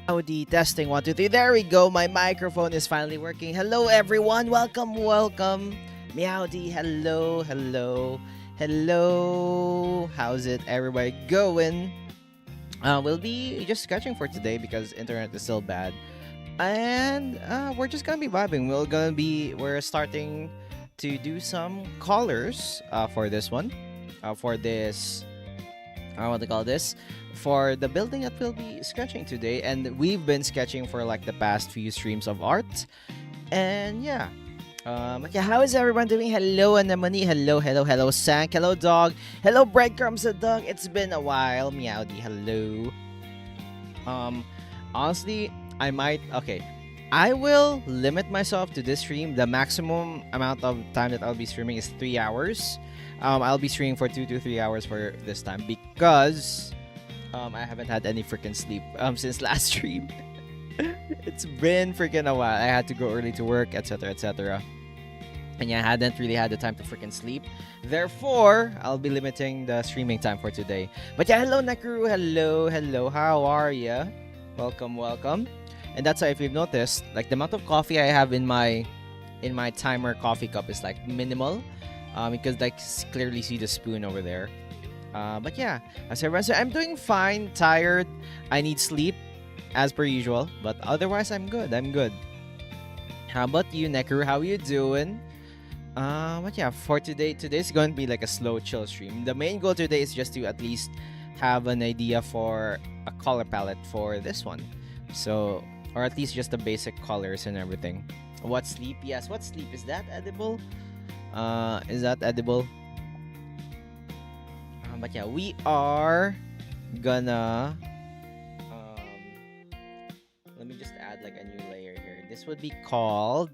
Howdy, testing 1, 2, 3. There we go. My microphone is finally working. Hello, everyone. Welcome, welcome. Meowdy, hello, hello. Hello, how's it everybody going? We'll be just sketching for today because internet is still bad, and we're just gonna be vibing. We're starting to do some colors for this one, for this what to call this, for the building that we'll be sketching today, and we've been sketching for like the past few streams of art, and yeah. Okay, how is everyone doing? Hello, Anemone. Hello, Sank. Hello, dog. Hello, breadcrumbs, the dog. It's been a while. Meowdy. Hello. Um, Honestly, I might. Okay, I will limit myself to this stream. The maximum amount of time that I'll be streaming is 3 hours. I'll be streaming for 2 to 3 hours for this time because I haven't had any freaking sleep since last stream. It's been freaking a while. I had to go early to work, etc., etc. And yeah, I hadn't really had the time to freaking sleep. Therefore, I'll be limiting the streaming time for today. But yeah, hello Nakuru, hello. How are ya? Welcome. And that's why if you've noticed, like the amount of coffee I have in my timer coffee cup is like minimal. Because like clearly see the spoon over there. But yeah, as everyone said, I'm doing fine, tired. I need sleep, as per usual. But otherwise, I'm good. How about you, Nakuru? How are you doing? But yeah, for today's going to be like a slow chill stream. The main goal today is just to at least have an idea for a color palette for this one. So, or at least just the basic colors and everything. What sleep? Yes, what sleep? Is that edible? But yeah, we are gonna let me just add like a new layer here. This would be called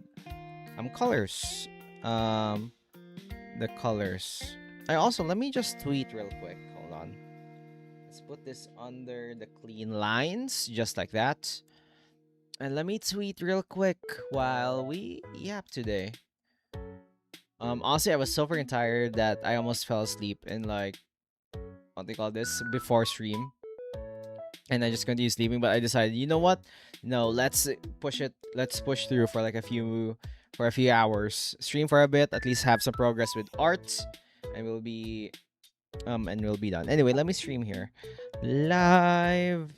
colors. The colors. Let me just tweet real quick. Hold on. Let's put this under the clean lines, just like that. And let me tweet real quick while we yap today. Honestly, I was so freaking tired that I almost fell asleep in like what they call this before stream. And I just continued sleeping, but I decided, you know what? No, let's push it. Let's push through for like a few hours. Stream for a bit, at least have some progress with art, and we'll be done. Anyway, let me stream here. Live.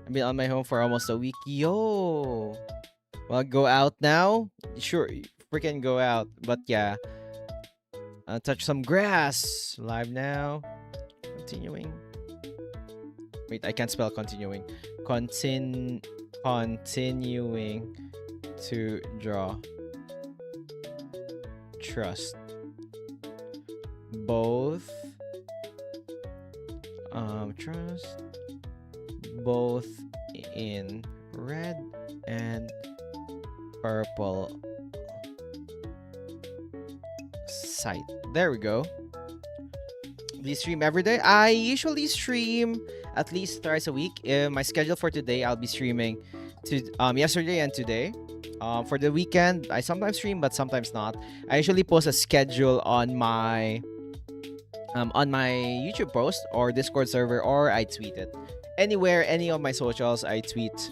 I've been on my home for almost a week. Yo. Well, go out now? Sure, freaking go out. But yeah. Touch some grass. Live now. Continuing. Wait, I can't spell continuing. Continuing to draw. Trust. Both. Trust. Both in red and purple sight. There we go. Do you stream every day? I usually stream at least thrice a week. My schedule for today, I'll be streaming yesterday and today. For the weekend, I sometimes stream, but sometimes not. I usually post a schedule on my YouTube post or Discord server, or I tweet it. Anywhere, any of my socials, I tweet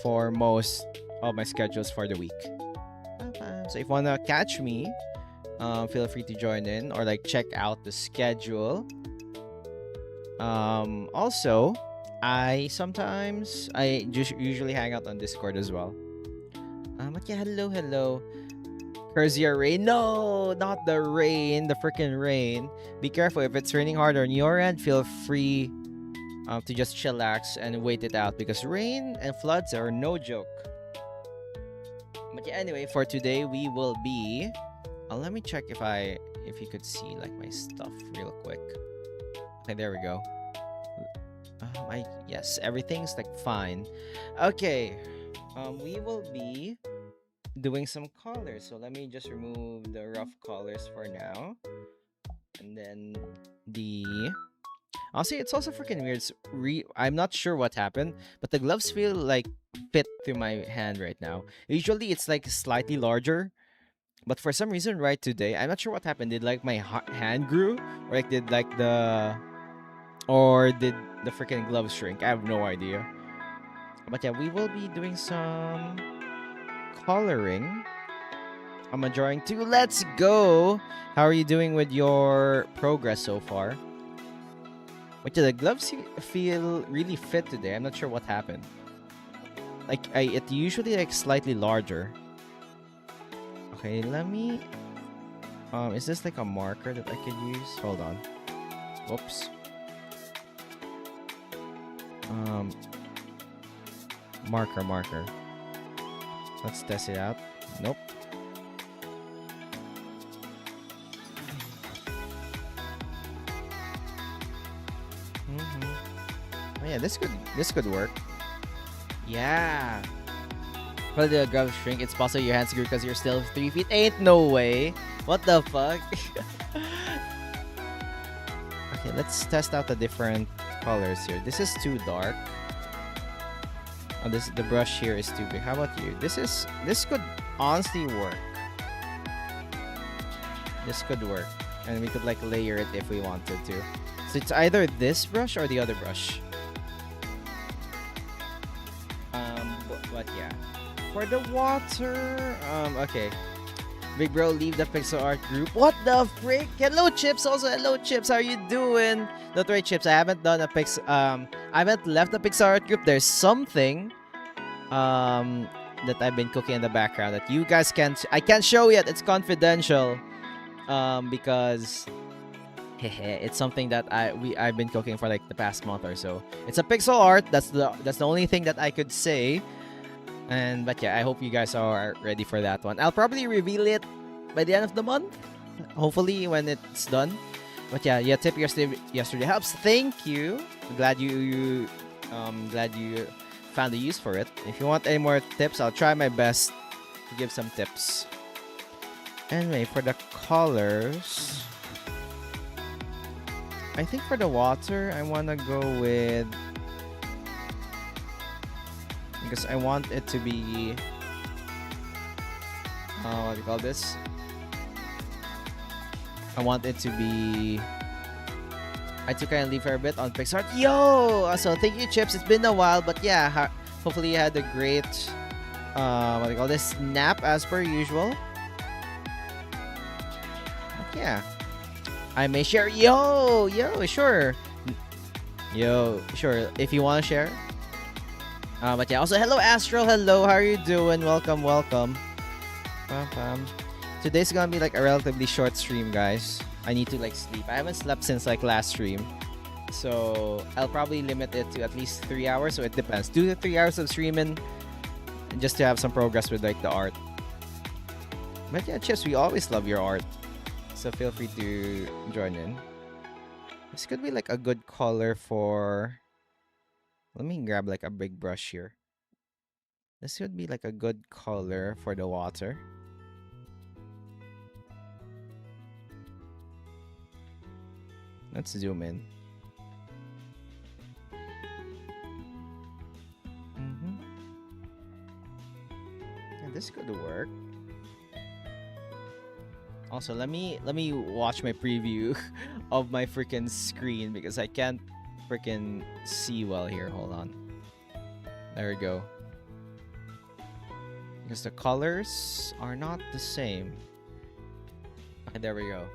for most of my schedules for the week. So if you wanna catch me, feel free to join in or like check out the schedule. Also, I just usually hang out on Discord as well. But yeah, hello. Cursia rain. No, not the rain. The freaking rain. Be careful if it's raining hard on your end. Feel free to just chillax and wait it out because rain and floods are no joke. But yeah, anyway, for today we will be. Let me check if you could see like my stuff real quick. Okay, there we go. Yes, everything's like fine. Okay, we will be doing some colors. So let me just remove the rough colors for now, and then Honestly, it's also freaking weird. I'm not sure what happened, but the gloves feel like fit through my hand right now. Usually, it's like slightly larger. But for some reason, right today, I'm not sure what happened. Did like my hand grew, or like did the freaking glove shrink? I have no idea. But yeah, we will be doing some coloring I'm drawing 2. Let's go. How are you doing with your progress so far? Wait, the gloves feel really fit today. I'm not sure what happened. Like, it usually like slightly larger. Okay, let me... is this like a marker that I could use? Hold on. Whoops. Marker. Let's test it out. Nope. Oh yeah, this could work. Yeah. But the glove shrink. It's possible your hands grew because you're still 3 feet. Ain't no way. What the fuck? Okay, let's test out the different colors here. This is too dark. Oh, the brush here is too big. How about you? This could honestly work. This could work, and we could like layer it if we wanted to. So it's either this brush or the other brush. But yeah, for the water, okay. Big bro, leave the pixel art group. What the frick? Hello, Chips. Also, hello, Chips. How are you doing? Don't worry, Chips. I haven't done a I haven't left the pixel art group. There's something, that I've been cooking in the background that you guys I can't show yet. It's confidential, because, it's something that I've been cooking for like the past month or so. It's a pixel art. That's the only thing that I could say. But yeah, I hope you guys are ready for that one. I'll probably reveal it by the end of the month, hopefully when it's done. But yeah, tip yesterday helps. Thank you. Glad you found a use for it. If you want any more tips, I'll try my best to give some tips. Anyway, for the colors, I think for the water, I want to go with... because I want it to be... what do you call this? I want it to be... I took a leave for a bit on Pixar. Yo! So thank you, Chips. It's been a while, but yeah, hopefully you had a great... what do you call this? Nap as per usual. But yeah. I may share. Yo, sure. Sure. If you want to share. But yeah, also hello Astral. Hello, how are you doing? Welcome. Today's gonna be like a relatively short stream, guys. I need to like sleep. I haven't slept since like last stream, so I'll probably limit it to at least 3 hours. So it depends. 2 to 3 hours of streaming, just to have some progress with like the art. But yeah, Chips, we always love your art, so feel free to join in. This could be like a good color for... Let me grab like a big brush here. This would be like a good color for the water. Let's zoom in. Yeah, this could work. Also, let me watch my preview of my freaking screen because I can't freaking see well here. Hold on. There we go. Because the colors are not the same. Okay, there we go.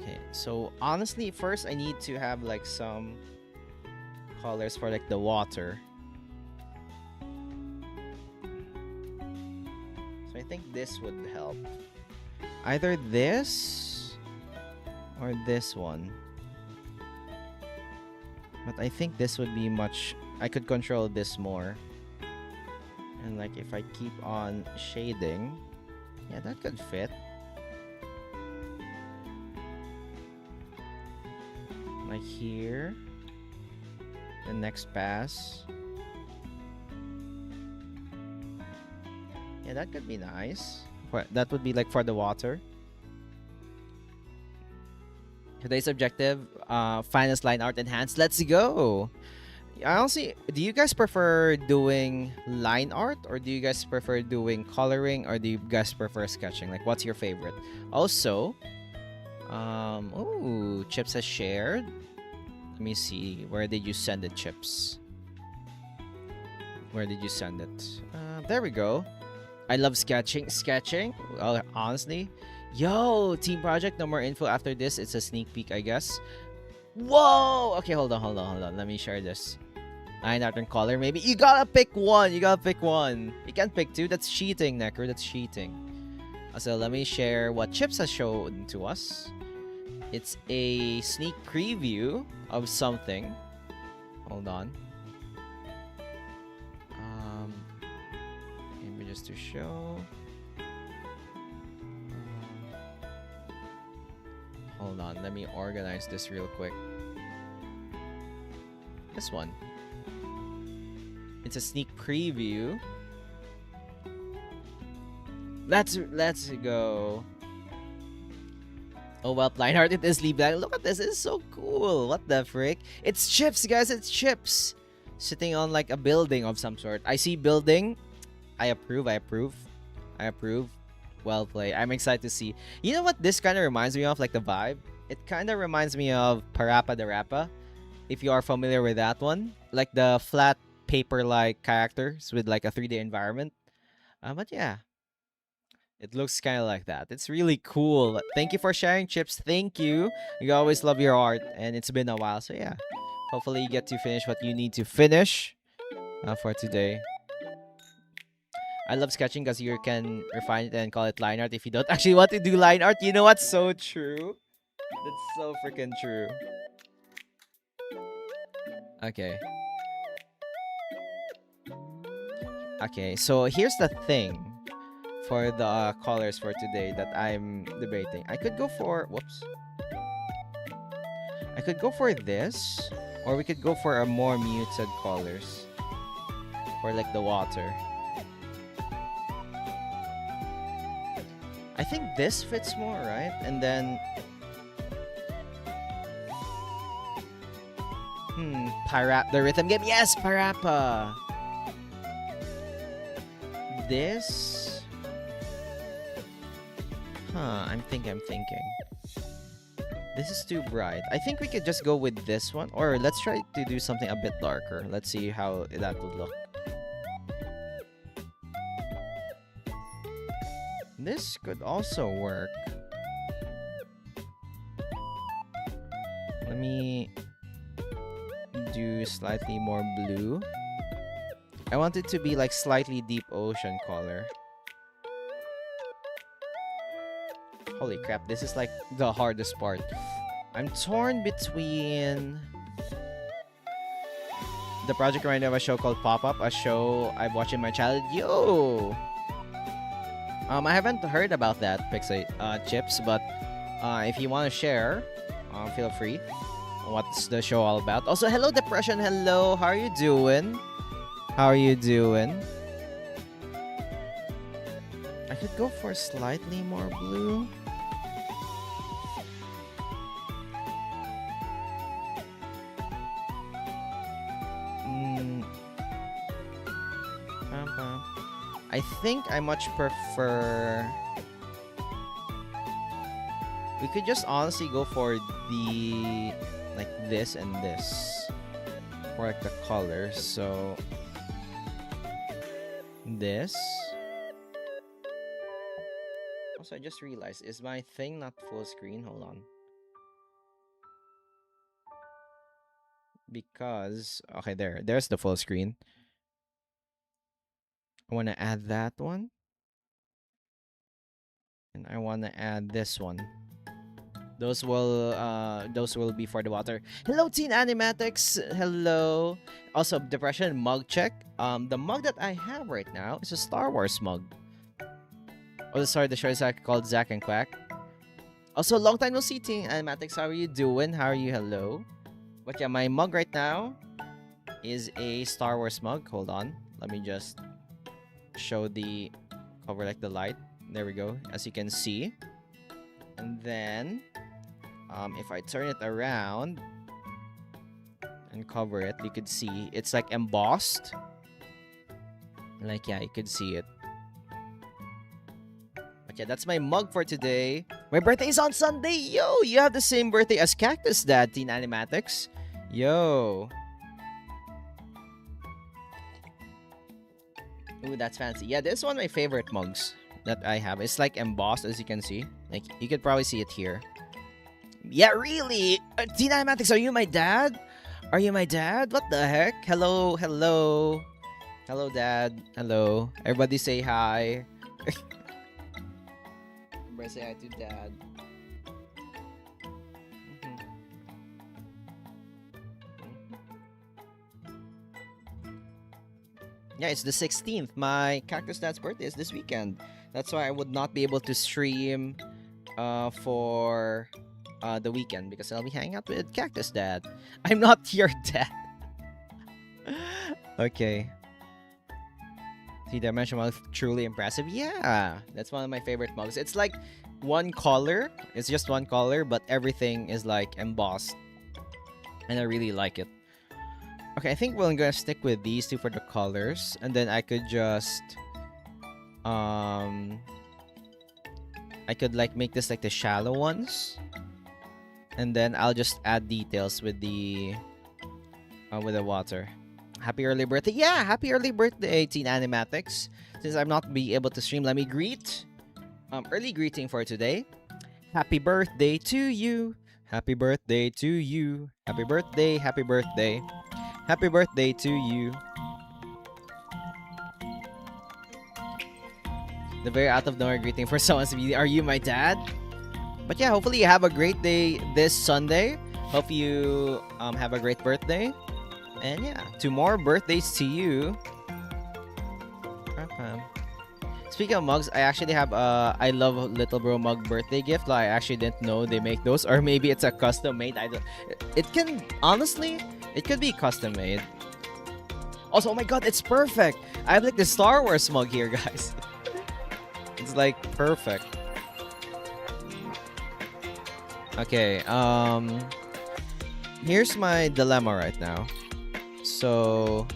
Okay, so honestly, first I need to have like some colors for like the water. So I think this would help. Either this or this one. But I think this would be much... I could control this more. And like if I keep on shading, yeah, that could fit. Like here. The next pass. Yeah, that could be nice. That would be like for the water. Today's objective, finest line art enhanced. Let's go. Honestly, do you guys prefer doing line art, or do you guys prefer doing coloring, or do you guys prefer sketching? Like, what's your favorite? Also, oh, Chips has shared. Let me see. Where did you send it, Chips? Where did you send it? There we go. I love sketching. Sketching? Well, honestly. Yo, team project, no more info after this. It's a sneak peek, I guess. Whoa! Okay, hold on. Let me share this. 9 art and color, maybe. You gotta pick one. You can't pick two. That's cheating, Necro. That's cheating. So let me share what Chips has shown to us. It's a sneak preview of something. Hold on. Images to show. Hold on, let me organize this real quick. This one. It's a sneak preview. Let's go. Oh well, blind art, it is Lee Black. Look at this, it's so cool. What the frick? It's Chips, guys, it's Chips. Sitting on like a building of some sort. I see building. I approve. Well played. I'm excited to see. You know what this kind of reminds me of, like the vibe? It kind of reminds me of Parappa the Rappa. If you are familiar with that one. Like the flat paper-like characters with like a 3D environment. But yeah. It looks kind of like that. It's really cool. Thank you for sharing, Chips. Thank you. You always love your art. And it's been a while. So yeah. Hopefully you get to finish what you need to finish for today. I love sketching because you can refine it and call it line art if you don't actually want to do line art. You know what's so true? That's so freaking true. Okay. Okay, so here's the thing for the colors for today that I'm debating. I could go for... Whoops. I could go for this, or we could go for a more muted colors. For like the water. I think this fits more, right? And then... the rhythm game. Yes, Parappa! This... I'm thinking. This is too bright. I think we could just go with this one. Or let's try to do something a bit darker. Let's see how that would look. This could also work. Let me do slightly more blue. I want it to be like slightly deep ocean color. Holy crap, this is like the hardest part. I'm torn between the project right now of a show called Pop-Up, a show I've watched in my childhood. Yo! I haven't heard about that, Chips, but if you want to share, feel free. What's the show all about? Also, hello, Depression. Hello, how are you doing? I could go for slightly more blue. I think I much prefer... We could just honestly go for the... like this and this. For like the colors. So... this. Also, I just realized, is my thing not full screen? Hold on. Because... okay, there's the full screen. I want to add that one. And I want to add this one. Those will be for the water. Hello, Teen Animatics. Hello. Also, Depression mug check. The mug that I have right now is a Star Wars mug. Oh, sorry, the show is called Zack and Quack. Also, long time no see, Teen Animatics. How are you doing? Hello. But yeah, my mug right now is a Star Wars mug. Hold on. Let me just show the cover, like the light. There we go, as you can see. And then if I turn it around and cover it, you could see it's like embossed. Like, yeah, you could see it. But yeah, that's my mug for today. My birthday is on Sunday. Yo, you have the same birthday as Cactus Dad, Teen Animatics. Yo. Ooh, that's fancy. Yeah, this is one of my favorite mugs that I have. It's like embossed, as you can see. Like, you could probably see it here. Yeah, really? Dynamatics, are you my dad? Are you my dad? What the heck? Hello, hello. Hello, dad. Hello. Everybody say hi. Everybody say hi to dad. Yeah, it's the 16th. My Cactus Dad's birthday is this weekend. That's why I would not be able to stream for the weekend because I'll be hanging out with Cactus Dad. I'm not your dad. Okay. Three-dimensional mug, truly impressive. Yeah, that's one of my favorite mugs. It's like one color. It's just one color, but everything is like embossed. And I really like it. Okay, I think we're gonna stick with these two for the colors. And then I could just... I could like make this like the shallow ones. And then I'll just add details with the water. Happy early birthday. Yeah, happy early birthday, Teen Animatics. Since I'm not be able to stream, let me greet. Early greeting for today. Happy birthday to you. Happy birthday to you. Happy birthday, happy birthday. Happy birthday to you. The very out of nowhere greeting for someone's video. Are you my dad? But yeah, hopefully you have a great day this Sunday. Hope you have a great birthday. And yeah, 2 more birthdays to you. Speaking of mugs, I actually have I love Little Bro mug birthday gift. Like, I actually didn't know they make those, or maybe it's a custom made. I don't. It can honestly, it could be custom made. Also, oh my god, it's perfect. I have like the Star Wars mug here, guys. It's like perfect. Okay, here's my dilemma right now. So,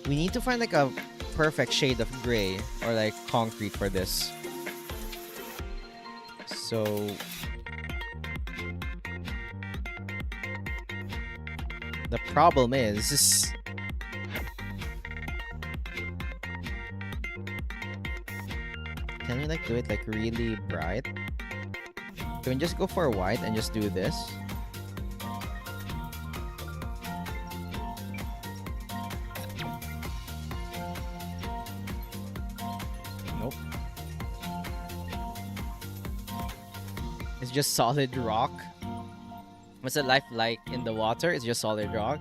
we need to find like a perfect shade of gray or like concrete for this. So, the problem is, can we like do it like really bright? Can we just go for white and just do this? Nope. It's just solid rock. What's it life like in the water? It's just solid rock.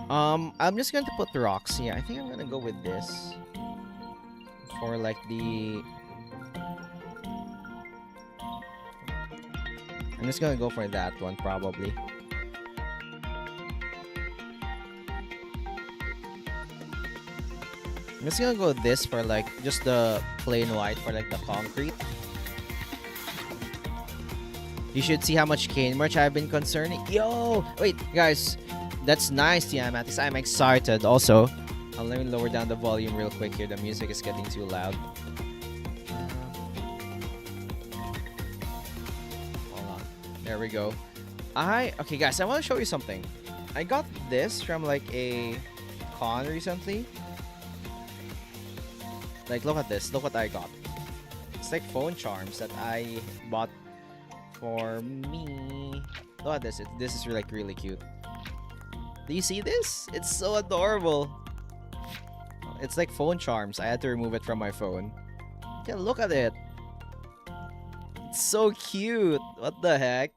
I'm just going to put the rocks. Yeah, I think I'm gonna go with this for like the... I'm just gonna go for that one probably. I'm just gonna go with this for like just the plain white for like the concrete. You should see how much cane merch I've been concerning. Yo! Wait, guys. That's nice, Tiamatics. I'm excited. Also, let me lower down the volume real quick here. The music is getting too loud. Hold on. There we go. Okay, guys. I want to show you something. I got this from like a con recently. Like, look at this. Look what I got. It's like phone charms that I bought for me. Look at this. This is like really cute. Do you see this? It's so adorable. It's like phone charms. I had to remove it from my phone. Yeah, look at it. It's so cute. What the heck?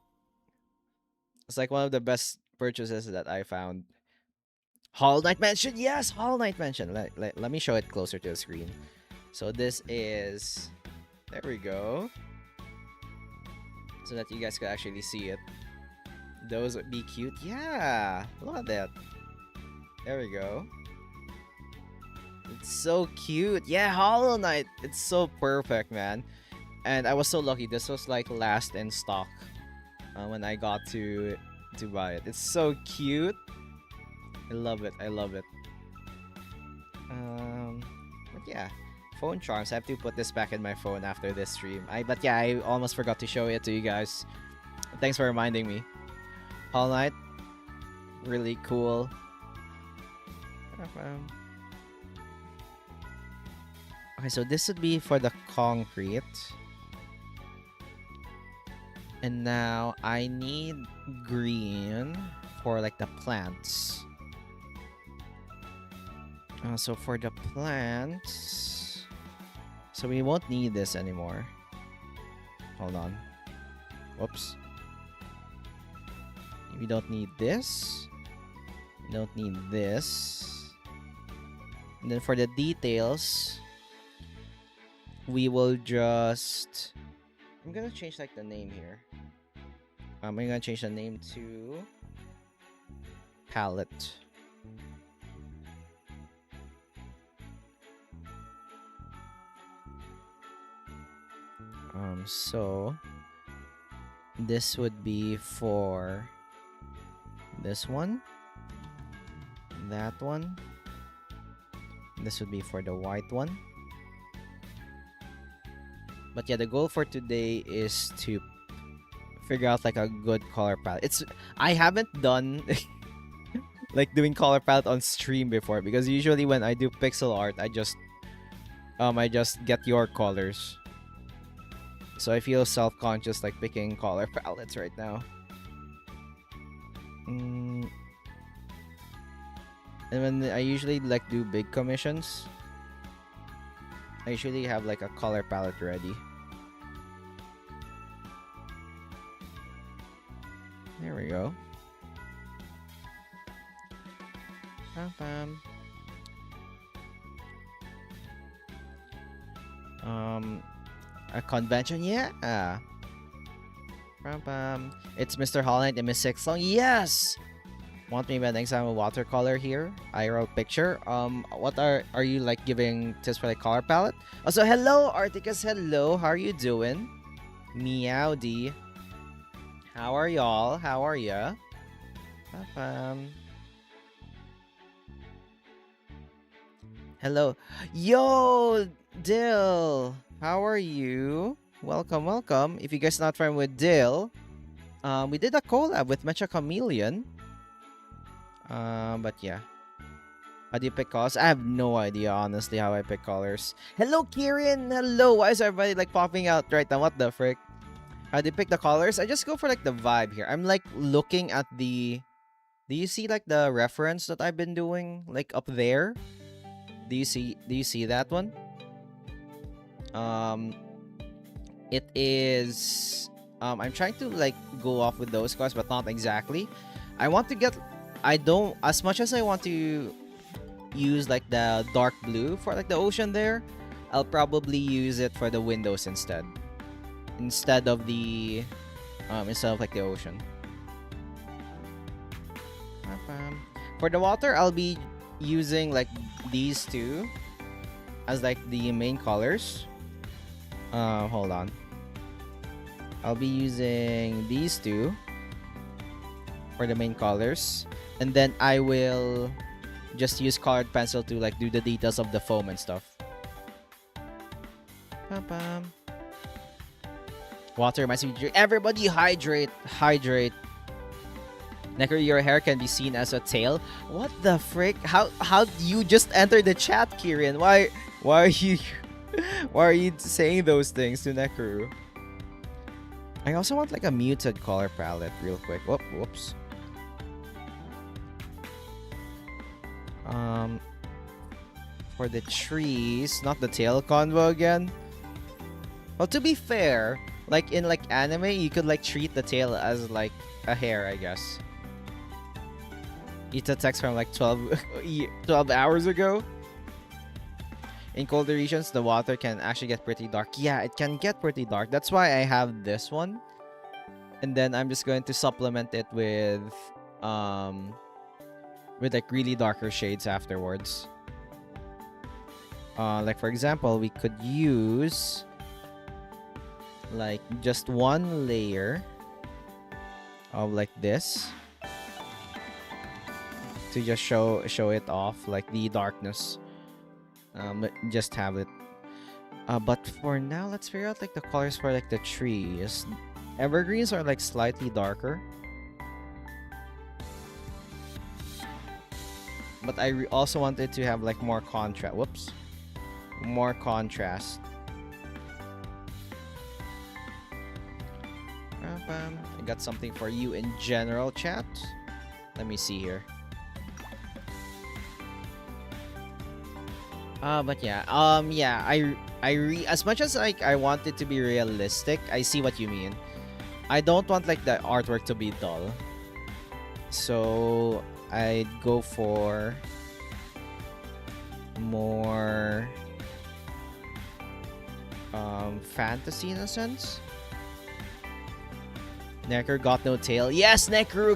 It's like one of the best purchases that I found. Hollow Knight Mansion. Yes, Hollow Knight Mansion. Let me show it closer to the screen. So this is... There we go. So that you guys could actually see it. Those would be cute. Yeah, look at that. There we go. It's so cute. Yeah, Hollow Knight. It's so perfect, man. And I was so lucky. This was like last in stock when I got to buy it. It's so cute. I love it. I love it. But yeah, phone charms. I have to put this back in my phone after this stream. But yeah, I almost forgot to show it to you guys. Thanks for reminding me. Hollow Knight, really cool. Okay, so this would be for the concrete. And now I need green for like the plants. So for the plants, so we won't need this anymore. Hold on. Whoops. We don't need this. We don't need this. And then for the details, we will just... I'm gonna change like the name here. I'm gonna change the name to palette. So this would be for this one, that one. This would be for the white one. But yeah, the goal for today is to figure out like a good color palette. I haven't done like doing color palette on stream before, because usually when I do pixel art, I just get your colors. So I feel self-conscious like picking color palettes right now. And when I usually like do big commissions, I usually have like a color palette ready. There we go. A convention, yeah. It's Mr. Holland and Miss Six Long. Yes. Want me by next time a watercolor here? IRL picture. What are you like giving tips for the color palette? Also, hello Articus. Hello. How are you doing? Meowdy. How are y'all? How are ya? Hello. Yo, Dill. How are you? Welcome, welcome. If you guys not friend with Dill, we did a collab with Mecha Chameleon. But yeah. How do you pick colors? I have no idea, honestly, how I pick colors. Hello, Kieran. Hello. Why is everybody like popping out right now? What the frick? How do you pick the colors? I just go for like the vibe here. I'm like looking at the... Do you see like the reference that I've been doing like up there? Do you see that one? It is... I'm trying to like go off with those colors, but not exactly. I want to get... I don't... As much as I want to use like the dark blue for like the ocean there, I'll probably use it for the windows instead. Instead of the... instead of like the ocean. For the water, I'll be using like these two as like the main colors. Hold on. I'll be using these two for the main colors, and then I will just use colored pencil to like do the details of the foam and stuff. Water reminds me. Everybody hydrate. Necro, your hair can be seen as a tail. What the frick? How you just entered the chat, Kieran? Why are you why are you saying those things to Necro? I also want like a muted color palette real quick. Whoops. For the trees, not the tail convo again. Well, to be fair, like in like anime, you could like treat the tail as like a hair, I guess. It's a text from like 12 hours ago. In colder regions, the water can actually get pretty dark. Yeah, it can get pretty dark. That's why I have this one. And then I'm just going to supplement it with like really darker shades afterwards. Like for example, we could use like just one layer of like this to just show it off, like the darkness. Just have it. But for now, let's figure out like the colors for like the trees. Evergreens are like slightly darker. but I also wanted to have like more contrast. Whoops, more contrast. I got something for you in general, chat. Let me see here. But yeah, yeah, as much as like I want it to be realistic, I see what you mean. I don't want like the artwork to be dull, so I'd go for more fantasy in a sense. Necker got no tail. Yes, Necker.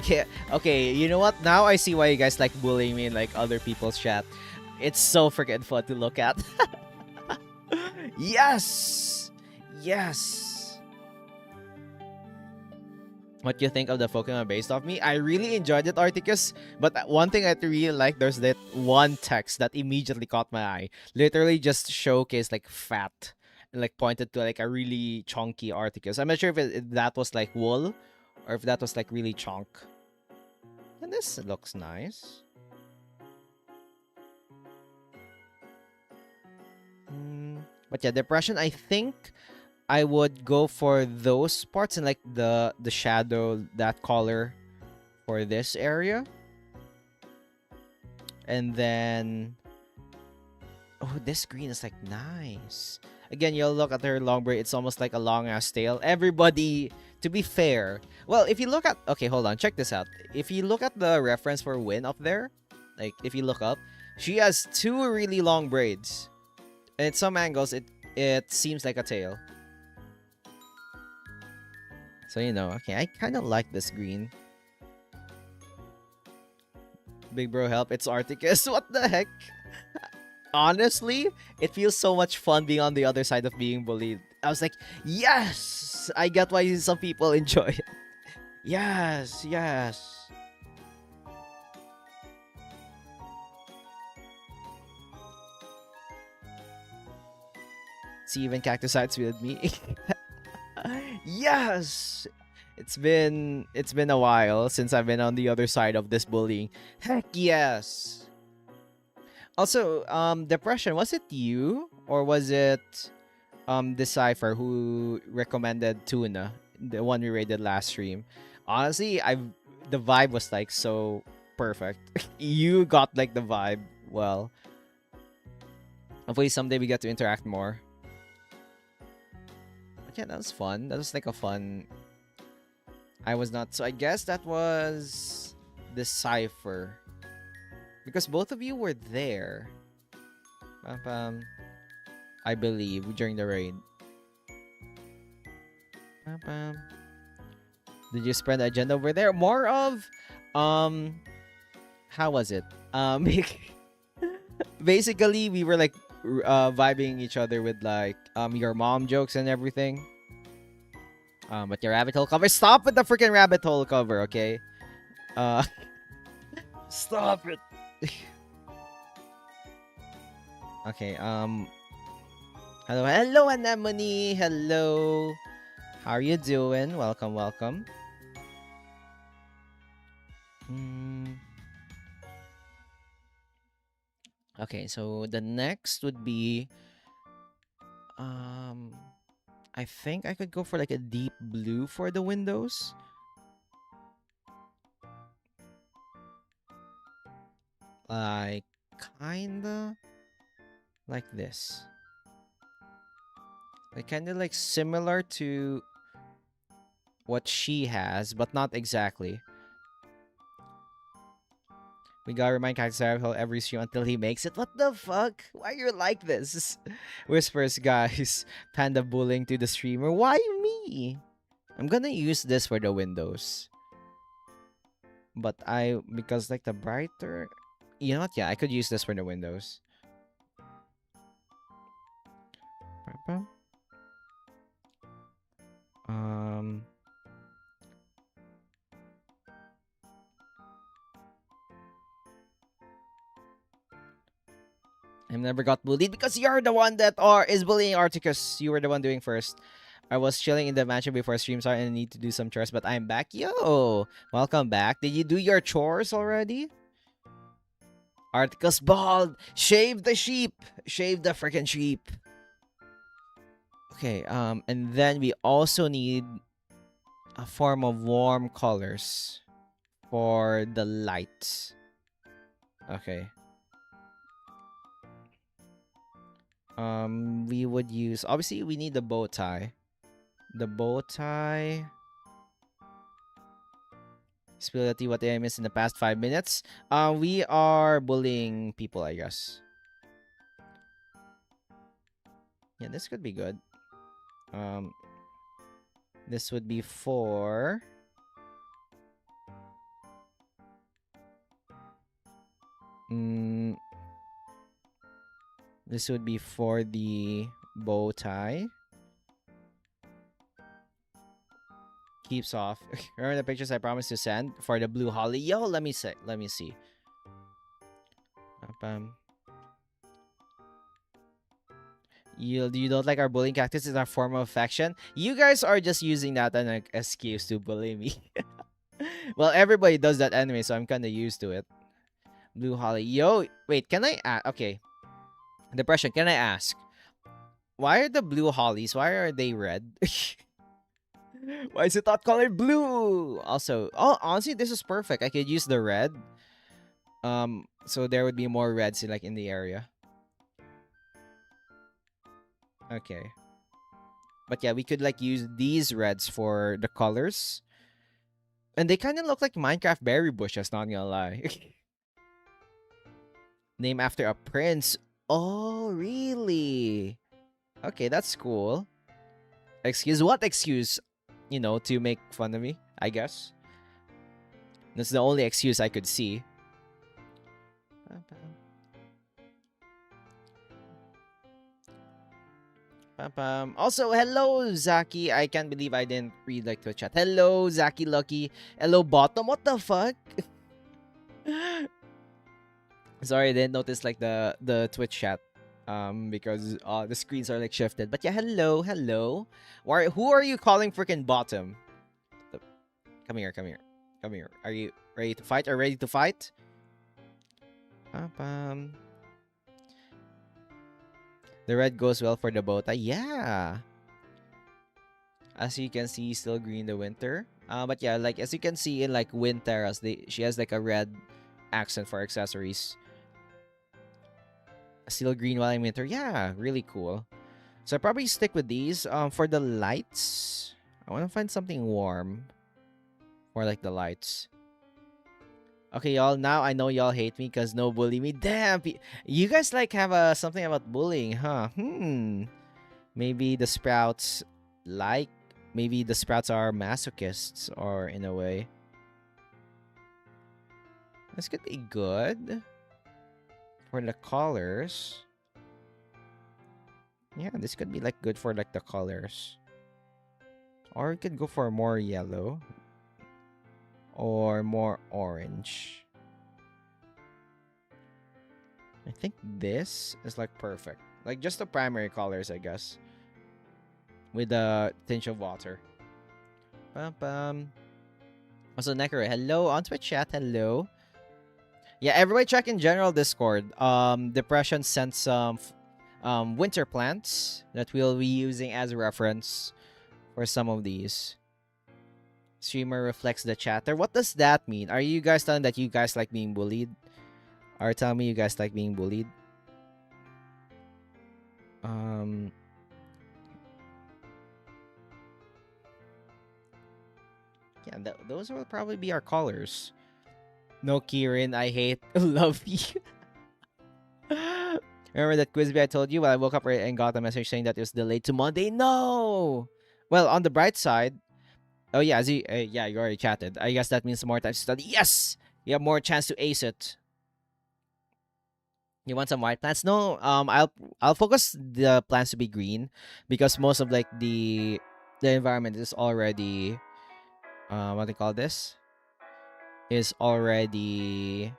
Okay, you know what? Now I see why you guys like bullying me in like other people's chat. It's so freaking fun to look at. Yes! Yes! What do you think of the Pokemon based off me? I really enjoyed it, Articus. But one thing I really like, there's that one text that immediately caught my eye. Literally just showcased like fat. And like pointed to like a really chunky Articus. I'm not sure if that was like wool. Or if that was like really chunk. And this looks nice. But yeah, depression, I think I would go for those parts and like the shadow, that color for this area. And then oh, this green is like nice. Again, you'll look at her long braid, it's almost like a long ass tail. Everybody, to be fair, well, if you look at, okay, hold on, check this out. If you look at the reference for Win up there, like if you look up, she has 2 really long braids. And at some angles, it seems like a tail. So, you know, okay, I kind of like this green. Big bro, help. It's Articus. What the heck? Honestly, it feels so much fun being on the other side of being bullied. I was like, yes! I get why some people enjoy it. Yes, yes. See, even Cactus sides with me. Yes! It's been a while since I've been on the other side of this bullying. Heck yes! Also, Depression, was it you? Or was it Decipher who recommended Tuna? The one we rated last stream. Honestly, the vibe was like so perfect. You got like the vibe well. Hopefully someday we get to interact more. Yeah, that was fun. That was like a fun. I was not. So I guess that was Decipher. Because both of you were there. I believe during the raid. Did you spread the agenda over there? More of how was it? Basically we were like vibing each other with like your mom jokes and everything. But your rabbit hole cover. Stop with the freaking rabbit hole cover, okay? Stop it. Okay, hello Anemone. Hello. How are you doing? Welcome, welcome. Okay, so the next would be I think I could go for like a deep blue for the windows. Like kinda like this. Like kinda like similar to what she has, but not exactly. We gotta remind Cactus every stream until he makes it. What the fuck? Why you like this? Whispers, guys. Panda bullying to the streamer. Why me? I'm gonna use this for the windows. But because like the brighter... You know what? Yeah, I could use this for the windows. I never got bullied because you're the one that is bullying Articus. You were the one doing first. I was chilling in the mansion before stream started and I need to do some chores, but I'm back. Yo! Welcome back. Did you do your chores already? Article's bald. Shave the sheep. Shave the freaking sheep. Okay, and then we also need a form of warm colors for the lights. Okay. We would use, obviously we need the bow tie. The bow tie. Spill the tea what I missed in the past 5 minutes. We are bullying people, I guess. Yeah, this could be good. This would be for this would be for the bow tie. Keeps off. Remember the pictures I promised to send for the blue holly? Yo, let me see. You don't like our bullying cactus is our form of affection? You guys are just using that as an excuse to bully me. Well, everybody does that anyway, so I'm kind of used to it. Blue holly. Yo, wait, can I ask? Okay. Depression, can I ask? Why are the blue hollies, why are they red? Why is it not colored blue? Also, oh, honestly, this is perfect. I could use the red. So there would be more reds in the area. Okay. But yeah, we could use these reds for the colors. And they kind of look like Minecraft berry bushes, not gonna lie. Name after a prince. Oh, really? Okay, that's cool. Excuse? What excuse? To make fun of me, I guess. That's the only excuse I could see. Also, hello, Zaki. I can't believe I didn't read the chat. Hello, Zaki Lucky. Hello, Bottom. What the fuck? Sorry, I didn't notice the Twitch chat. Because the screens are shifted. But yeah, hello. Who are you calling freaking Bottom? Come here. Are you ready to fight? The red goes well for the bow tie. Yeah. As you can see, still green the winter. But yeah, as you can see in winter, she has a red accent for accessories. Still green while in winter. Yeah, really cool. So I probably stick with these. For the lights, I want to find something warm for the lights. Okay, y'all. Now I know y'all hate me because no bully me. Damn, you guys have something about bullying, huh? Maybe the sprouts maybe the sprouts are masochists, or in a way. This could be good for the colors. Yeah, this could be good for the colors. Or we could go for more yellow. Or more orange. I think this is perfect. Just the primary colors, I guess. With a tinge of water. Also, Nekro, hello on Twitch chat. Hello. Yeah, everybody check in general Discord. Depression sent some winter plants that we'll be using as a reference for some of these. Streamer reflects the chatter. What does that mean? Are you guys telling that you guys like being bullied? Or tell me you guys like being bullied? Yeah, those will probably be our colors. No, Kieran, I hate love you. Remember that quiz I told you? Well, I woke up and got a message saying that it was delayed to Monday. No! Well, on the bright side, oh yeah, yeah, you already chatted. I guess that means more time to study. Yes! You have more chance to ace it. You want some white plants? No, I'll focus the plants to be green because most of the environment is already what do you call this? Is already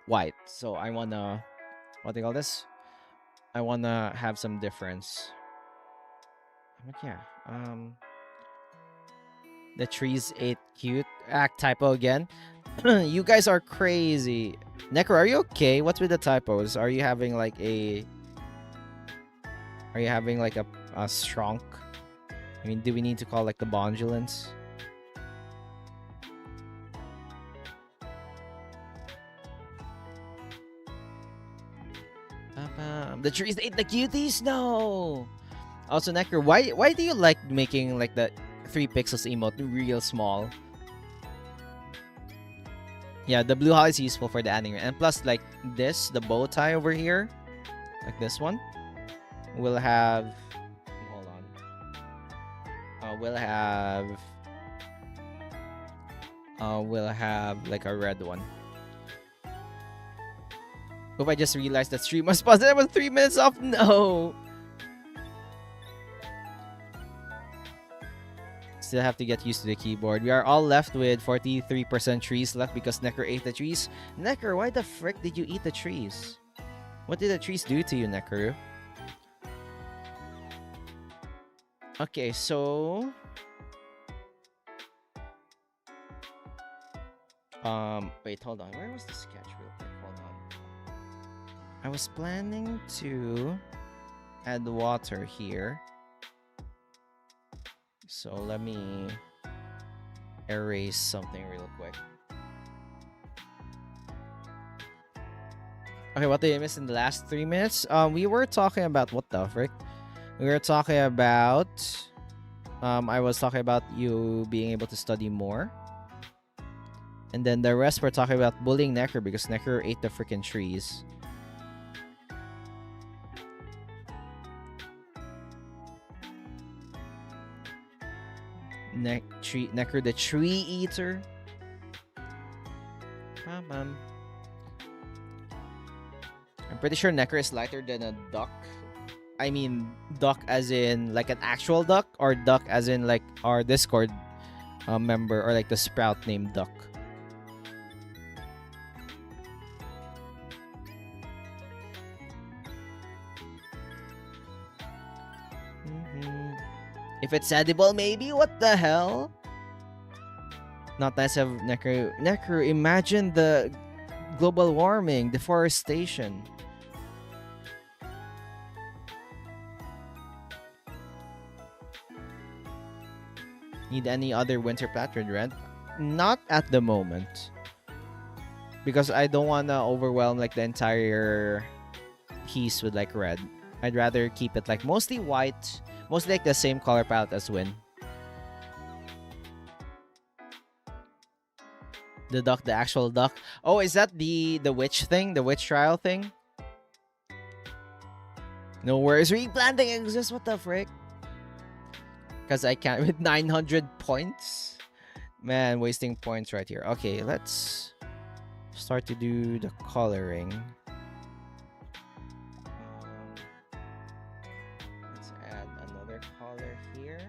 white. So I wanna what do you call this? I wanna have some difference. But yeah, the trees ate cute. Act typo again. You guys are crazy. Necro, are you okay? What's with the typos? Are you having like a strunk? I mean, do we need to call like the bondulance? The trees ate the cuties? No. Also, Necro, why do you like making like the 3 pixels emote real small? Yeah, the blue holly is useful for the anime. And plus, like this, the bow tie over here, like this one, will have. Hold on. We'll have like a red one. Hope I just realized that stream was paused. I was 3 minutes off. No. Still have to get used to the keyboard. We are all left with 43% trees left because Necker ate the trees. Necker, why the frick did you eat the trees? What did the trees do to you, Necker? Okay, so... wait, hold on. Where was the sketch real quick? Hold on. I was planning to add water here. So let me erase something real quick. Okay, what did I miss in the last 3 minutes? We were talking about what the frick? We were talking about I was talking about you being able to study more. And then the rest were talking about bullying Necker because Necker ate the freaking trees. Necker the tree eater. I'm pretty sure Necker is lighter than a duck. I mean, duck as in like an actual duck, or duck as in like our Discord member, or like the sprout named Duck. If it's edible, maybe? What the hell? Not nice of Necker. Necker, imagine the global warming, deforestation. Need any other winter pattern rent? Not at the moment. Because I don't want to overwhelm like the entire piece with like red. I'd rather keep it like mostly white. Mostly like the same color palette as Win. The duck, the actual duck. Oh, is that the witch thing? The witch trial thing? No worries. Replanting exists. What the frick? Because I can't with 900 points. Man, wasting points right here. Okay, let's start to do the coloring. Let's add another color here.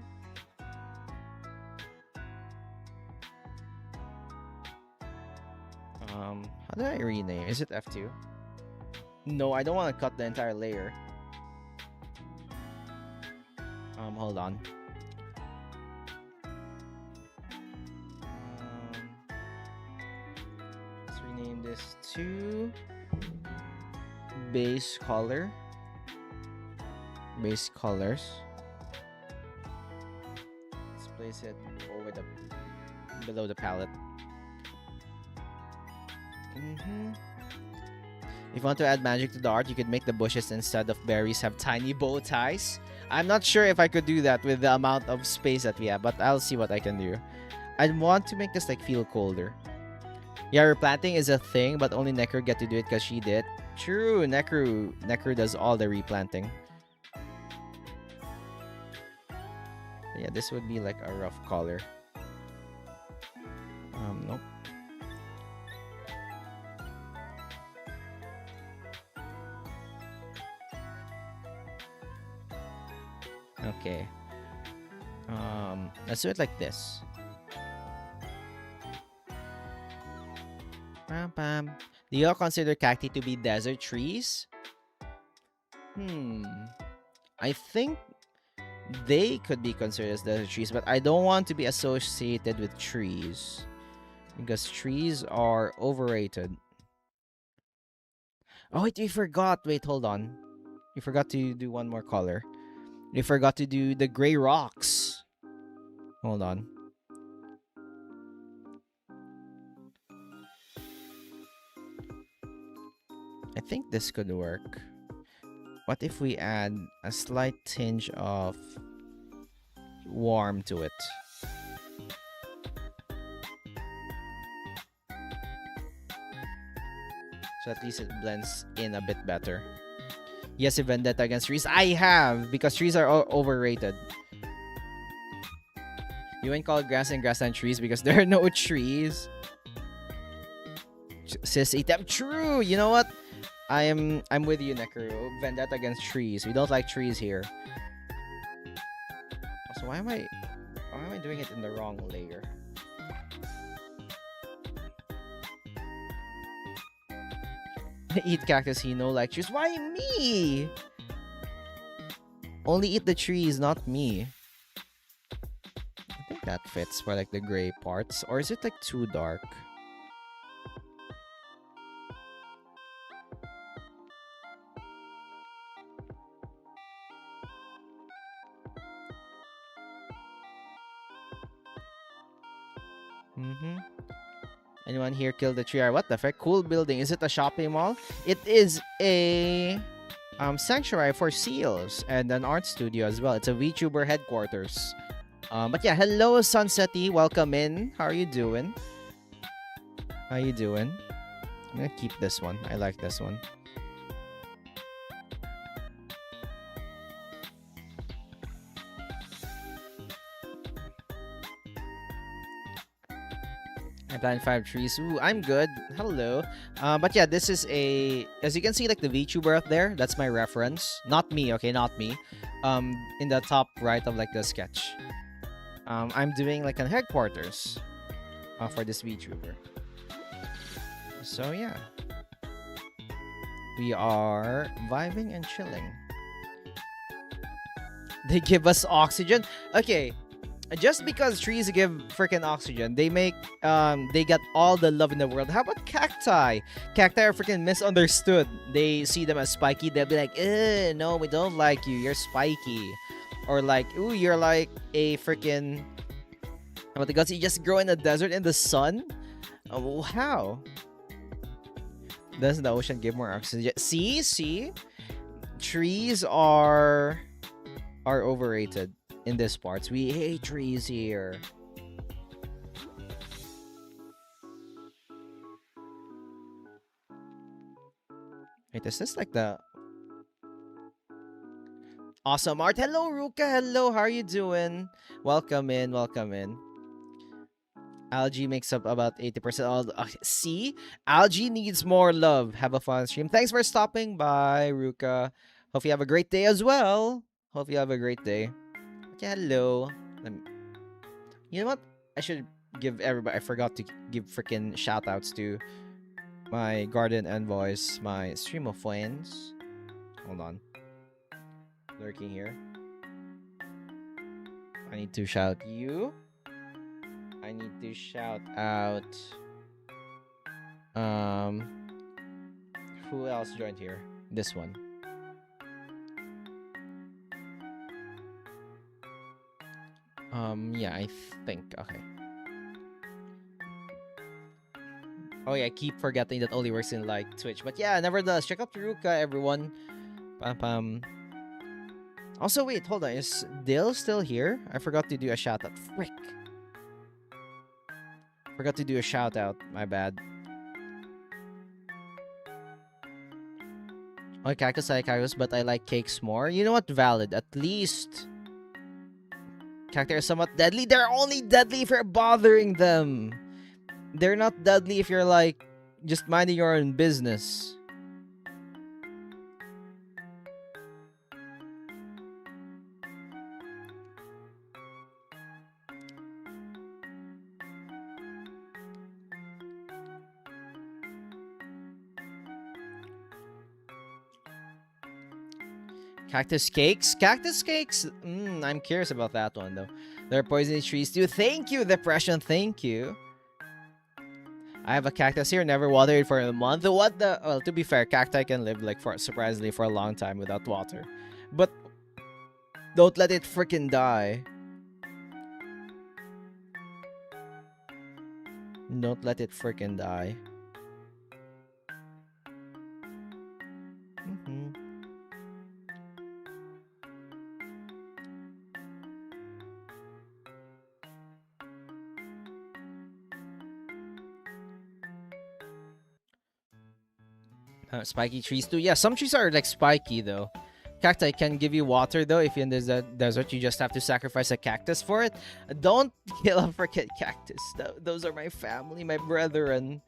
How do I rename? Is it F2? No, I don't want to cut the entire layer. Hold on. Let's rename this to base color. Base colors. Let's place it over below the palette. If you want to add magic to the art, you could make the bushes instead of berries have tiny bow ties. I'm not sure if I could do that with the amount of space that we have, but I'll see what I can do. I want to make this like feel colder. Yeah, replanting is a thing, but only Necker get to do it because she did. True, Necker does all the replanting. Yeah, this would be like a rough color. Nope. Okay. Let's do it like this. Do you all consider cacti to be desert trees? I think they could be considered as desert trees, but I don't want to be associated with trees. Because trees are overrated. Oh, wait, we forgot. Wait, hold on. We forgot to do one more color. We forgot to do the gray rocks. Hold on. I think this could work. What if we add a slight tinge of warm to it? So at least it blends in a bit better. Yes, a vendetta against trees. I have, because trees are overrated. You ain't call grass and grassland trees because there are no trees. Sis Etam. True. You know what? I'm with you, Nekuru. Vendetta against trees. We don't like trees here. So why am I doing it in the wrong layer? Eat cactus, he no like trees. Why me? Only eat the trees, not me. I think that fits for like the gray parts. Or is it like too dark? Anyone here killed the tree? What the frick? Cool building. Is it a shopping mall? It is a sanctuary for seals and an art studio as well. It's a VTuber headquarters. But yeah, hello Sunsetty. Welcome in. How are you doing? How you doing? I'm gonna keep this one. I like this one. I planted 5 trees. Ooh, I'm good. Hello. But yeah, this is as you can see, like the VTuber up there, that's my reference. Not me, okay, not me. In the top right of like the sketch. I'm doing like a headquarters for this VTuber. So yeah. We are vibing and chilling. They give us oxygen. Okay. Just because trees give freaking oxygen, they get all the love in the world. How about cacti? Cacti are freaking misunderstood. They see them as spiky. They'll be like, no, we don't like you. You're spiky. Or like, ooh, you're like a freaking... What the gods? You just grow in the desert in the sun? Oh, how? Doesn't the ocean give more oxygen? See? Trees are overrated. In this parts, we hate trees here. Wait, is this like the awesome art? Hello, Ruka. Hello, how are you doing? Welcome in. Algae makes up about 80% of all the... see? Algae needs more love. Have a fun stream. Thanks for stopping by, Ruka. Hope you have a great day as well. Hope you have a great day. Hello. You know what? I should give everybody... I forgot to give freaking shoutouts to my garden envoys, my stream of friends. Hold on. Lurking here. I need to shout you. I need to shout out... who else joined here? This one. Yeah, I think. Okay. Oh yeah, I keep forgetting that only works in like Twitch. But yeah, nevertheless, check out Ruka, everyone. Also, wait, hold on. Is Dale still here? I forgot to do a shout out. Frick. Forgot to do a shout out. My bad. Oh, cactus, I like cactus, but I like cakes more. You know what? Valid. At least... Cacti are somewhat deadly. They're only deadly if you're bothering them. They're not deadly if you're like just minding your own business. Cactus cakes? Cactus cakes? I'm curious about that one, though. They're poisonous trees, too. Thank you, Depression. Thank you. I have a cactus here, never watered it for a month. What the? Well, to be fair, cacti can live like for surprisingly for a long time without water. But don't let it freaking die. Don't let it freaking die. Spiky trees too. Yeah, some trees are like spiky though. Cacti can give you water though. If you're in the desert, you just have to sacrifice a cactus for it. Don't kill a freaking cactus. Those are my family, my brethren.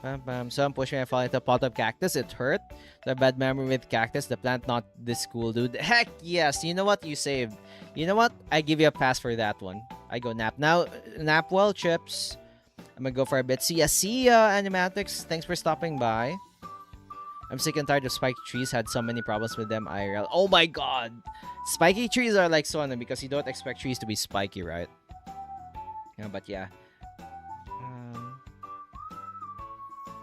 Bam, bam. So I'm pushing and falling into a pot of cactus. It hurt. The bad memory with cactus. The plant not this cool, dude. Heck yes. You know what? You saved. You know what? I give you a pass for that one. I go nap now. Nap well, Chips. I'm gonna go for a bit. See ya, Animatics. Thanks for stopping by. I'm sick and tired of spiky trees. Had so many problems with them IRL. Oh my god. Spiky trees are like so annoying because you don't expect trees to be spiky, right? Yeah, but yeah.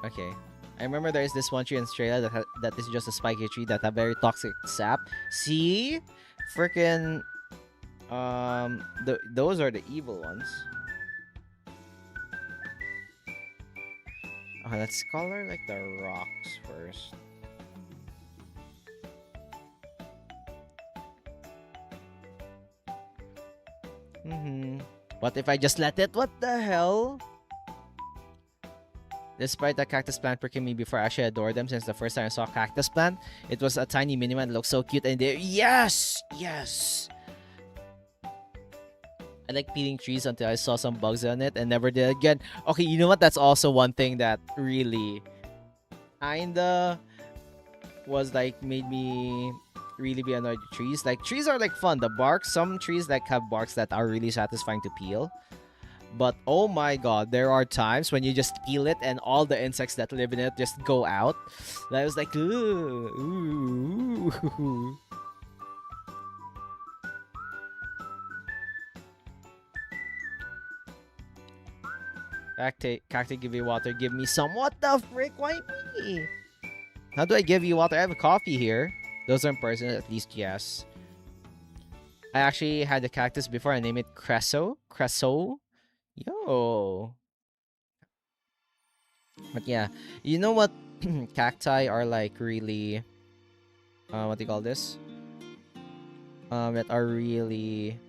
Okay. I remember there is this one tree in Australia that is just a spiky tree that have very toxic sap. See? Freaking those are the evil ones. Okay, let's color like the rocks first. What if I just let it? What the hell? Despite the cactus plant pricking me before, I actually adored them since the first time I saw a cactus plant. It was a tiny mini one. It looked so cute and they yes! Yes! I like peeling trees until I saw some bugs on it and never did again. Okay, you know what? That's also one thing that really kinda was like made me really be annoyed with trees. Like trees are like fun. The bark, some trees like have barks that are really satisfying to peel. But oh my god, there are times when you just peel it and all the insects that live in it just go out. That was like ooh. Cacti, give you water. Give me some. What the frick? Why me? How do I give you water? I have a coffee here. Those are in person, at least, yes. I actually had a cactus before. I named it Creso. Creso? Yo. But yeah, you know what? Cacti are like really... what do you call this? That are really...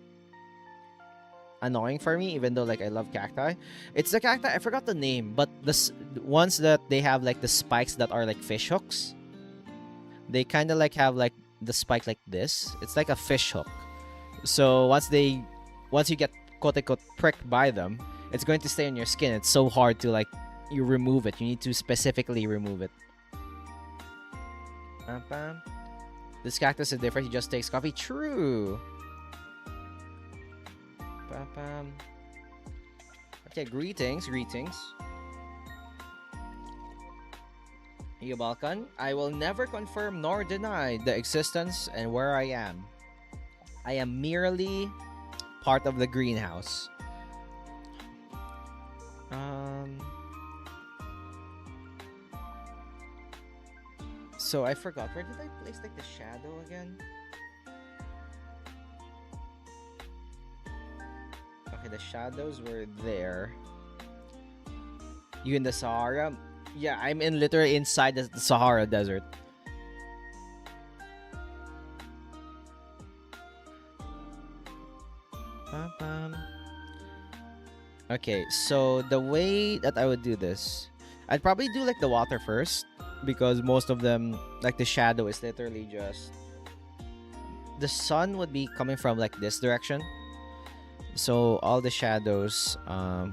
annoying for me, even though like I love cacti. It's the cacti, I forgot the name, but the ones that they have like the spikes that are like fish hooks. They kind of like have like the spike like this. It's like a fish hook. So once you get quote unquote pricked by them, it's going to stay on your skin. It's so hard to like you remove it. You need to specifically remove it. This cactus is different. He just takes coffee. True. Okay, greetings. You Balkan. I will never confirm nor deny the existence and where I am. I am merely part of the greenhouse. So I forgot, where did I place like the shadow again? Okay, the shadows were there. You in the Sahara? Yeah, I'm literally inside the Sahara Desert. Okay, so the way that I would do this, I'd probably do like the water first, because most of them, like the shadow is literally just... The sun would be coming from like this direction. So all the shadows, I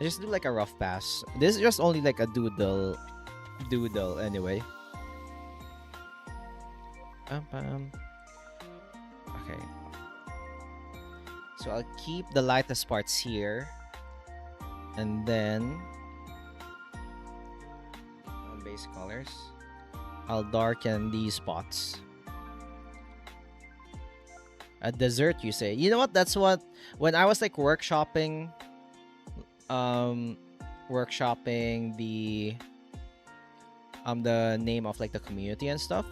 just do like a rough pass. This is just only like a doodle anyway. Okay. So I'll keep the lightest parts here. And then on base colors, I'll darken these spots. A dessert, you say? You know what? That's what, when I was like workshopping um workshopping the name of like the community and stuff,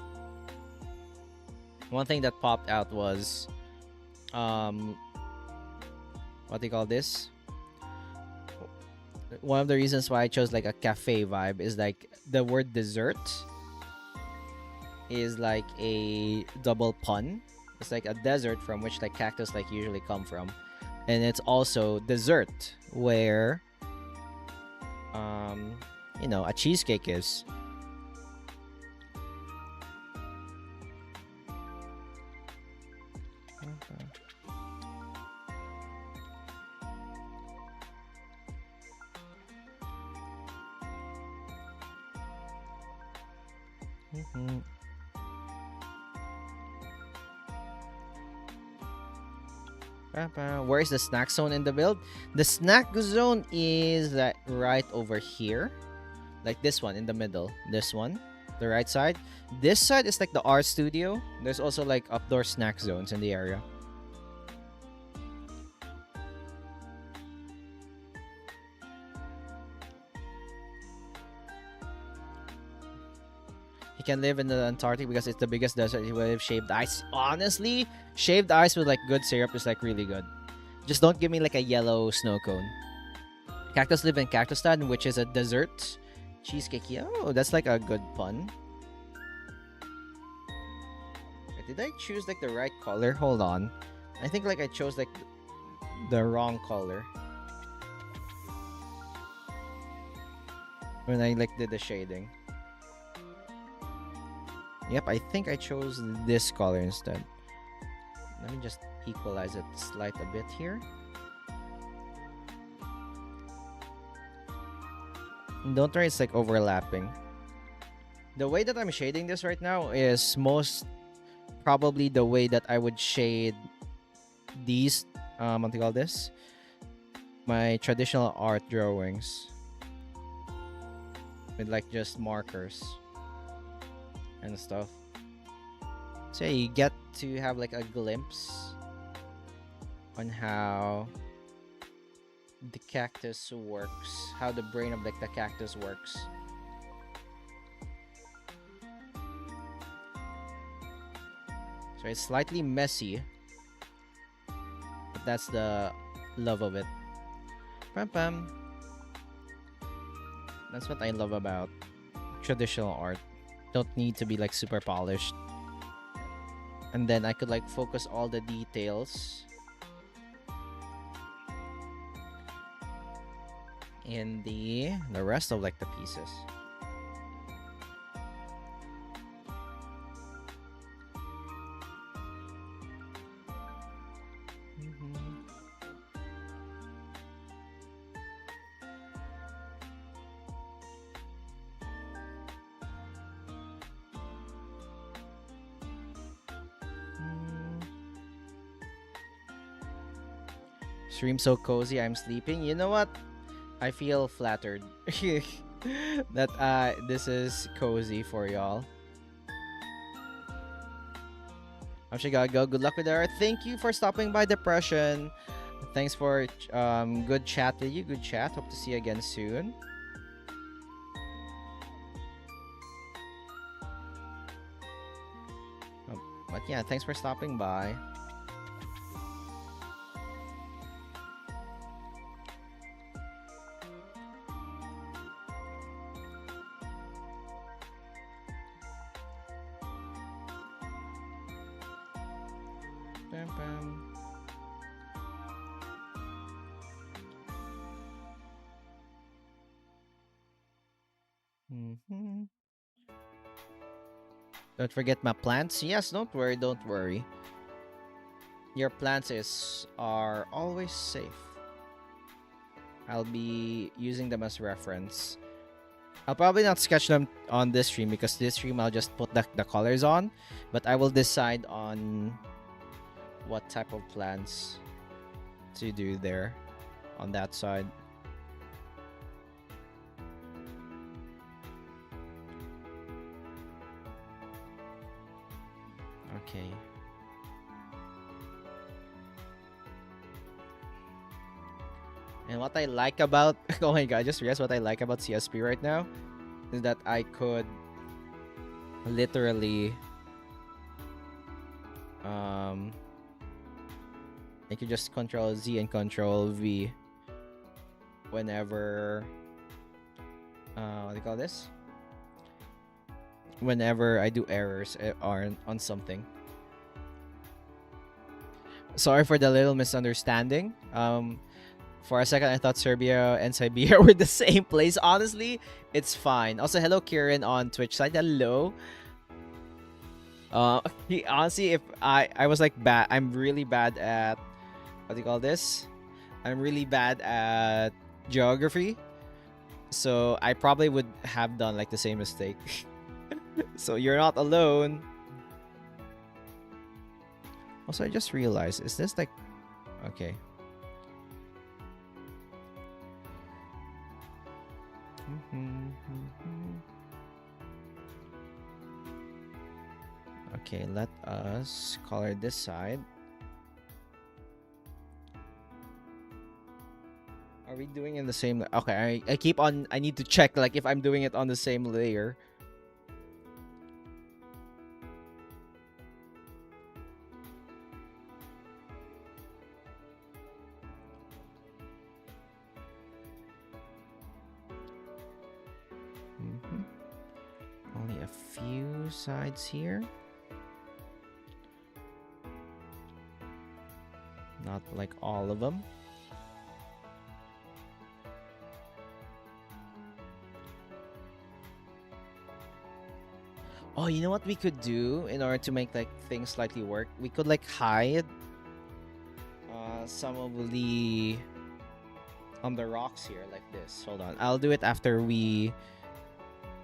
one thing that popped out was um what do you call this? One of the reasons why I chose like a cafe vibe is like the word dessert is like a double pun. It's like a desert from which like cactus like usually come from, and it's also dessert where a cheesecake is. Mhm. Where is the snack zone in the build? The snack zone is like right over here. Like this one in the middle. This one. The right side. This side is like the art studio. There's also like outdoor snack zones in the area. He can live in the Antarctic because it's the biggest desert. He will have shaved ice. Honestly, shaved ice with like good syrup is like really good. Just don't give me like a yellow snow cone. Cactus live in Cactustan, which is a desert. Cheesecake. Oh, that's like a good pun. Wait, did I choose like the right color? Hold on. I think like I chose like the wrong color when I like did the shading. Yep, I think I chose this color instead. Let me just equalize it slight a bit here. And don't worry, it's like overlapping. The way that I'm shading this right now is most probably the way that I would shade these, what do you call this? My traditional art drawings. With like just markers and stuff. So yeah, you get to have like a glimpse on how the cactus works, how the brain of like the cactus works. So it's slightly messy, but that's the love of it. Pam pam. That's what I love about traditional art. Don't need to be like super polished. And then I could like focus all the details in the rest of like the pieces. Stream so cozy, I'm sleeping. You know what? I feel flattered that this is cozy for y'all. I'm sure gotta go. Good luck with her. Thank you for stopping by, Depression. Thanks for good chat with you. Good chat. Hope to see you again soon. But yeah, thanks for stopping by. Bam, bam. Don't forget my plants. Yes, don't worry, don't worry. Your plants are always safe. I'll be using them as reference. I'll probably not sketch them on this stream because this stream I'll just put the colors on, but I will decide on what type of plants to do there on that side. Okay. And what I like about oh my god, I just realized what I like about CSP right now is that I could literally I could just control Z and control V whenever what do you call this? Whenever I do errors on something. Sorry for the little misunderstanding. For a second I thought Serbia and Siberia were the same place. Honestly, it's fine. Also, hello Kieran on Twitch side. Hello. Honestly, if I was like bad, I'm really bad at what do you call this? I'm really bad at geography. So I probably would have done like the same mistake. So you're not alone. Also, I just realized, is this like okay. Okay, let us color this side. Are we doing in the same? Okay, I keep on. I need to check like if I'm doing it on the same layer. Only a few sides here. Not like all of them. Oh, you know what we could do in order to make like things slightly work? We could like hide some of the on the rocks here like this. Hold on. I'll do it after we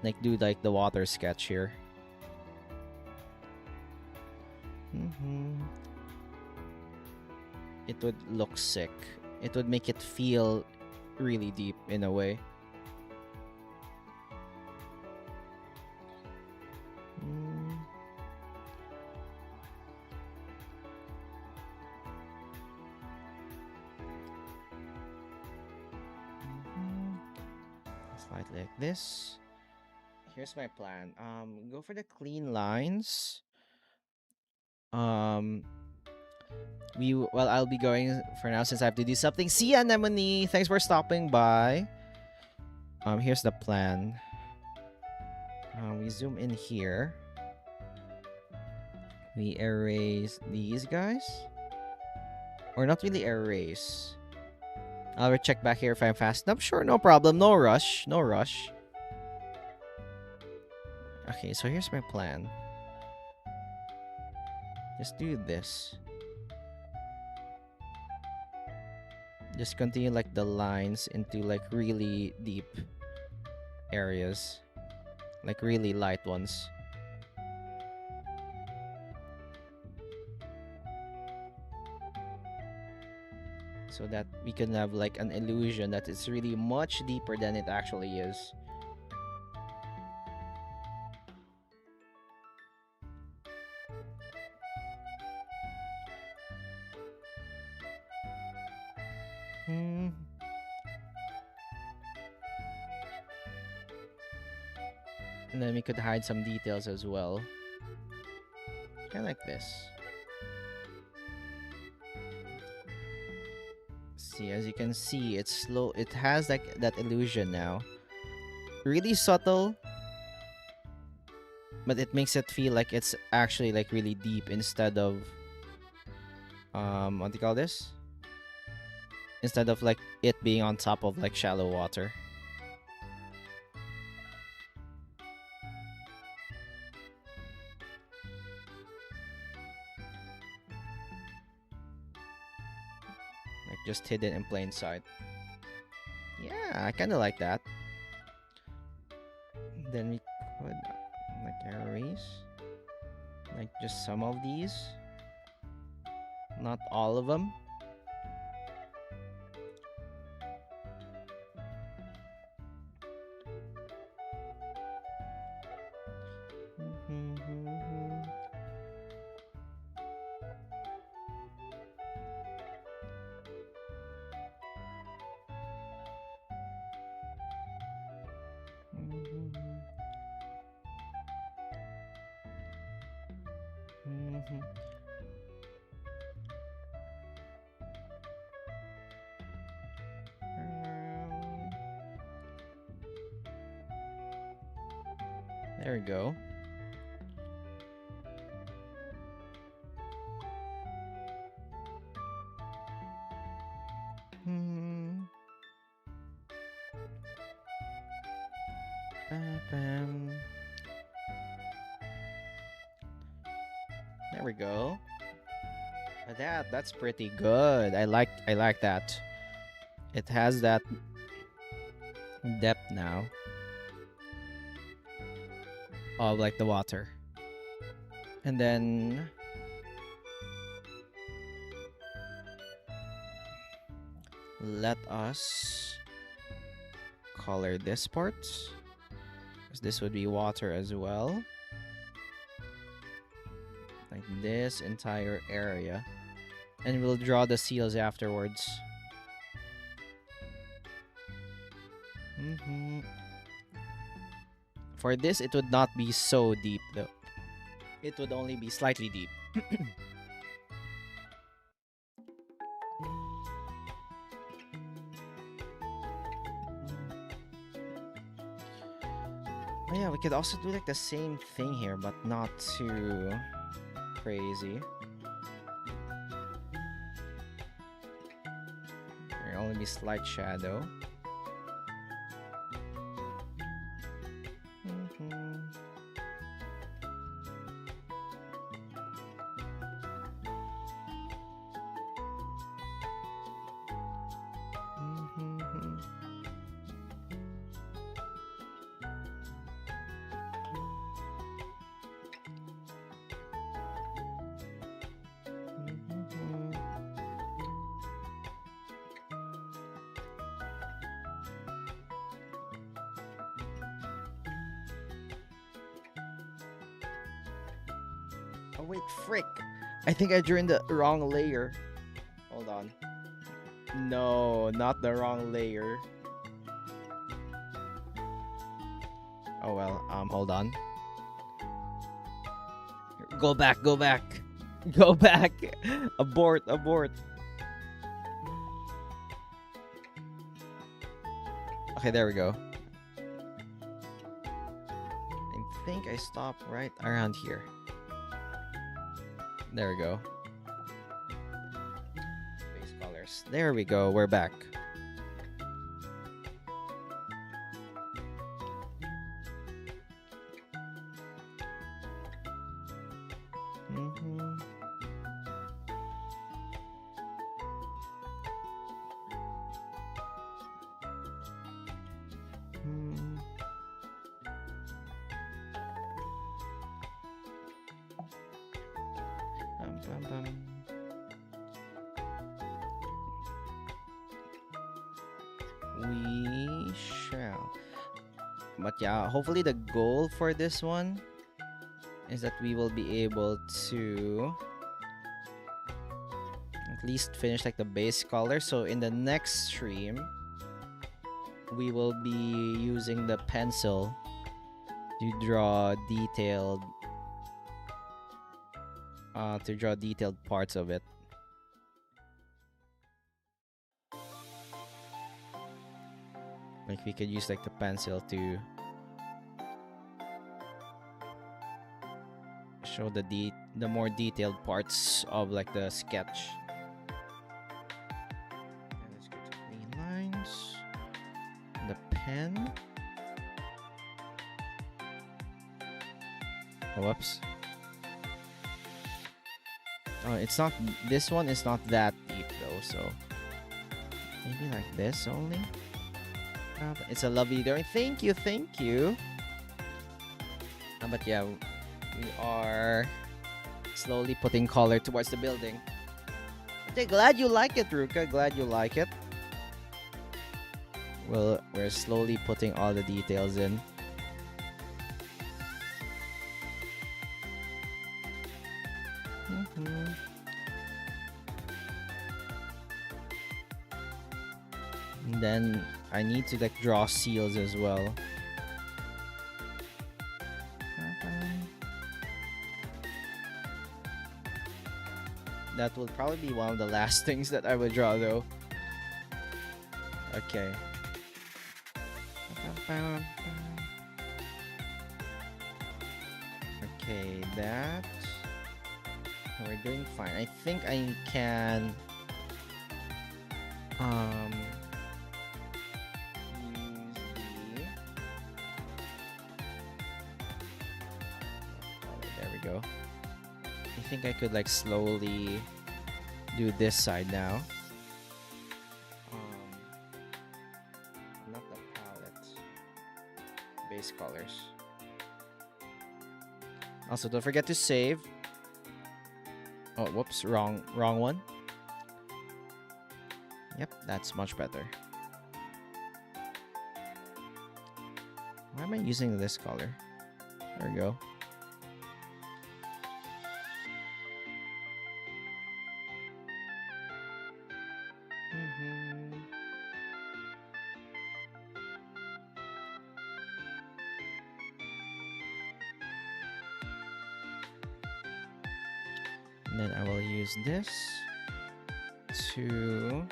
like do like the water sketch here. It would look sick. It would make it feel really deep in a way. Slide like this. Here's my plan. Go for the clean lines. I'll be going for now since I have to do something. See ya, Anemone. Thanks for stopping by. Here's the plan. We zoom in here. We erase these guys. Or not really erase. I'll check back here if I'm fast enough. Sure, no problem. No rush. No rush. Okay, so here's my plan. Just do this. Just continue like the lines into like really deep areas. Like really light ones. So that we can have like an illusion that it's really much deeper than it actually is. And then we could hide some details as well. Kind of like this. See, as you can see, it's slow. It has like that illusion now. Really subtle, but it makes it feel like it's actually like really deep instead of what do you call this? Instead of like it being on top of like shallow water. Like just hidden in plain sight. Yeah, I kind of like that. Then we could like erase like just some of these, not all of them. There we go. Bam. There we go. That's pretty good. I like that. It has that depth now of like the water. And then let us color this part, because this would be water as well. Like this entire area. And we'll draw the seals afterwards. For this, it would not be so deep though. It would only be slightly deep. Oh yeah, we could also do like the same thing here, but not too crazy. There'll only be slight shadow. Oh wait, frick! I think I drew in the wrong layer. Hold on. No, not the wrong layer. Oh well, hold on. Go back, go back. Go back. Abort, abort. Okay, there we go. I think I stopped right around here. There we go. Base colors. There we go. We're back. We shall. But yeah, hopefully the goal for this one is that we will be able to at least finish like the base color. So in the next stream, we will be using the pencil to draw detailed parts of it. Like we could use like the pencil to show the more detailed parts of like the sketch. And let's go to clean lines. The pen. Oh, whoops. Oh, it's not. This one is not that deep though, so maybe like this only. It's a lovely drawing. Thank you, thank you. But yeah, we are slowly putting color towards the building. Okay, glad you like it, Ruka. Glad you like it. Well, we're slowly putting all the details in. And then I need to like draw seals as well. That will probably be one of the last things that I would draw though. Okay. Okay, that we're doing fine. I think I can use the there we go. I think I could like slowly do this side now. Not the palette. Base colors. Also, don't forget to save. Oh, whoops, wrong one. Yep, that's much better. Why am I using this color? There we go. And then I will use this to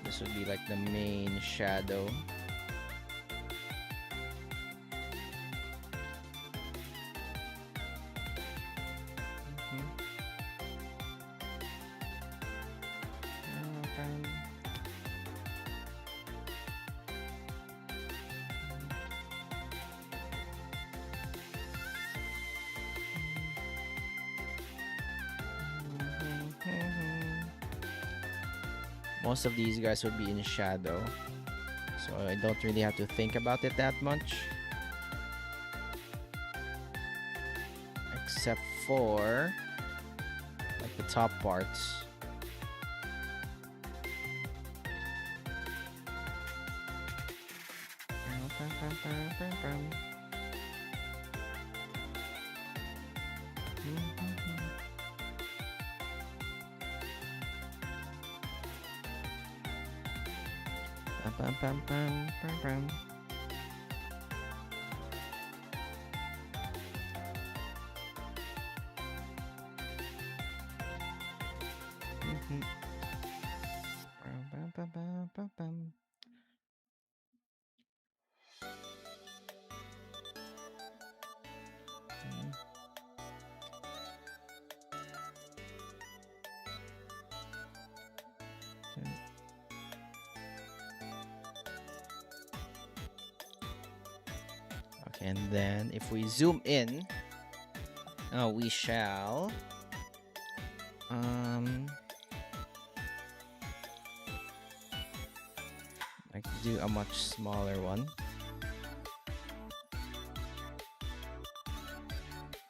this would be like the main shadow. Most of these guys would be in shadow, so I don't really have to think about it that much, except for like the top parts. Okay, and then if we zoom in, we shall like do a much smaller one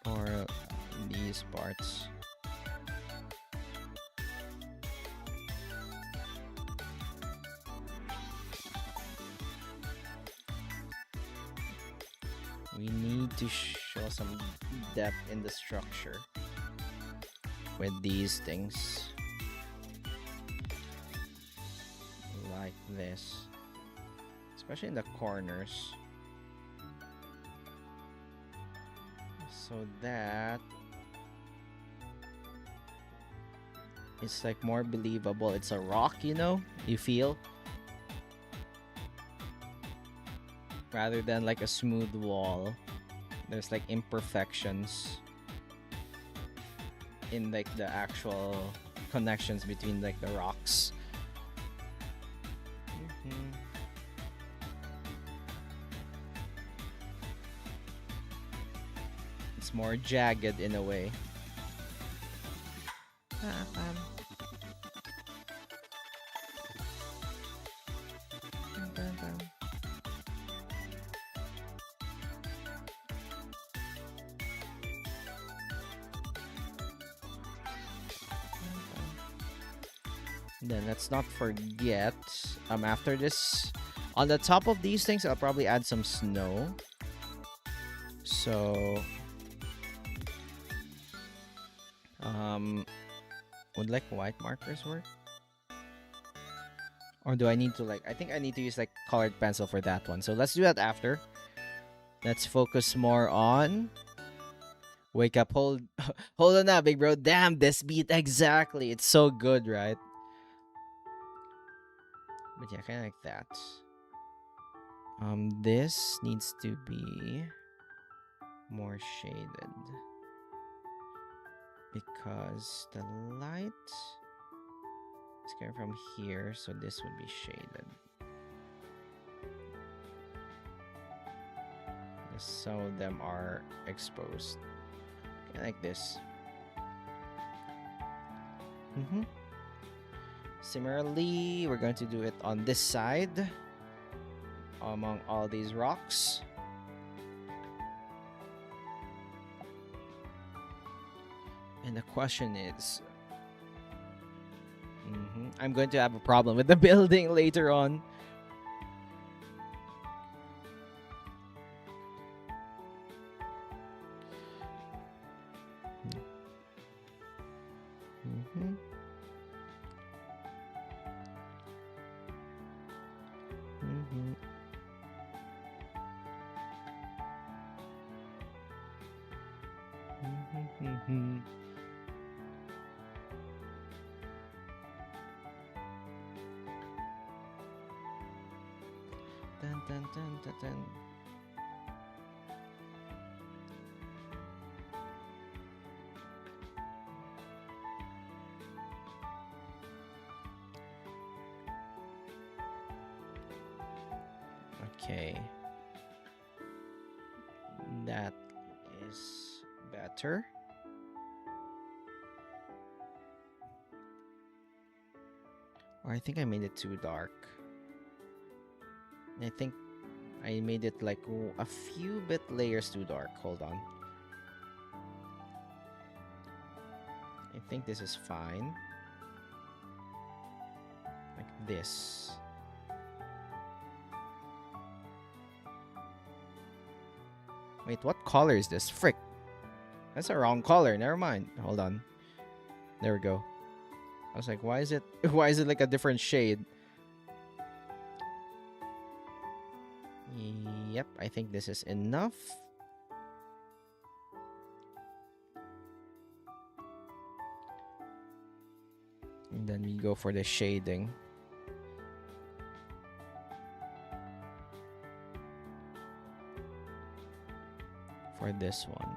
for these parts. We need to show some depth in the structure with these things. Like this. Especially in the corners. So that it's like more believable. It's a rock, you know? You feel? Rather than like a smooth wall, there's like imperfections in like the actual connections between like the rocks. It's more jagged in a way. Then let's not forget, after this, on the top of these things, I'll probably add some snow. So, would like white markers work? Or do I need to I think I need to use like colored pencil for that one. So let's do that after. Let's focus more on wake up, hold on now, big bro. Damn, this beat exactly. It's so good, right? But yeah, kind of like that. This needs to be more shaded because the light is coming from here, so this would be shaded. Some of them are exposed. Okay, like this. Similarly, we're going to do it on this side among all these rocks. And the question is, I'm going to have a problem with the building later on. Dun, dun, dun, dun, dun. Okay. That is better. Or I think I made it too dark. I think I made it like a few bit layers too dark. Hold on. I think this is fine. Like this. Wait, what color is this? Frick. That's a wrong color. Never mind. Hold on. There we go. I was like, why is it like a different shade? Yep, I think this is enough. And then we go for the shading. For this one.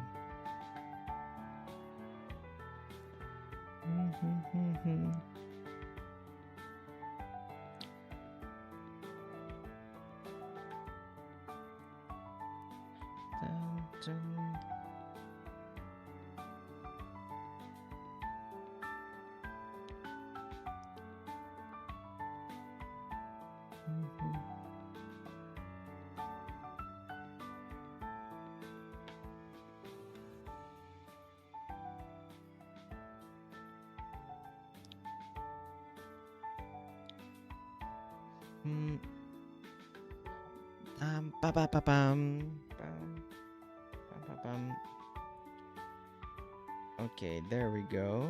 Okay, there we go.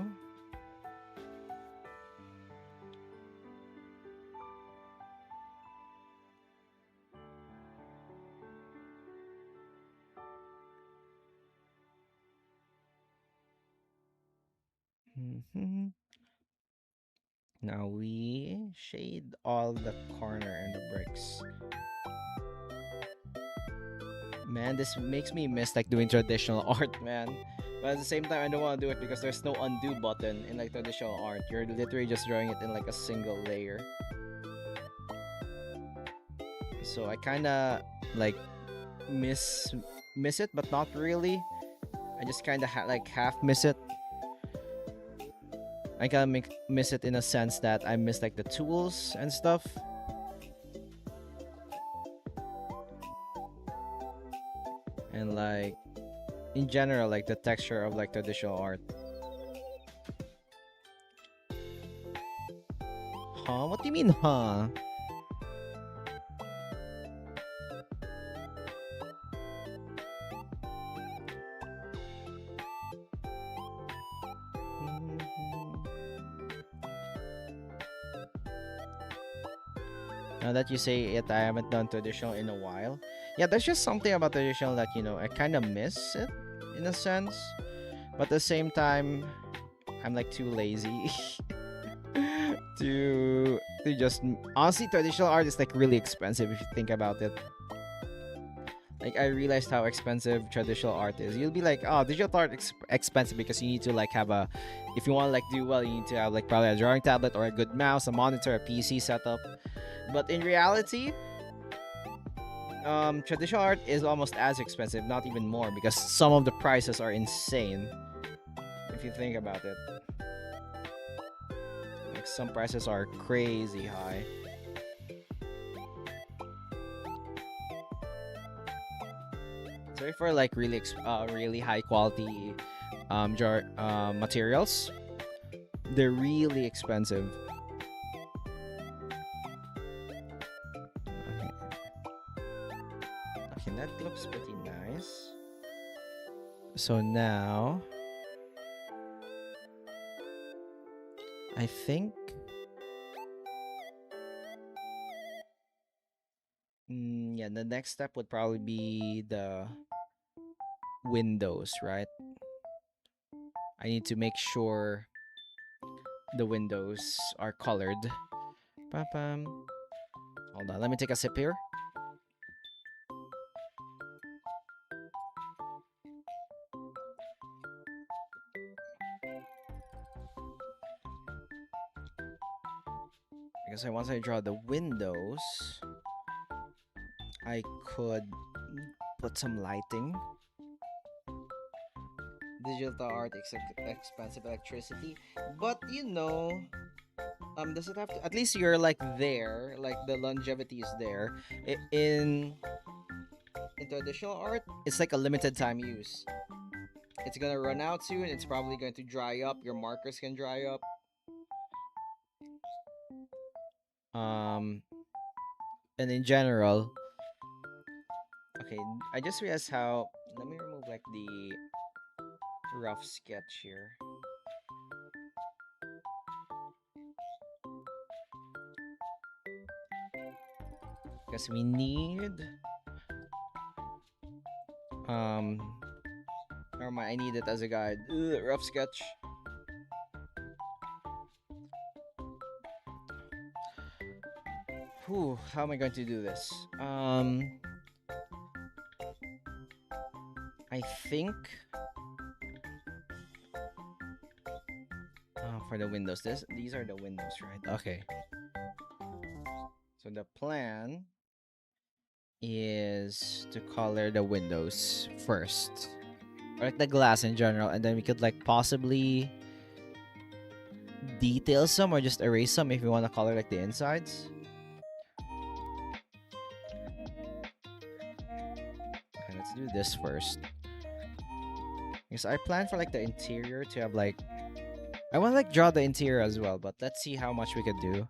Now we shade all the corner and the bricks. Man, this makes me miss like doing traditional art, man. But at the same time, I don't want to do it because there's no undo button in like traditional art. You're literally just drawing it in like a single layer. So I kind of like miss it, but not really. I just kind of like half miss it. I kind of miss it in a sense that I miss like the tools and stuff. And like in general, like the texture of like traditional art. Huh? What do you mean, huh? Now that you say it, I haven't done traditional in a while. Yeah, there's just something about traditional that, you know, I kind of miss it in a sense. But at the same time, I'm like too lazy to to just honestly, traditional art is like really expensive if you think about it. Like I realized how expensive traditional art is. You'll be like, oh, digital art expensive because you need to like have a, if you want to like do well, you need to have like probably a drawing tablet or a good mouse, a monitor, a PC setup. But in reality, traditional art is almost as expensive, not even more, because some of the prices are insane. If you think about it, like some prices are crazy high. Sorry for like really really high quality materials. They're really expensive. Okay. Okay, that looks pretty nice. So now I think yeah, the next step would probably be the windows, right? I need to make sure the windows are colored. Pam. Hold on, let me take a sip here. Because once I draw the windows, I could put some lighting. Digital art expensive electricity, but you know, does it have to? At least you're like there, like the longevity is there. In traditional art, it's like a limited time use. It's gonna run out soon. It's probably going to dry up. Your markers can dry up. Um, and in general, okay, I just realized how. Let me remove like the rough sketch here. Because we need never mind, I need it as a guide. Ugh, rough sketch. Whew, how am I going to do this? I think for the windows, these are the windows, right? Okay. So the plan is to color the windows first, or like the glass in general, and then we could like possibly detail some or just erase some if we want to color like the insides. Okay, let's do this first. Because I plan for like the interior to have like, I want to like draw the interior as well, but let's see how much we could do.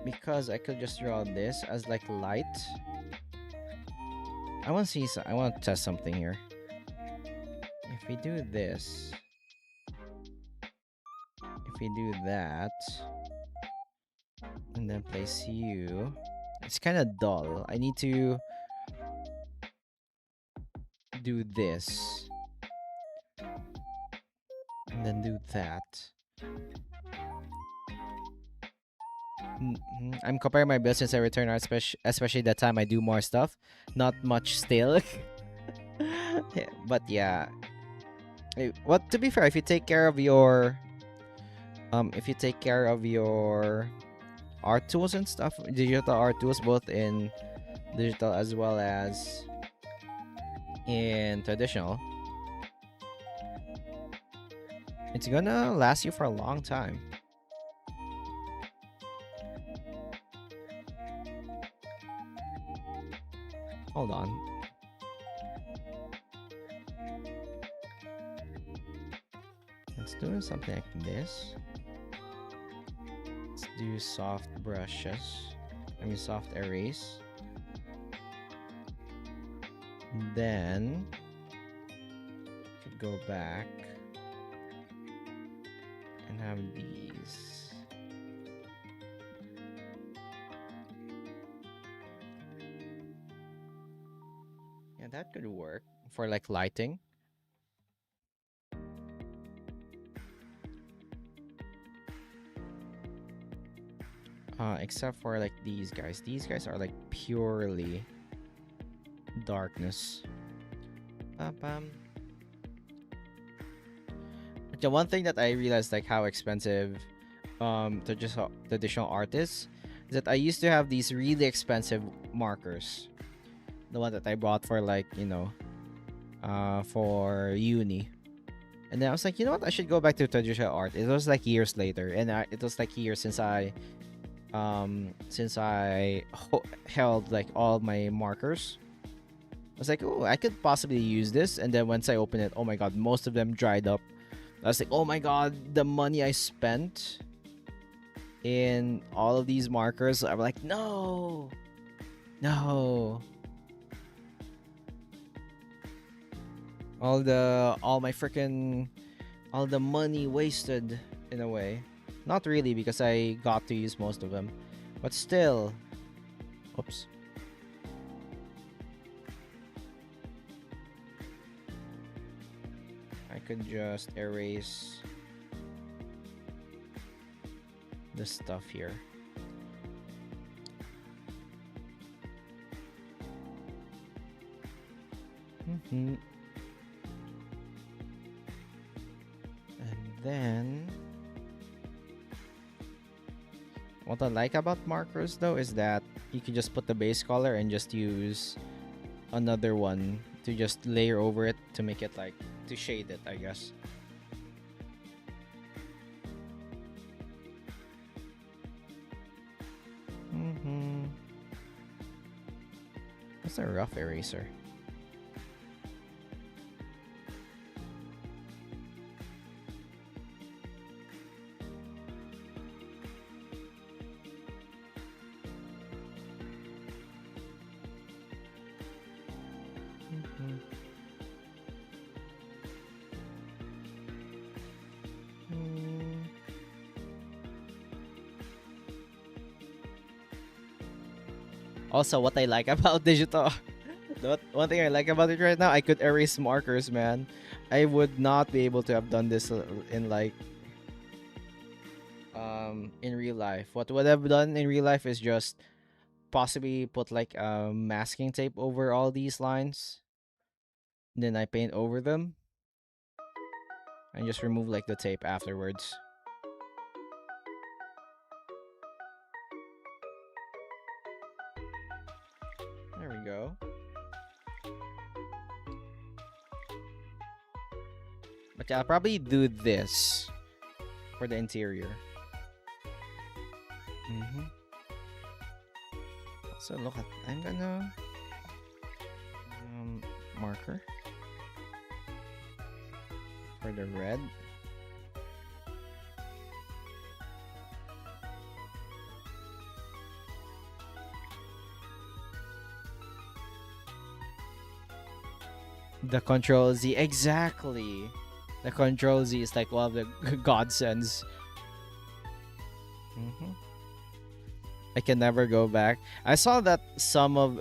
Because I could just draw this as like light. I want to see. I want to test something here. If we do this, if we do that, and then place you, it's kind of dull. I need to do this, and then do that. I'm comparing my build since I return art, especially that time I do more stuff. Not much still. But yeah. What, to be fair, if you take care of your art tools and stuff, digital art tools, both in digital as well as in traditional, it's gonna last you for a long time. Hold on. Let's do something like this. Let's do soft brushes. I mean soft erase. Then could go back and have these. Yeah, that could work for like lighting. Except for like these guys. These guys are like purely darkness. Bam. The one thing that I realized, like how expensive traditional art is that I used to have these really expensive markers. The one that I bought for like, for uni. And then I was like, you know what? I should go back to traditional art. It was like years later, and it was like years since I held like all my markers. I was like, oh, I could possibly use this. And then once I opened it, oh my god, most of them dried up. I was like, oh my god, the money I spent in all of these markers. I'm like, no. All the money wasted in a way. Not really, because I got to use most of them. But still. Oops. I could just erase the stuff here. And then what I like about markers though is that you can just put the base color and just use another one to just layer over it to make it like to shade it, I guess. What's a rough eraser? Also, what I like about digital, one thing I like about it right now, I could erase markers, man. I would not be able to have done this in like in real life. What would I've done in real life is just possibly put like masking tape over all these lines. Then I paint over them and just remove like the tape afterwards. There we go. But yeah, I'll probably do this for the interior. So look at, I'm gonna marker for the red. The Control Z, exactly. The Control Z is like one of the godsends. I can never go back. I saw that some of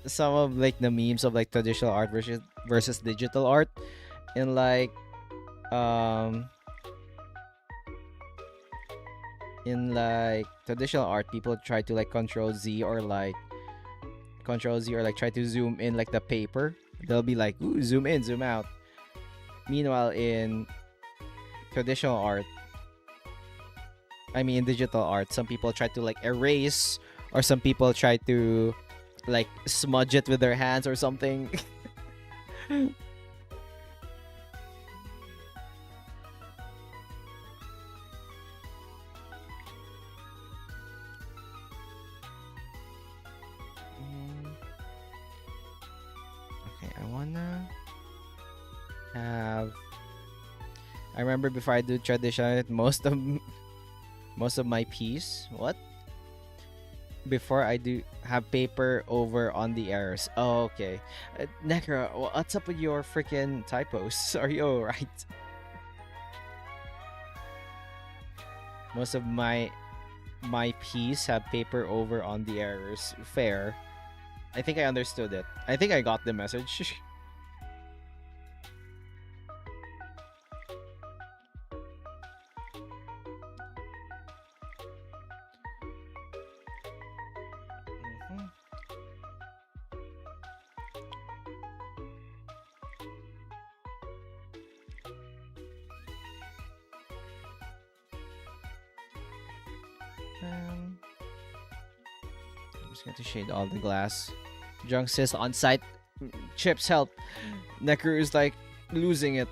some of like the memes of like traditional art versus digital art, in like traditional art, people try to like Control Z or like try to zoom in like the paper. They'll be like, ooh, zoom in, zoom out. Meanwhile, in traditional art, I mean digital art, some people try to like erase, or some people try to like smudge it with their hands or something. Okay, I wanna have. I remember before I do traditional, most of my piece. What? Before I do have paper over on the errors. Oh, okay. Necro, what's up with your freaking typos? Are you alright? Most of my piece have paper over on the errors. Fair. I think I understood it. I think I got the message. I'm just going to shade all the glass. Junk says on site. Chips help. Necro is like losing it.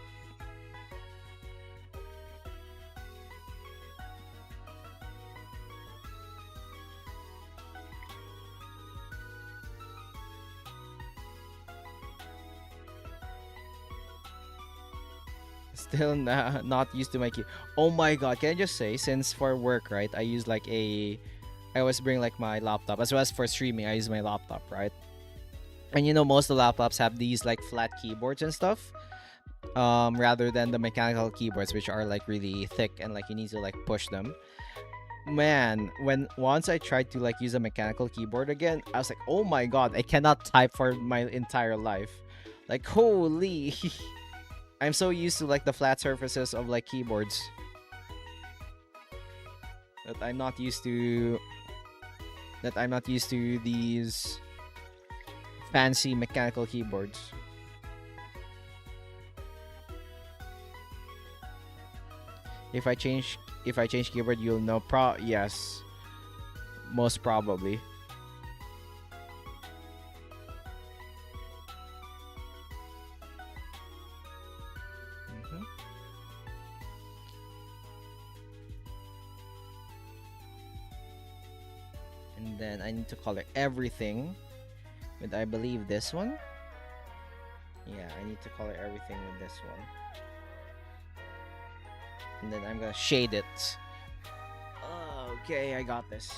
Still not used to my key. Oh my god, can I just say, since for work, right, I use like I always bring like my laptop, as well as for streaming, I use my laptop, right? And you know, most of the laptops have these like flat keyboards and stuff, rather than the mechanical keyboards, which are like really thick and like you need to like push them. Man, when once I tried to like use a mechanical keyboard again, I was like, oh my god, I cannot type for my entire life. Like, holy. I'm so used to like the flat surfaces of like keyboards that I'm not used to these fancy mechanical keyboards. If I change keyboard, you'll know. Yes, most probably. And then I need to color everything with, I believe, this one. Yeah, I need to color everything with this one. And then I'm gonna shade it. Okay, I got this.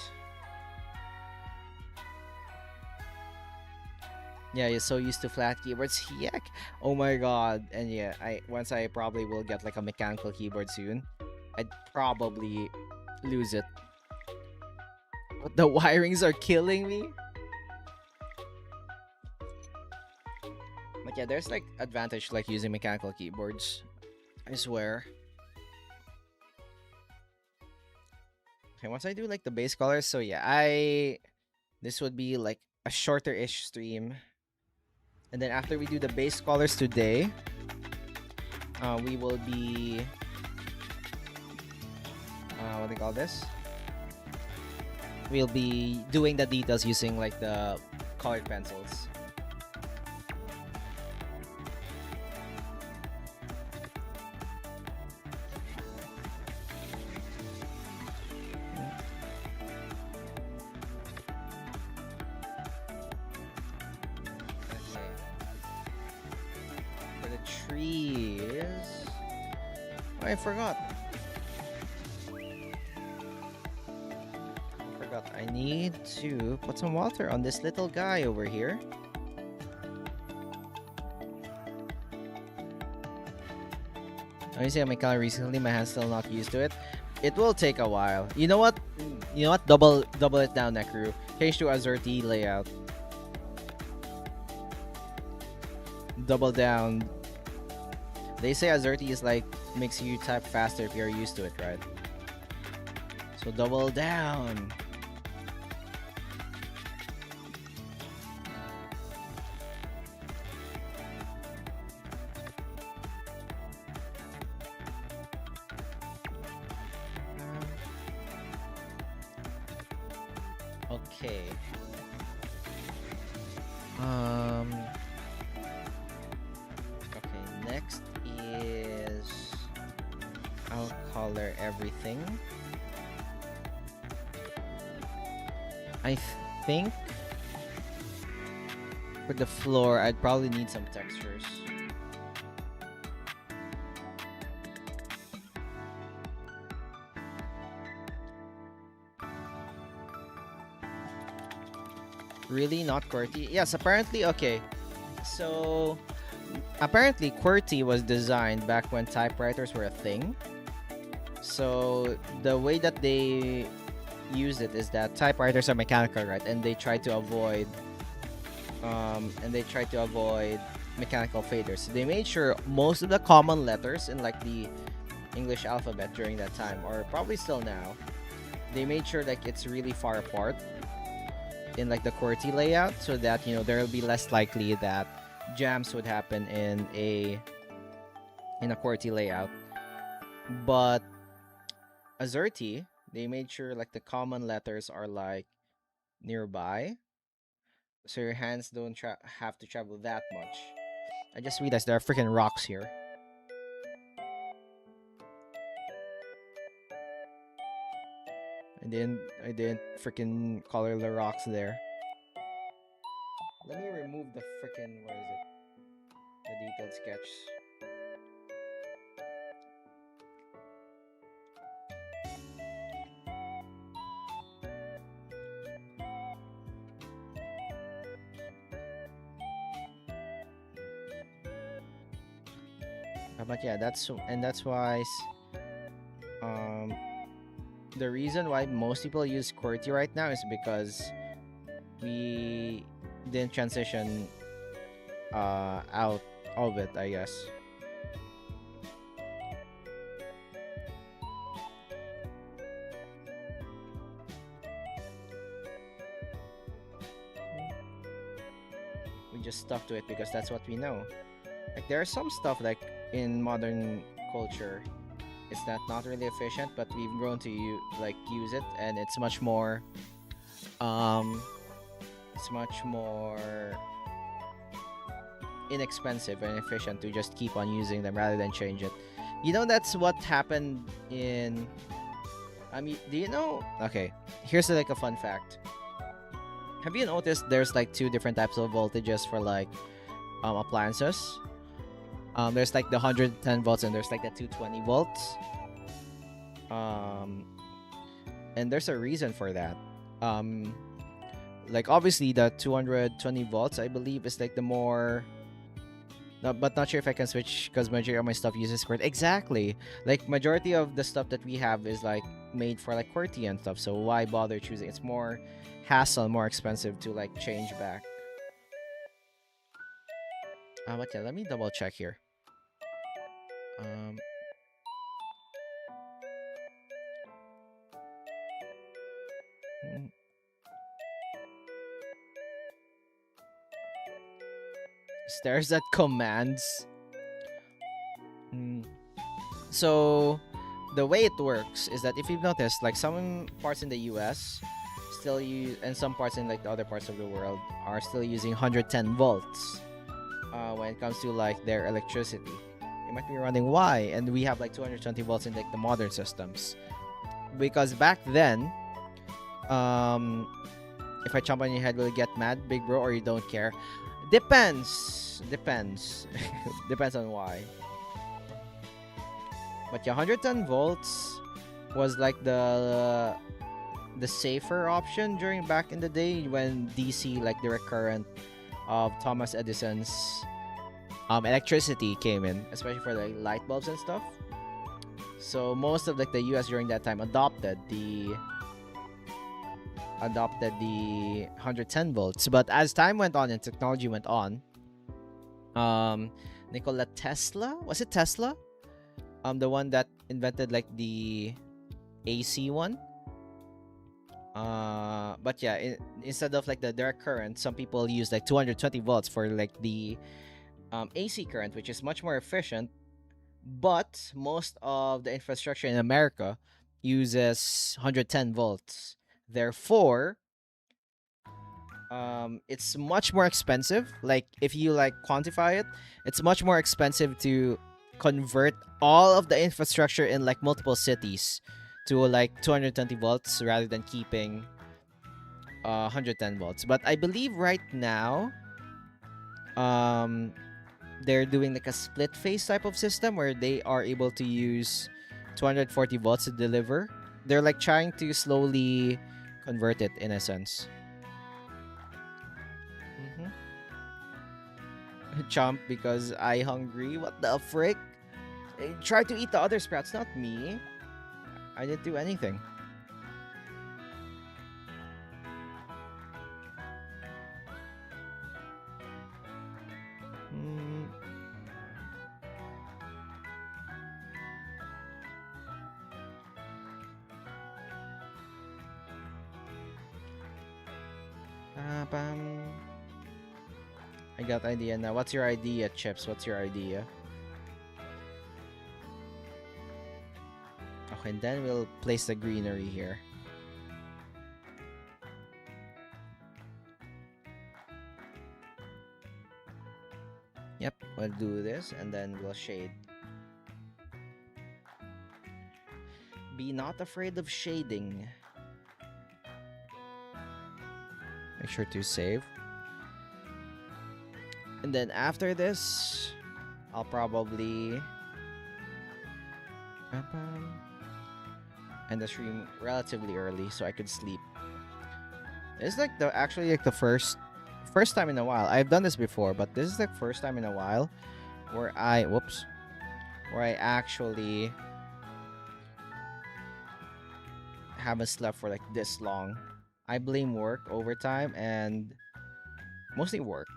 Yeah, you're so used to flat keyboards. Yuck. Oh my god. And yeah, once I probably will get like a mechanical keyboard soon, I'd probably lose it. But the wirings are killing me. But yeah, there's like advantage like using mechanical keyboards. I swear. Okay, once I do like the base colors, so yeah, this would be like a shorter-ish stream. And then after we do the base colors today, we will be what do you call this? We'll be doing the details using like the colored pencils. I forgot. I need to put some water on this little guy over here. I say I make color recently, my hand's still not used to it. It will take a while. You know what? Double it down, Necru. Change to Azerty layout. Double down. They say Azerty is like makes you type faster if you're used to it, right? So double down. Okay. Okay, next is I'll color everything. I think for the floor, I'd probably need some textures. Really? Not QWERTY? Yes, apparently. Okay. So, apparently QWERTY was designed back when typewriters were a thing. So, the way that they use it is that typewriters are mechanical, right? And they try to avoid mechanical faders. So they made sure most of the common letters in like the English alphabet during that time, or probably still now, they made sure like it's really far apart in like the QWERTY layout, so that there will be less likely that jams would happen in a QWERTY layout. But Azerty They made sure like the common letters are like nearby, so your hands don't have to travel that much. I just realized there are freaking rocks here. I didn't freaking color the rocks there. Let me remove the freaking, what is it? The detailed sketch. But yeah, that's why um the reason why most people use QWERTY right now is because we didn't transition out of it, I guess. We just stuck to it because that's what we know. Like there are some stuff like in modern culture, it's not really efficient, but we've grown to use it, and um it's much more inexpensive and efficient to just keep on using them rather than change it. You know, that's what happened in. I mean, do you know? Okay, here's like a fun fact. Have you noticed there's like two different types of voltages for like appliances? There's like the 110 volts and there's like the 220 volts. Um, and there's a reason for that. Like obviously the 220 volts, I believe, is like the more. No, but not sure if I can switch because majority of my stuff uses QWERTY. Exactly. Like majority of the stuff that we have is like made for like QWERTY and stuff. So why bother choosing? It's more hassle, more expensive to like change back. But yeah, let me double check here. Um, mm, Stares at commands. Mm. So the way it works is that if you've noticed, like some parts in the US still use, and some parts in like the other parts of the world are still using 110 volts when it comes to like their electricity. You might be wondering why, and we have like 220 volts in like the modern systems. Because back then, um, if I jump on your head, will you get mad, big bro, or you don't care? Depends. Depends. Depends on why. But yeah, 110 volts was like the safer option during back in the day when DC, like the recurrent of Thomas Edison's electricity came in, especially for like light bulbs and stuff. So most of like the US during that time adopted the 110 volts. But as time went on and technology went on, Nikola Tesla, was it Tesla? The one that invented like the AC one. But yeah, instead of like the direct current, some people use like 220 volts for like the AC current, which is much more efficient. But most of the infrastructure in America uses 110 volts. Therefore, it's much more expensive. Like if you like quantify it, it's much more expensive to convert all of the infrastructure in like multiple cities to like 220 volts rather than keeping 110 volts. But I believe right now um they're doing like a split phase type of system where they are able to use 240 volts to deliver. They're like trying to slowly convert it in a sense. Mm-hmm. Chomp because I hungry. What the frick? Try to eat the other sprouts, not me. I didn't do anything. Mm. Bam. I got idea now. What's your idea, Chips? What's your idea? Okay, and then we'll place the greenery here. Yep, we'll do this and then we'll shade. Be not afraid of shading. Make sure to save. And then after this, I'll probably end the stream relatively early so I could sleep. It's like actually like the first time in a while. I've done this before, but this is the first time in a while where I actually haven't slept for like this long. I blame work, overtime, and mostly work.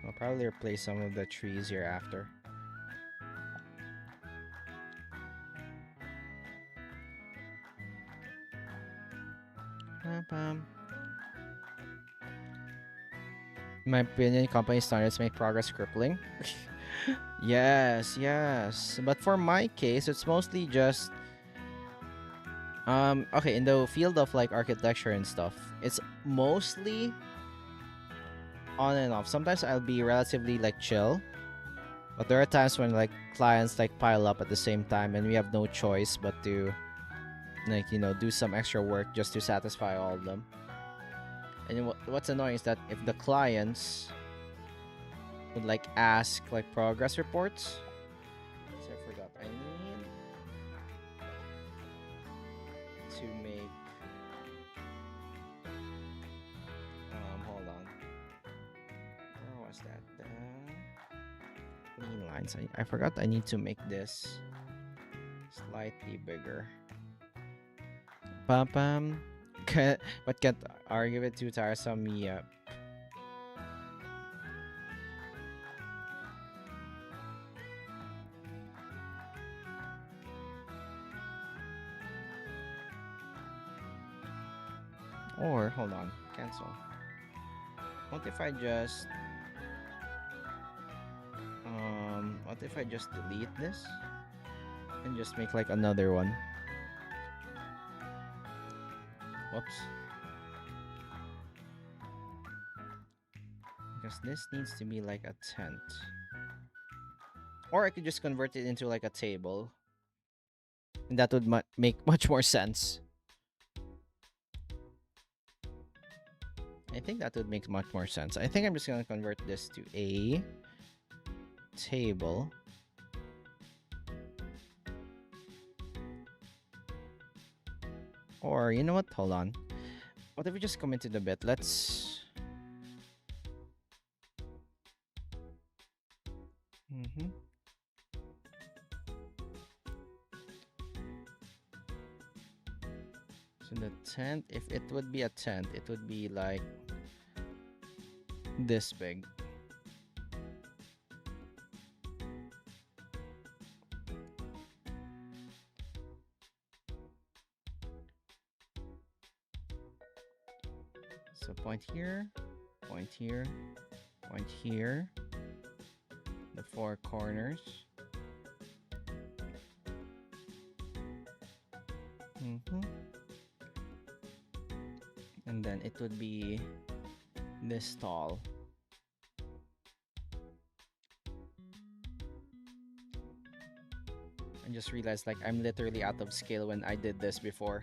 I'll probably replace some of the trees here after. In my opinion, company standards make progress crippling. Yes. But for my case, it's mostly just okay, in the field of like architecture and stuff, it's mostly on and off. Sometimes I'll be relatively like chill, but there are times when like clients like pile up at the same time and we have no choice but to like, you know, do some extra work just to satisfy all of them. And what's annoying is that if the clients would like ask like progress reports, so I forgot, I need to make hold on, where was that? The clean lines. I forgot I need to make this slightly bigger. Pam. But can't argue with too tiresome. Yep. Or hold on, cancel. What if I just delete this and just make like another one? Whoops. Because this needs to be like a tent. Or I could just convert it into like a table. And that would make much more sense. I think that would make much more sense. I think I'm just going to convert this to a table. Or, you know what? Hold on. What if we just come into the bit? Let's... So the tent, if it would be a tent, it would be like this big. So point here, point here, point here. The four corners. And then it would be this tall. I just realized like I'm literally out of scale when I did this before.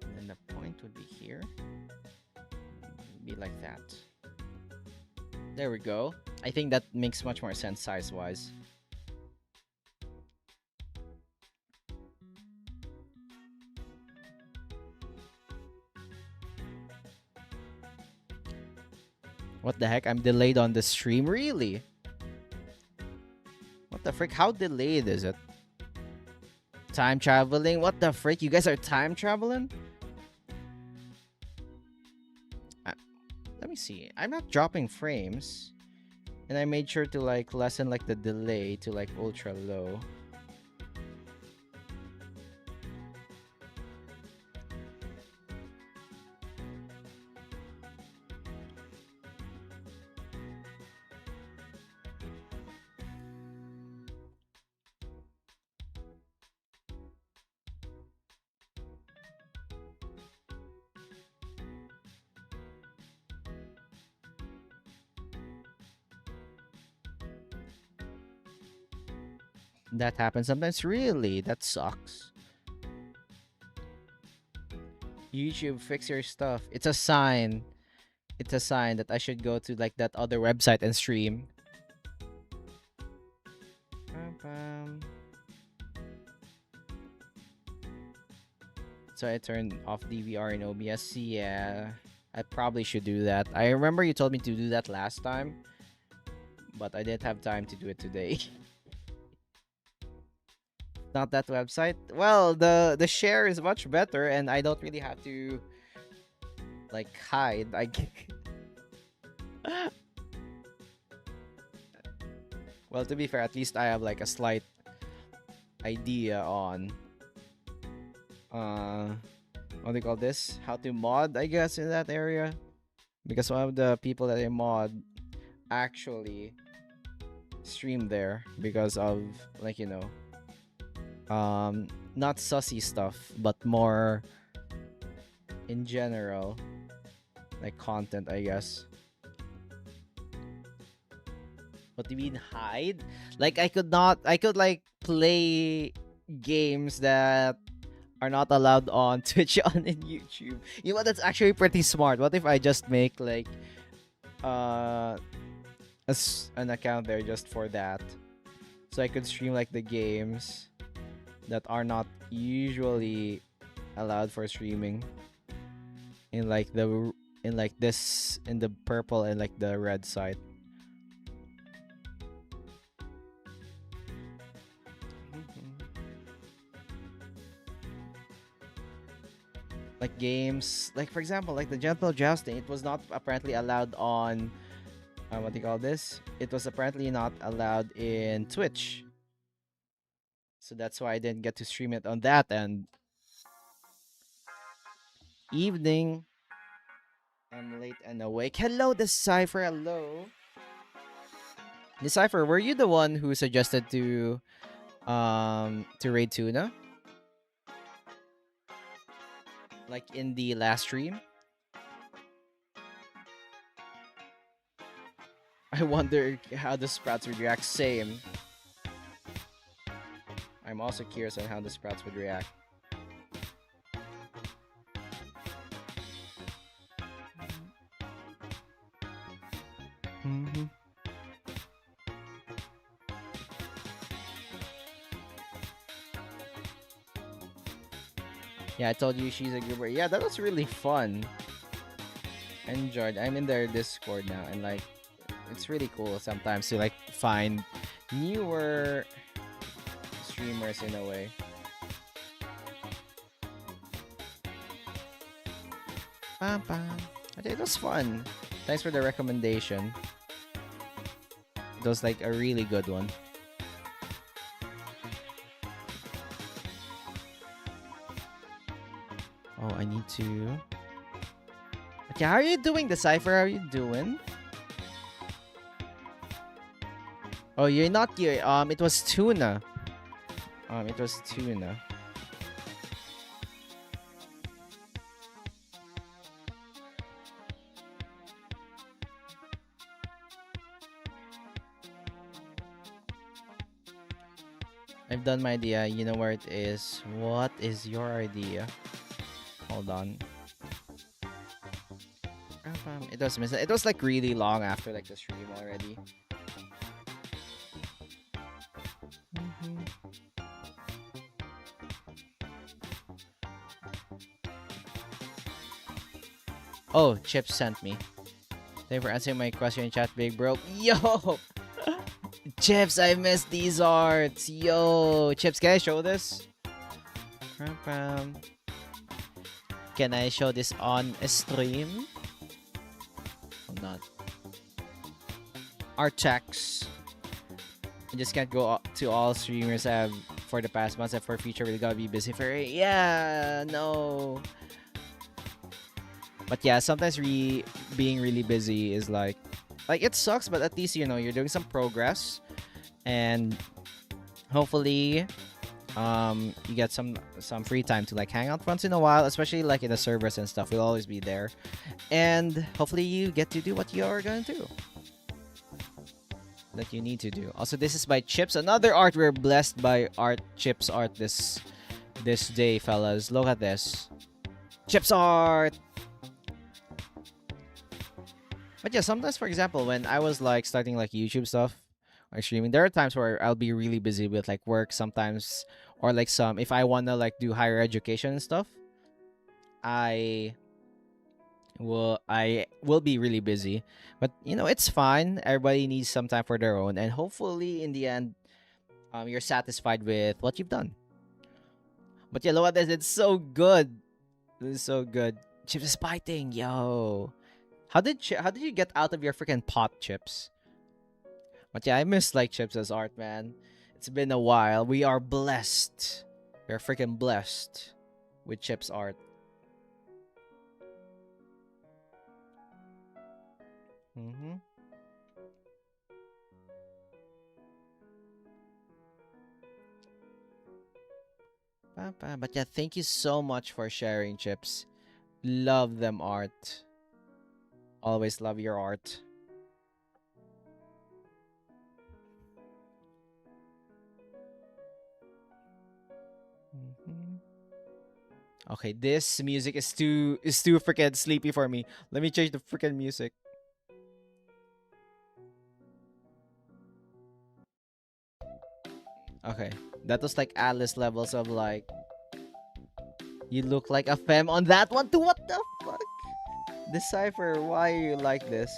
And then the point would be here. Be like that. There we go. I think that makes much more sense size-wise. What the heck? I'm delayed on the stream? Really? What the frick? How delayed is it? Time traveling? What the frick? You guys are time traveling? Let me see. I'm not dropping frames. And I made sure to like lessen like the delay to like ultra low. That happens sometimes. Really, that sucks. YouTube, fix your stuff. It's a sign. It's a sign that I should go to like that other website and stream. Pam. So I turned off DVR in OBS. Yeah, I probably should do that. I remember you told me to do that last time, but I didn't have time to do it today. Not that website. Well, the share is much better, and I don't really have to like hide. Well, to be fair, at least I have like a slight idea on what do you call this? How to mod, I guess, in that area. Because one of the people that I mod actually stream there because of like, you know, not sussy stuff, but more in general, like content, I guess. What do you mean hide? Like I could like play games that are not allowed on Twitch on in YouTube. You know what? That's actually pretty smart. What if I just make like an account there just for that, so I could stream like the games that are not usually allowed for streaming in like the in like this in the purple and like the red side. Like games, like for example, like the gentle jousting, it was not apparently allowed on what do you call this? It was apparently not allowed in Twitch, so that's why I didn't get to stream it on that end. Evening, I'm late and awake. Hello, Decipher. Hello, Decipher. Were you the one who suggested to raid Tuna, like in the last stream? I wonder how the Sprouts would react. Same. I'm also curious on how the Sprouts would react. Yeah, I told you she's a goober. Yeah, that was really fun. Enjoyed. I'm in their Discord now, and like, it's really cool sometimes to like find newer streamers in a way. Okay, it was fun. Thanks for the recommendation. It was like a really good one. Oh, I need to. Okay, how are you doing, Decipher? How are you doing? Oh, you're not here. It was Tuna. It was Tuna. I've done my idea. You know where it is. What is your idea? Hold on. It was missing. It was like really long after like the stream already. Oh, Chips sent me. Thank you for answering my question in chat, big bro. Yo! Chips, I missed these arts. Yo! Chips, can I show this? Can I show this on a stream? Hold on. Art checks. I just can't go to all streamers I have for the past months, and for future we gotta be busy for it. Yeah, no. But yeah, sometimes being really busy is like it sucks, but at least you know you're doing some progress, and hopefully you get some free time to like hang out once in a while, especially like in the servers and stuff. We'll always be there, and hopefully you get to do what you're gonna do. that you need to do. Also, this is by Chips. Another art. We're blessed by Chips art this day, fellas. Look at this. Chips art. But yeah, sometimes, for example, when I was like starting like YouTube stuff or streaming, there are times where I'll be really busy with like work sometimes, or like some if I wanna like do higher education and stuff, I I will be really busy. But you know, it's fine. Everybody needs some time for their own, and hopefully in the end, you're satisfied with what you've done. But yeah, look at this. It's so good. This is so good. Chips is biting, yo. How did you get out of your freaking pot, Chips? But yeah, I miss like Chips as art, man. It's been a while. We are blessed. We're freaking blessed with Chips art. Mm-hmm. But yeah, thank you so much for sharing, Chips. Love them art. Always love your art. Mhm. Okay, this music is too freaking sleepy for me. Let me change the freaking music. Okay, that was like Alice levels of like you look like a femme on that one too. What the fuck? Decipher, why are you like this?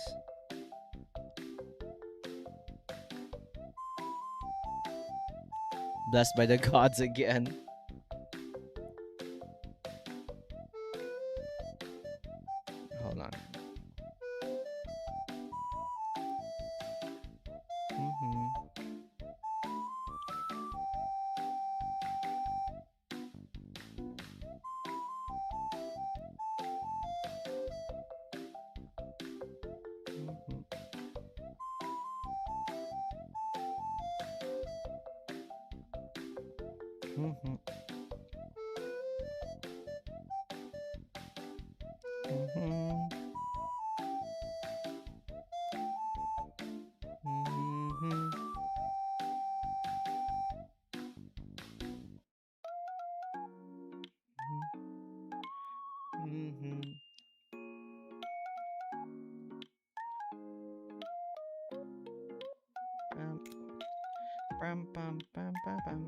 Blessed by the gods again. Hold on. Mm-hmm. Mm-hmm. Mm-hmm. Mm-hmm. Mm-hmm. Mm-hmm. Pam, pam, pam, pam, pam, pam.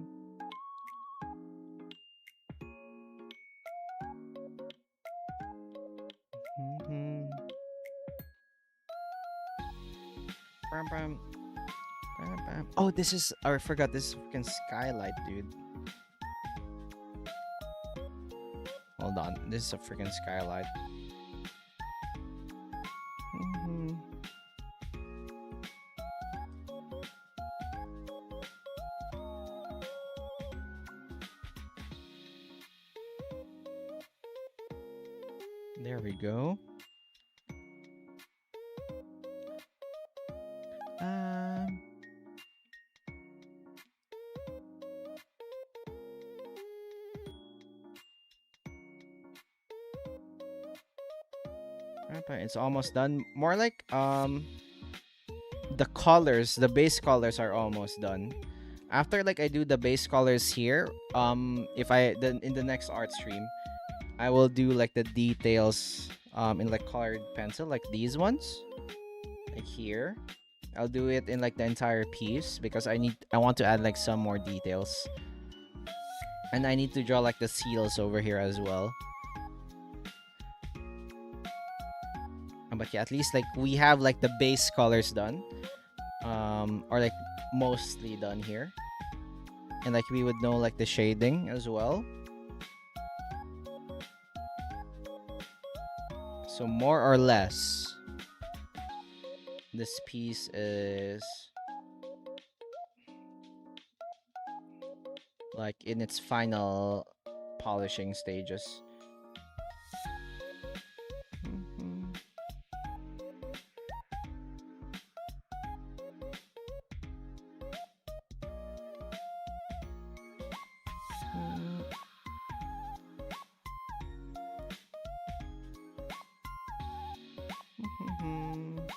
Mm-hmm. Pam, pam, pam, pam. Oh, this is. I forgot this is freaking skylight, dude. Hold on. This is a freaking skylight. Mm-hmm. There we go. Um. It's almost done. More like the colors, the base colors are almost done. After like I do the base colors here, if I then in the next art stream, I will do like the details in like colored pencil like these ones. Like here. I'll do it in like the entire piece because I want to add like some more details. And I need to draw like the seals over here as well. But yeah, at least like we have like the base colors done. Or like mostly done here. And like we would know like the shading as well. So more or less, this piece is like in its final polishing stages. Mhm. Mm. Mhm.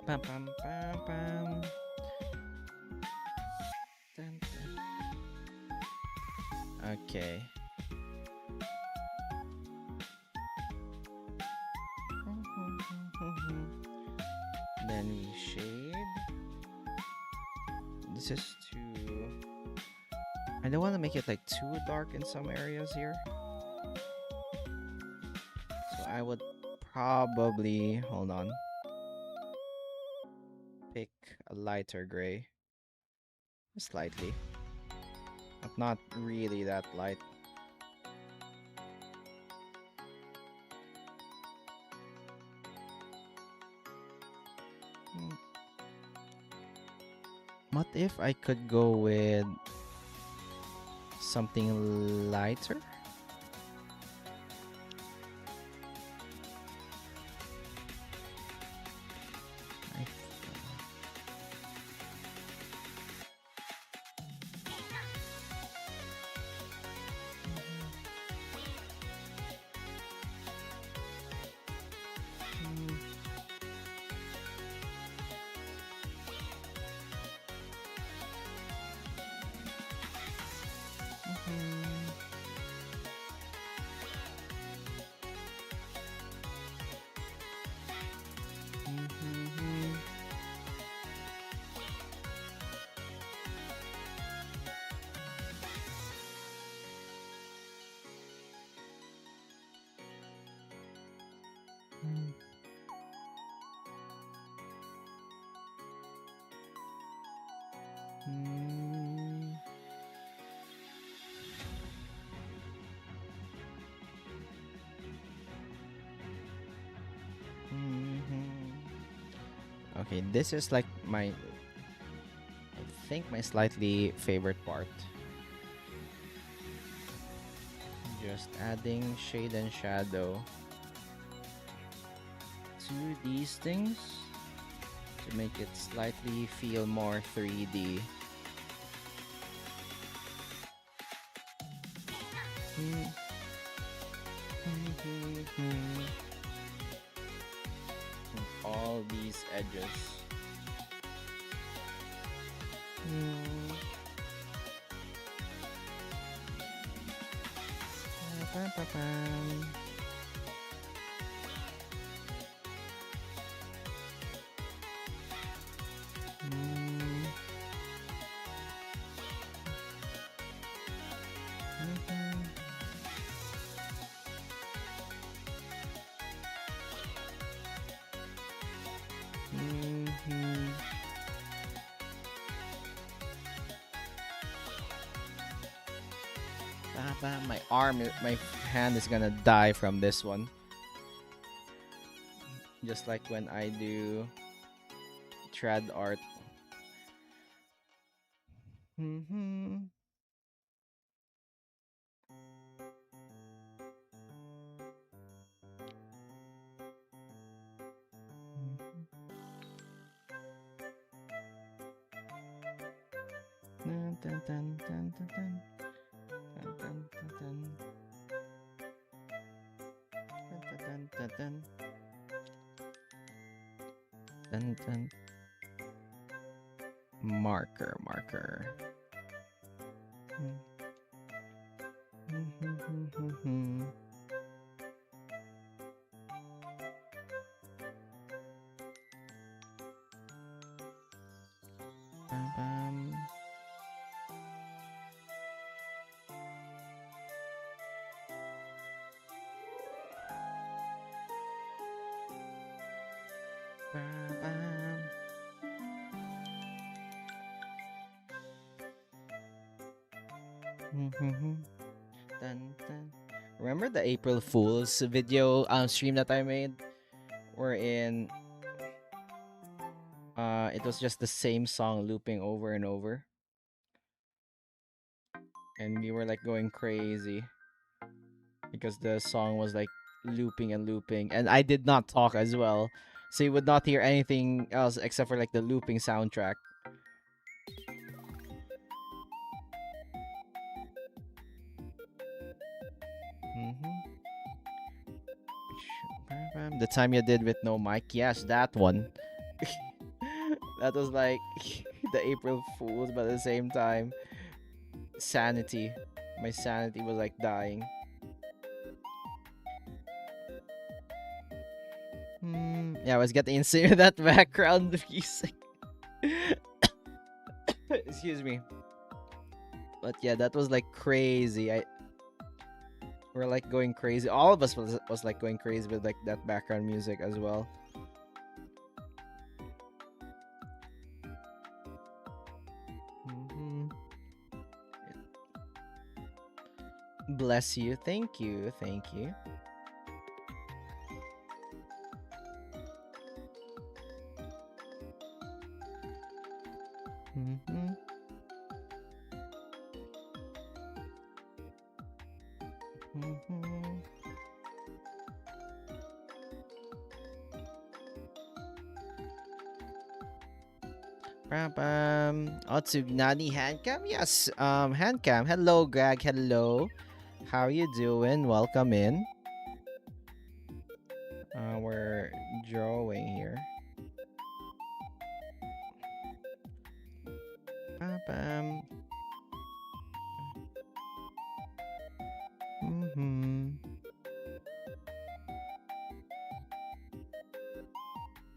Pam pam pam pam. Dun, dun. Okay. Then we shade. This is too. I don't want to make it like too dark in some areas here. So I would probably hold on. Pick a lighter gray. Slightly. But not really that light. What if I could go with something lighter? Okay, this is like I think my slightly favorite part. Just adding shade and shadow to these things to make it slightly feel more 3D. All these edges. My hand is gonna die from this one. Just like when I do trad art. Dun, dun, dun, dun, dun, dun. Dun, dun, dun, dun. Dun, dun, dun, dun. Dun, dun. Marker. Bam, bam. Bam, bam. Dun, dun. Remember the April Fool's video stream that I made? Wherein it was just the same song looping over and over. And we were like going crazy. Because the song was like looping and looping. And I did not talk as well. So you would not hear anything else except for like the looping soundtrack. The time you did with no mic. Yes, that one. That was like the April Fools, but at the same time, sanity. My sanity was like dying. Yeah, I was getting insane with that background music. Excuse me. But yeah, that was like crazy. We're like going crazy. All of us was like going crazy with like that background music as well. Bless you. Thank you. Thank you. Otsugnani Handcam? Yes, Handcam. Hello, Greg. Hello. How are you doing? Welcome in. We're drawing here.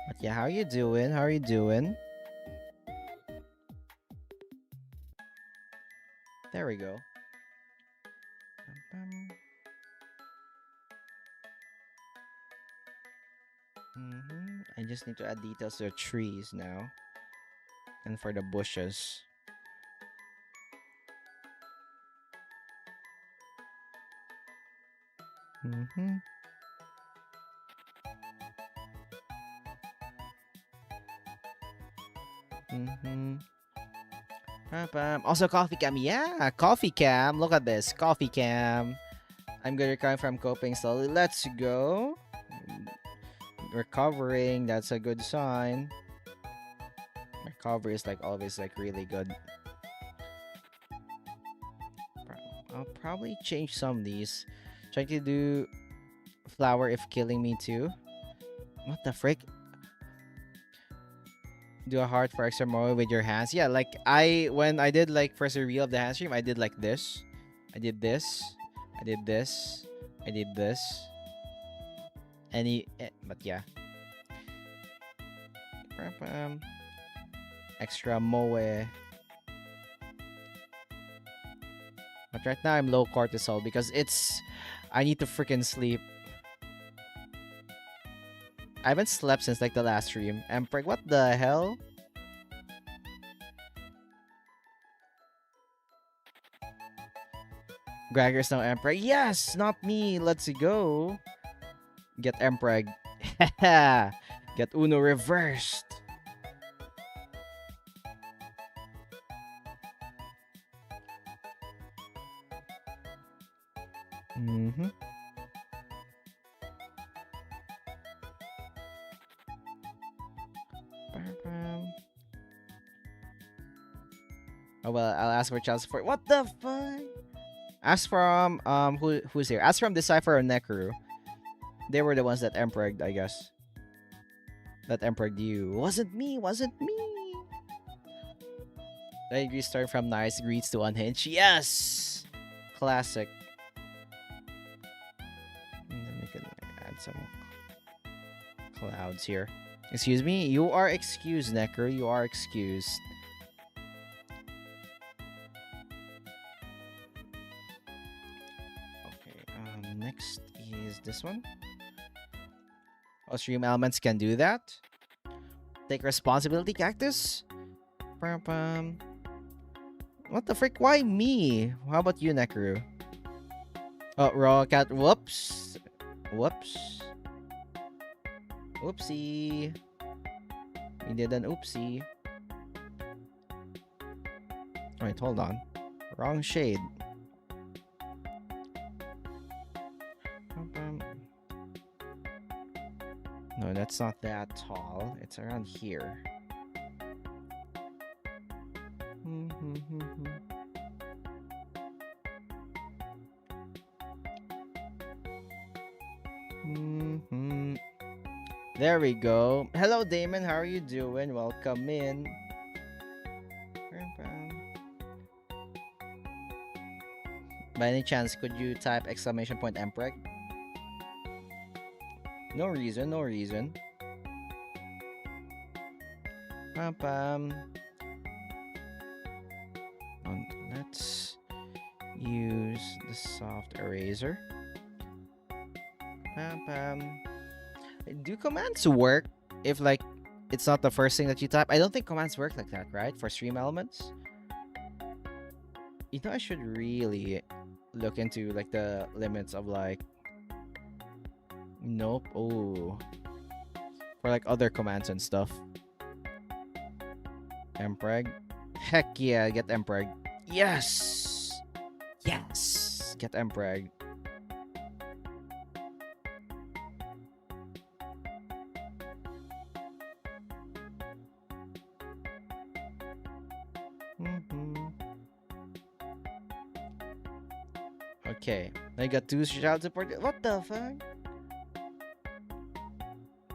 But yeah, how are you doing? How are you doing? There we go. I just need to add details to the trees now. And for the bushes. Also, Coffee Cam. Yeah, Coffee Cam. Look at this. Coffee Cam. I'm good recovering from coping slowly. Let's go. Recovering. That's a good sign. Recovery is like always like really good. I'll probably change some of these. Trying to do flower if killing me too. What the frick? Do a heart for extra more with your hands. Yeah, like when I did like first reveal of the hand stream, I did like this. I did this. I did this. I did this. But yeah. Extra moe. But right now I'm low cortisol because I need to freaking sleep. I haven't slept since like the last stream. Empreg, what the hell? Gregor's now Empreg. Yes, not me. Let's go. Get Empreg. Get Uno reversed. Oh well, I'll ask for child support. What the fuck? Ask from who's here? Ask from Decipher or Necru. They were the ones that emperor, I guess. That emperor you. Wasn't me. I agree. Start from nice greets to unhinged. Yes, classic. And then we can add some clouds here. Excuse me. You are excused, Necru. You are excused. Next is this one. Stream elements can do that. Take responsibility, Cactus. What the frick? Why me? How about you, Necru? Oh, raw cat. Whoops. Oopsie. We did an oopsie. Wait, hold on. Wrong shade. No, that's not that tall. It's around here. There we go. Hello, Damon. How are you doing? Welcome in. By any chance, could you type exclamation point Empreg? No reason, no reason. Pam pam. Let's use the soft eraser. Pam pam. Do commands work if like it's not the first thing that you type? I don't think commands work like that, right? For stream elements. You know, I should really look into like the limits of like. Nope. Oh. For like other commands and stuff. Empreg. Heck yeah, get Empreg. Yes! Yes! Get Empreg. Okay. I got 2 child support. What the fuck?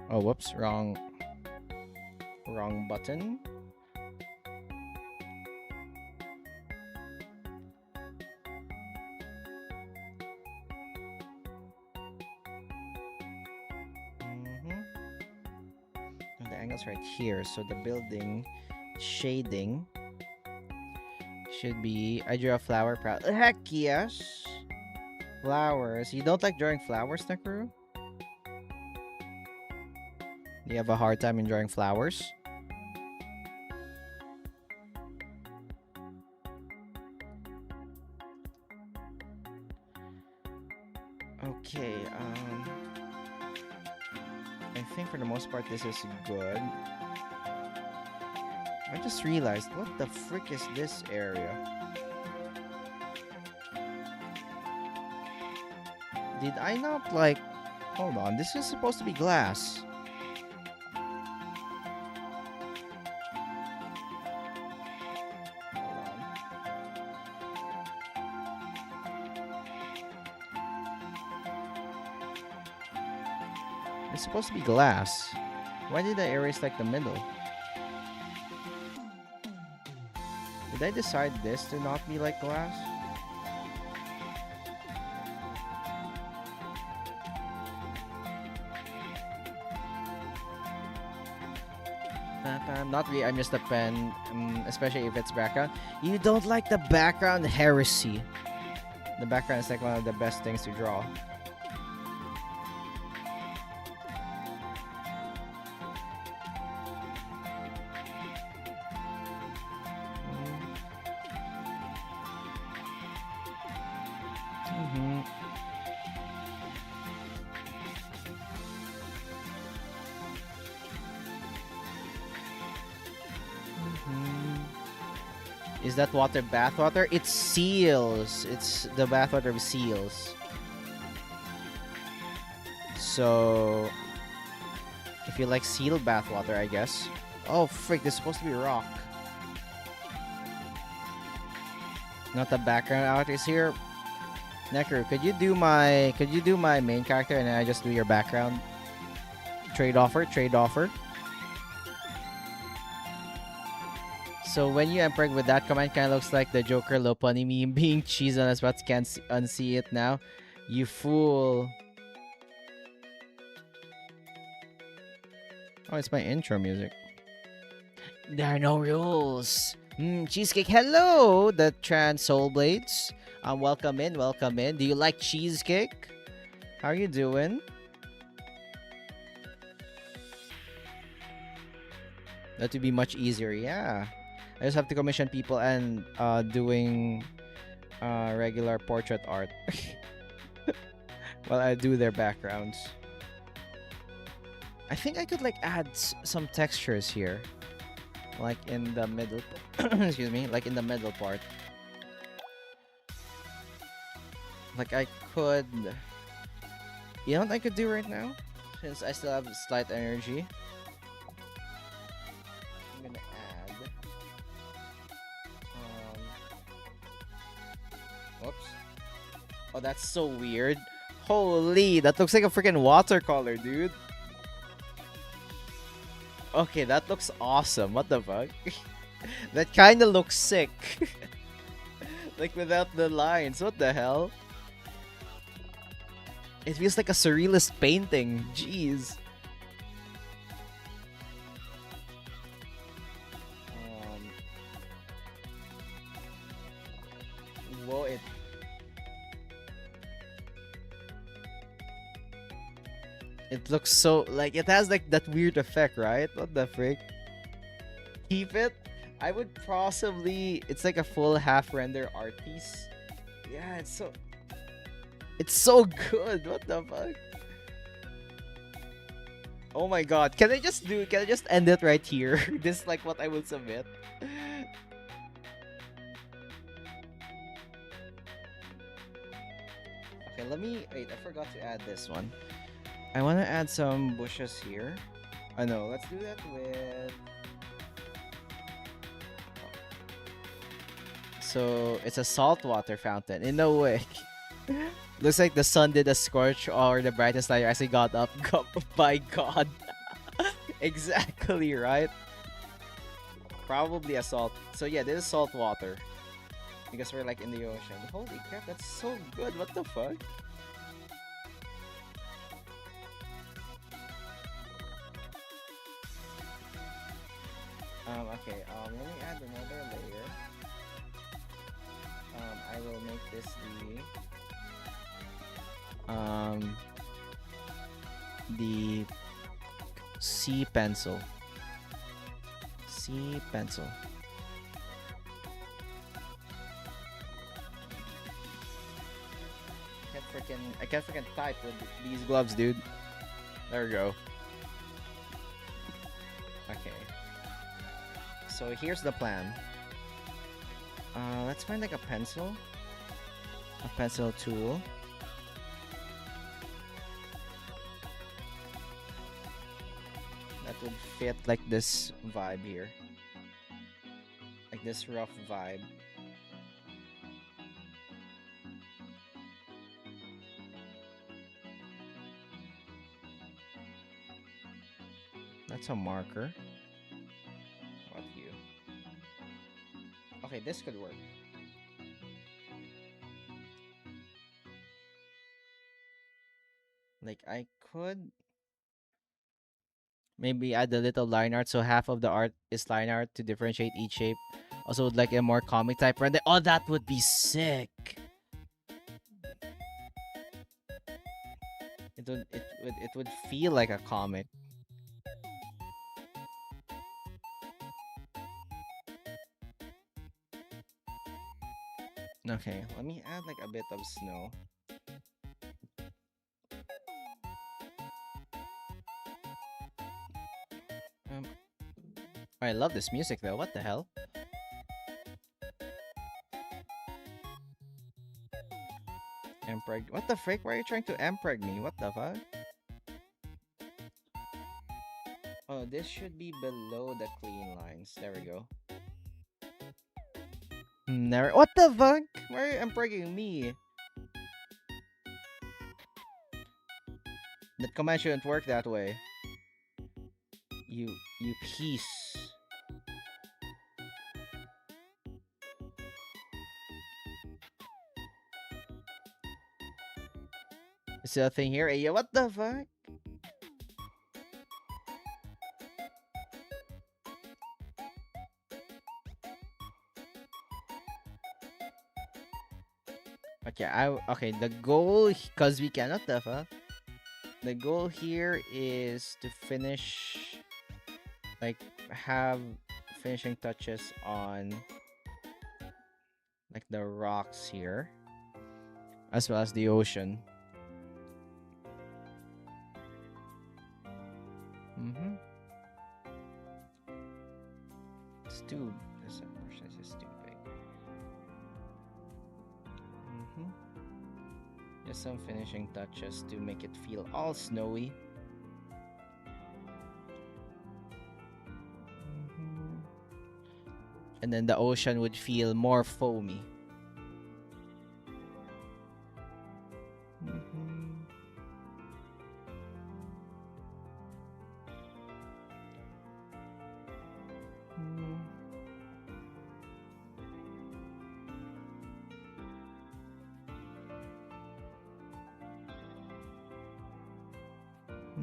Oh, whoops. Wrong button. The angle's right here, so the building shading should be. I drew a flower. Heck yes. Flowers. You don't like drawing flowers, Nakaru? You have a hard time in drawing flowers? Okay, I think for the most part this is good. I just realized, what the frick is this area? Did I not like... Hold on, this is supposed to be glass. It's supposed to be glass. Why did I erase like the middle? Did I decide this to not be like glass? Not really, I'm just a pen, especially if it's background. You don't like the background? Heresy. The background is like one of the best things to draw. Is that water bath water? It's seals. It's the bath water with seals. So, if you like seal bath water, I guess. Oh frick! This is supposed to be rock. Not the background artist here. Necro, could you do my main character and then I just do your background? Trade offer. So when you Empreg with that command, kind of looks like the Joker Lopunny meme being cheesed on us, but can't unsee it now. You fool. Oh, it's my intro music. There are no rules. Cheesecake, hello, the trans soul blades. Welcome in. Do you like cheesecake? How are you doing? That would be much easier, yeah. I just have to commission people and doing regular portrait art while I do their backgrounds. I think I could like add some textures here, like in the middle. Excuse me, like in the middle part. Like I could. You know what I could do right now, since I still have slight energy. Whoops. Oh, that's so weird. Holy, that looks like a freaking watercolor, dude. Okay, that looks awesome. What the fuck? That kind of looks sick. Like without the lines. What the hell? It feels like a surrealist painting. Jeez. Um, Whoa, it looks so like it has like that weird effect, right? What the frick? Keep it. I would possibly. It's like a full half render art piece. Yeah, it's so good. What the fuck? Oh my god. Can I just end it right here? This is like what I will submit. Okay, let me wait, I forgot to add this one. I wanna add some bushes here. I know, let's do that with. So it's a saltwater fountain. In no way. Looks like the sun did a scorch or the brightest light as it got up. By God. Exactly right. Probably a salt. So yeah, this is salt water. Because we're like in the ocean. Holy crap, that's so good. What the fuck? Okay, let me add another layer. I will make this the C pencil. C pencil. I can't freaking type with these gloves, dude. There we go. Okay. So here's the plan. Let's find like a pencil. A pencil tool. That would fit like this vibe here. Like this rough vibe. That's a marker. What you? Okay, this could work. Like I could maybe add a little line art so half of the art is line art to differentiate each shape. Also would like a more comic type render. Oh, that would be sick. It would feel like a comic. Okay, let me add like a bit of snow. Um, I love this music though. What the hell? Empreg. What the frick? Why are you trying to empreg me? What the fuck? Oh, this should be below the clean lines. There we go. Never. What the fuck? Why are you empregging me? That command shouldn't work that way. You piece. Is there a thing here? Yeah, what the fuck? Okay, the goal, because we cannot the fuck. The goal here is to finish, like, have finishing touches on, like, the rocks here, as well as the ocean. Mm-hmm. It's too, this portion is too big. Mm-hmm. Just some finishing touches to make it feel all snowy. And then the ocean would feel more foamy.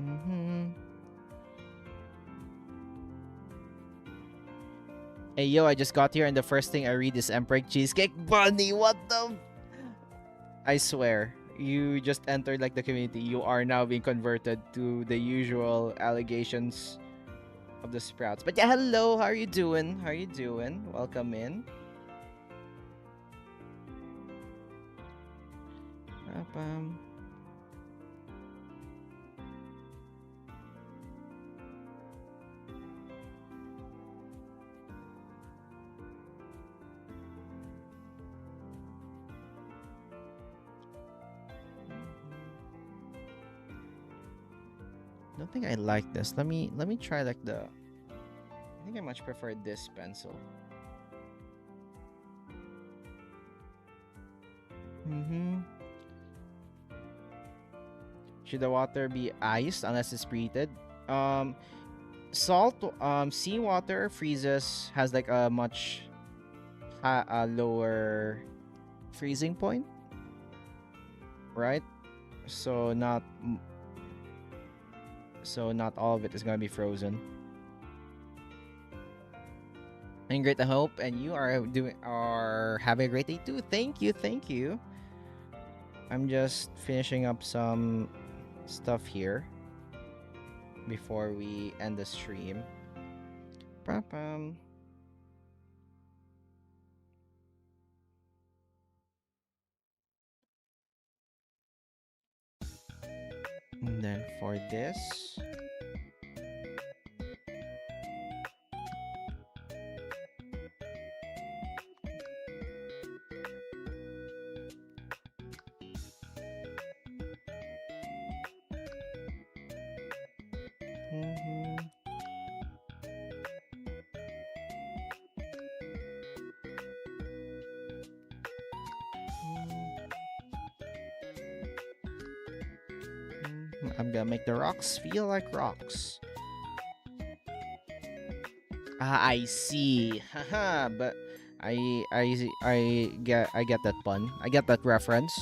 Mm-hmm. Hey yo, I just got here and the first thing I read is Emperor Cheesecake Bunny. What the? I swear, you just entered like the community. You are now being converted to the usual allegations of the Sprouts. But yeah, hello. How are you doing? How are you doing? Welcome in. Um, don't think I like this. Let me try like the. I think I much prefer this pencil. Mm-hmm. Should the water be iced unless it's treated? Um, seawater freezes has like a much a lower freezing point, right? So not all of it is gonna be frozen. And great, I hope, and you are having a great day too. Thank you, thank you. I'm just finishing up some stuff here before we end the stream. Pam. And then for this, mm-hmm. I'm gonna make the rocks feel like rocks. Ah, I see. Haha, but I get that pun. I get that reference.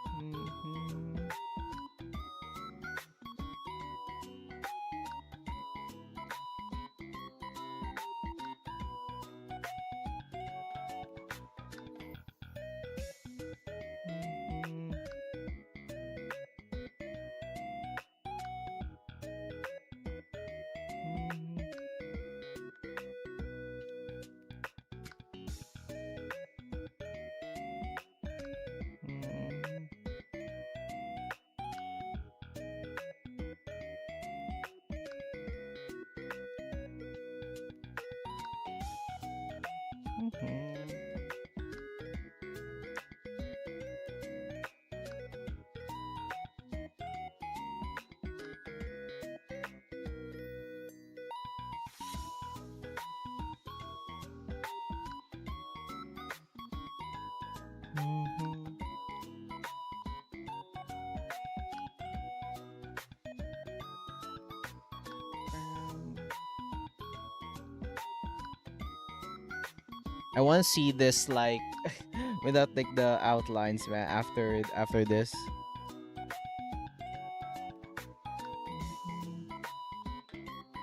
Mhm. Mhm. Mhm. Mhm. Mhm. Mhm. Um, I want to see this like without like the outlines, man. After this.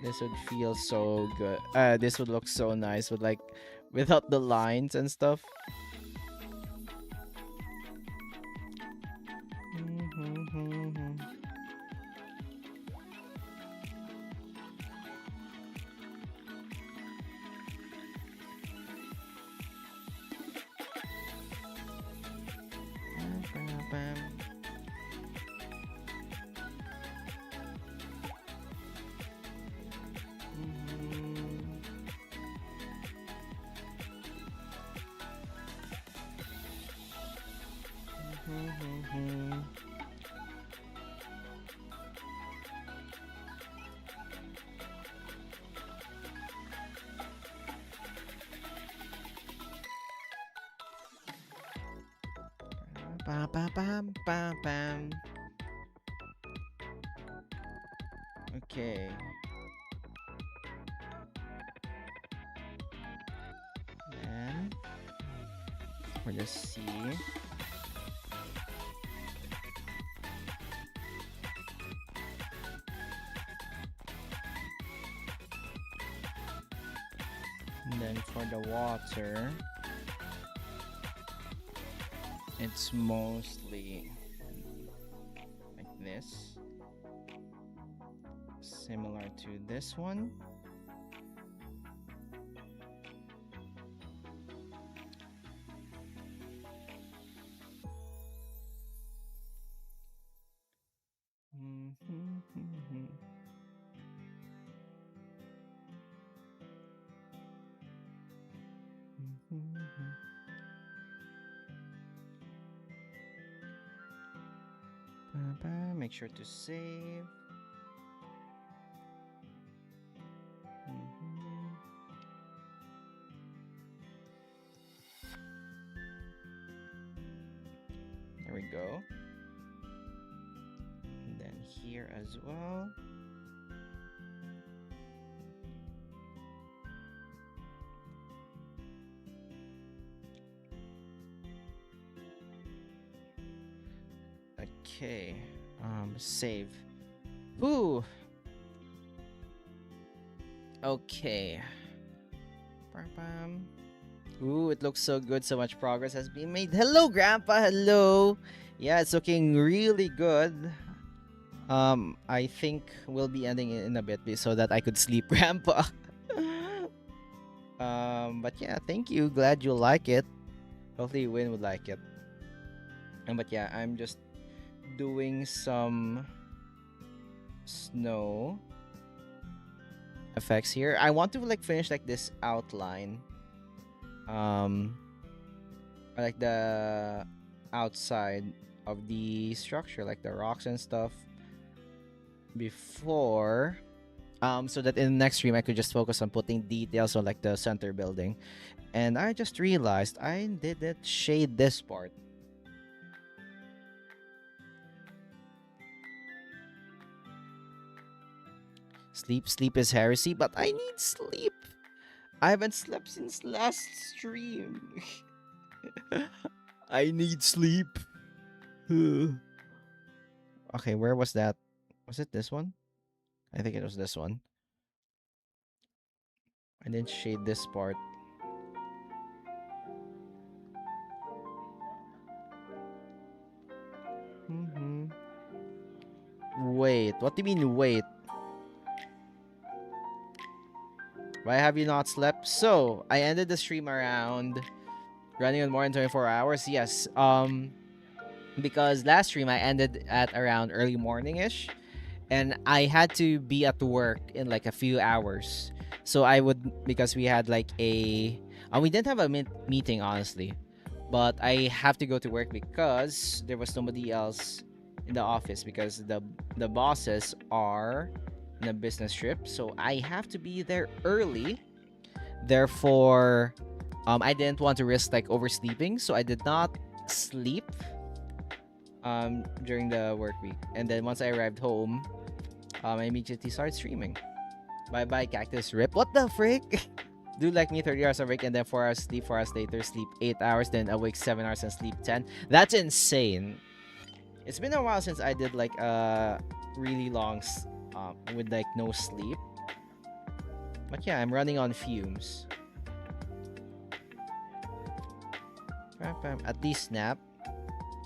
This would feel so good. This would look so nice with like without the lines and stuff. Bam, bam, bam, bam, bam. Okay. We'll just see. And then for the water, it's mostly like this, similar to this one. Make sure to save. There we go. And then here as well. Okay. Save. Ooh. Okay. Ooh, it looks so good. So much progress has been made. Hello, Grandpa. Hello. Yeah, it's looking really good. I think we'll be ending it in a bit so that I could sleep, Grandpa. But yeah, thank you. Glad you like it. Hopefully, Win would like it. But yeah, I'm just doing some snow effects here. I want to like finish like this outline, like the outside of the structure, like the rocks and stuff, before so that in the next stream I could just focus on putting details on like the center building. And I just realized I didn't shade this part. Sleep is heresy, but I need sleep. I haven't slept since last stream. I need sleep. Okay, where was that? Was it this one? I think it was this one. I didn't shade this part. Wait, what do you mean wait? Why have you not slept? So, I ended the stream around running on more than 24 hours. Yes. Because last stream I ended at around early morning-ish, and I had to be at work in like a few hours. So I would, because we had like a we didn't have a meeting honestly, but I have to go to work because there was nobody else in the office because the bosses are in a business trip, so I have to be there early. Therefore, I didn't want to risk like oversleeping, so I did not sleep during the work week. And then once I arrived home, I immediately started streaming. Bye bye, Cactus Rip. What the frick? Do like me, 30 hours a week and then 4 hours sleep, 4 hours later, sleep 8 hours, then awake 7 hours and sleep 10. That's insane. It's been a while since I did like really long with like no sleep. But yeah, I'm running on fumes. At least nap.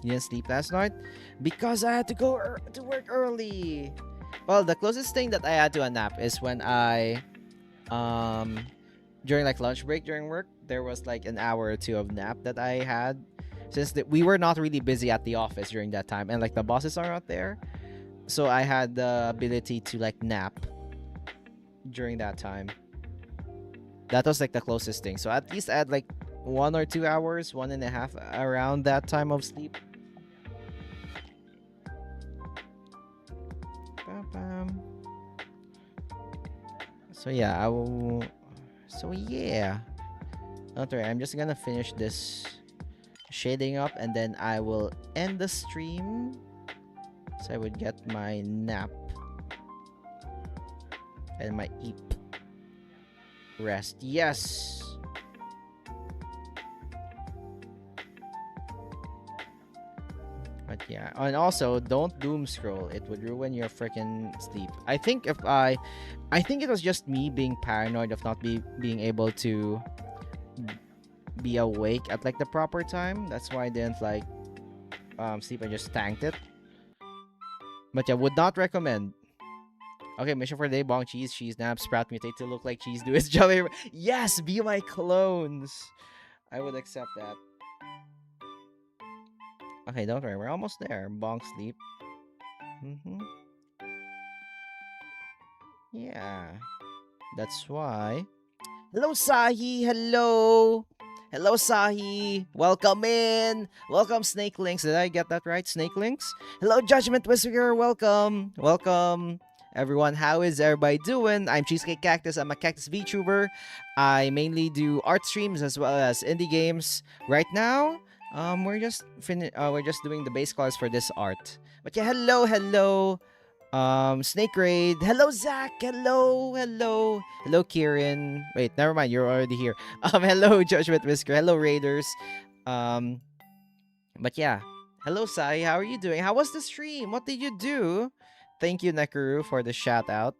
You didn't sleep last night? Because I had to go to work early. Well, the closest thing that I had to a nap is when I during like lunch break during work, there was like an hour or two of nap that I had, since we were not really busy at the office during that time, and like the bosses are out there, so I had the ability to like nap during that time. That was like the closest thing. So at least I had like 1 or 2 hours, 1.5 around that time of sleep. So yeah, I will. So yeah, don't worry. I'm just gonna finish this shading up, and then I will end the stream, so I would get my nap and my eep rest. Yes. But yeah, and also don't doom scroll. It would ruin your freaking sleep. I think it was just me being paranoid of not being able to be awake at like the proper time. That's why I didn't like sleep. I just tanked it. But yeah, would not recommend. Okay, mission for the day: bong cheese nap, sprout mutate to look like cheese. Do its job. Yes, be my clones. I would accept that. Okay, don't worry, we're almost there. Bong sleep. Yeah, that's why. Hello, Sahi. Hello. Hello, Sahi. Welcome in. Welcome, Snakelings. Did I get that right? Snakelings? Hello, Judgment Whisperer. Welcome. Welcome, everyone. How is everybody doing? I'm CheeseCakeCactus. I'm a Cactus VTuber. I mainly do art streams as well as indie games. Right now, we're just doing the base colors for this art. But yeah, hello. Snake Raid. Hello, Zach. Hello, Kieran. Wait, never mind. You're already here. Hello, Judgment Whisker. Hello, Raiders. But yeah. Hello, Sai. How are you doing? How was the stream? What did you do? Thank you, Nekuru, for the shout out.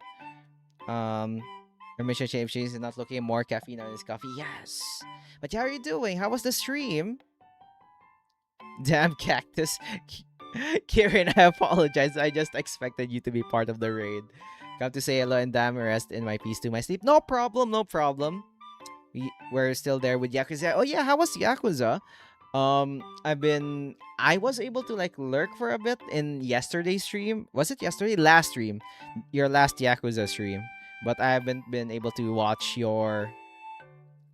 Permission Shave Cheese is not looking more caffeine on his coffee. Yes. But how are you doing? How was the stream? Damn Cactus. Kieran, I apologize. I just expected you to be part of the raid. Come to say hello and damn rest in my peace to my sleep. No problem. We're still there with Yakuza. Oh yeah, how was Yakuza? I was able to like lurk for a bit in yesterday's stream. Was it yesterday? Last stream. Your last Yakuza stream. But I haven't been able to watch your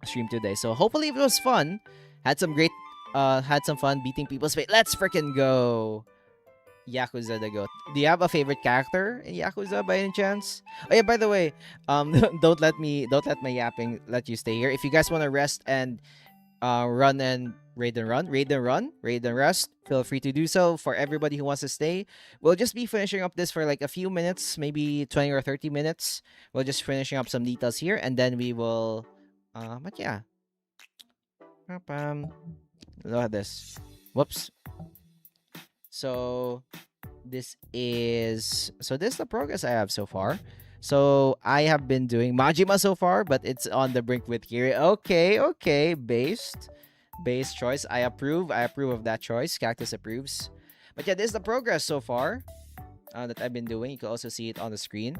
stream today. So hopefully it was fun. Had some fun beating people's fate. Let's freaking go. Yakuza the goat. Do you have a favorite character in Yakuza by any chance? Oh yeah, by the way, don't let my yapping let you stay here. If you guys want to rest and run and raid and rest, feel free to do so. For everybody who wants to stay, we'll just be finishing up this for like a few minutes, maybe 20 or 30 minutes. We'll just finishing up some details here and then we will but yeah. Look at this. Whoops. So this is the progress I have so far. So I have been doing Majima so far, but it's on the brink with Kiri. Okay. Based choice. I approve of that choice. Cactus approves. But yeah, this is the progress so far that I've been doing. You can also see it on the screen.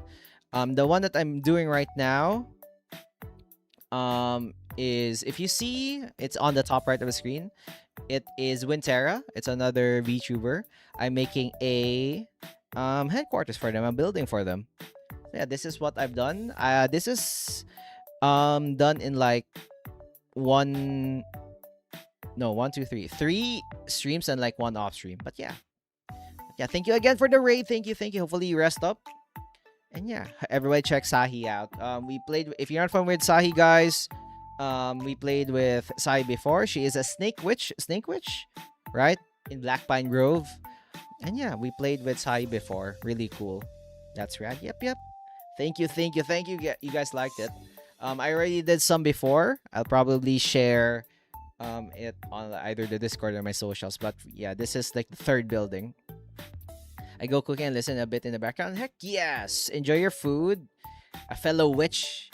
The one that I'm doing right now is, if you see, it's on the top right of the screen. It is Winterra. It's another VTuber. I'm making a headquarters for them, a building for them. So yeah, this is what I've done. This is done in like three streams and like one off stream. But yeah, thank you again for the raid. Thank you. Hopefully you rest up. And yeah, everybody check Sahi out. We played. If you're not familiar with Sahi, guys, we played with Sahi before. She is a snake witch, right? In Black Pine Grove. And yeah, we played with Sahi before. Really cool. That's rad. Yep. Thank you. You guys liked it. I already did some before. I'll probably share it on either the Discord or my socials. But yeah, this is like the third building. I go cooking and listen a bit in the background. Heck yes! Enjoy your food. A fellow witch.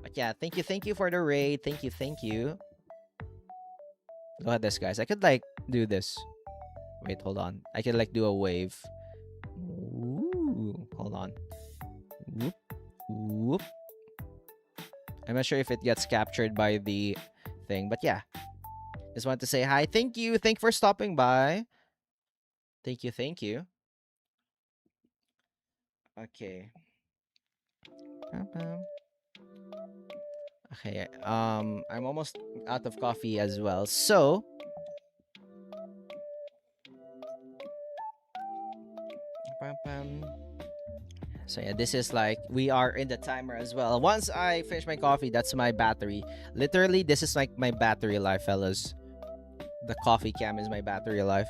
But yeah, thank you for the raid. Thank you. Look at this, guys. I could like do this. Wait, hold on. I could like do a wave. Ooh, hold on. Whoop. I'm not sure if it gets captured by the thing, but yeah. Just want to say hi. Thank you for stopping by. Thank you. Okay. Okay. I'm almost out of coffee as well. So yeah, this is like, we are in the timer as well. Once I finish my coffee, that's my battery. Literally, this is like my battery life, fellas. The coffee cam is my battery life.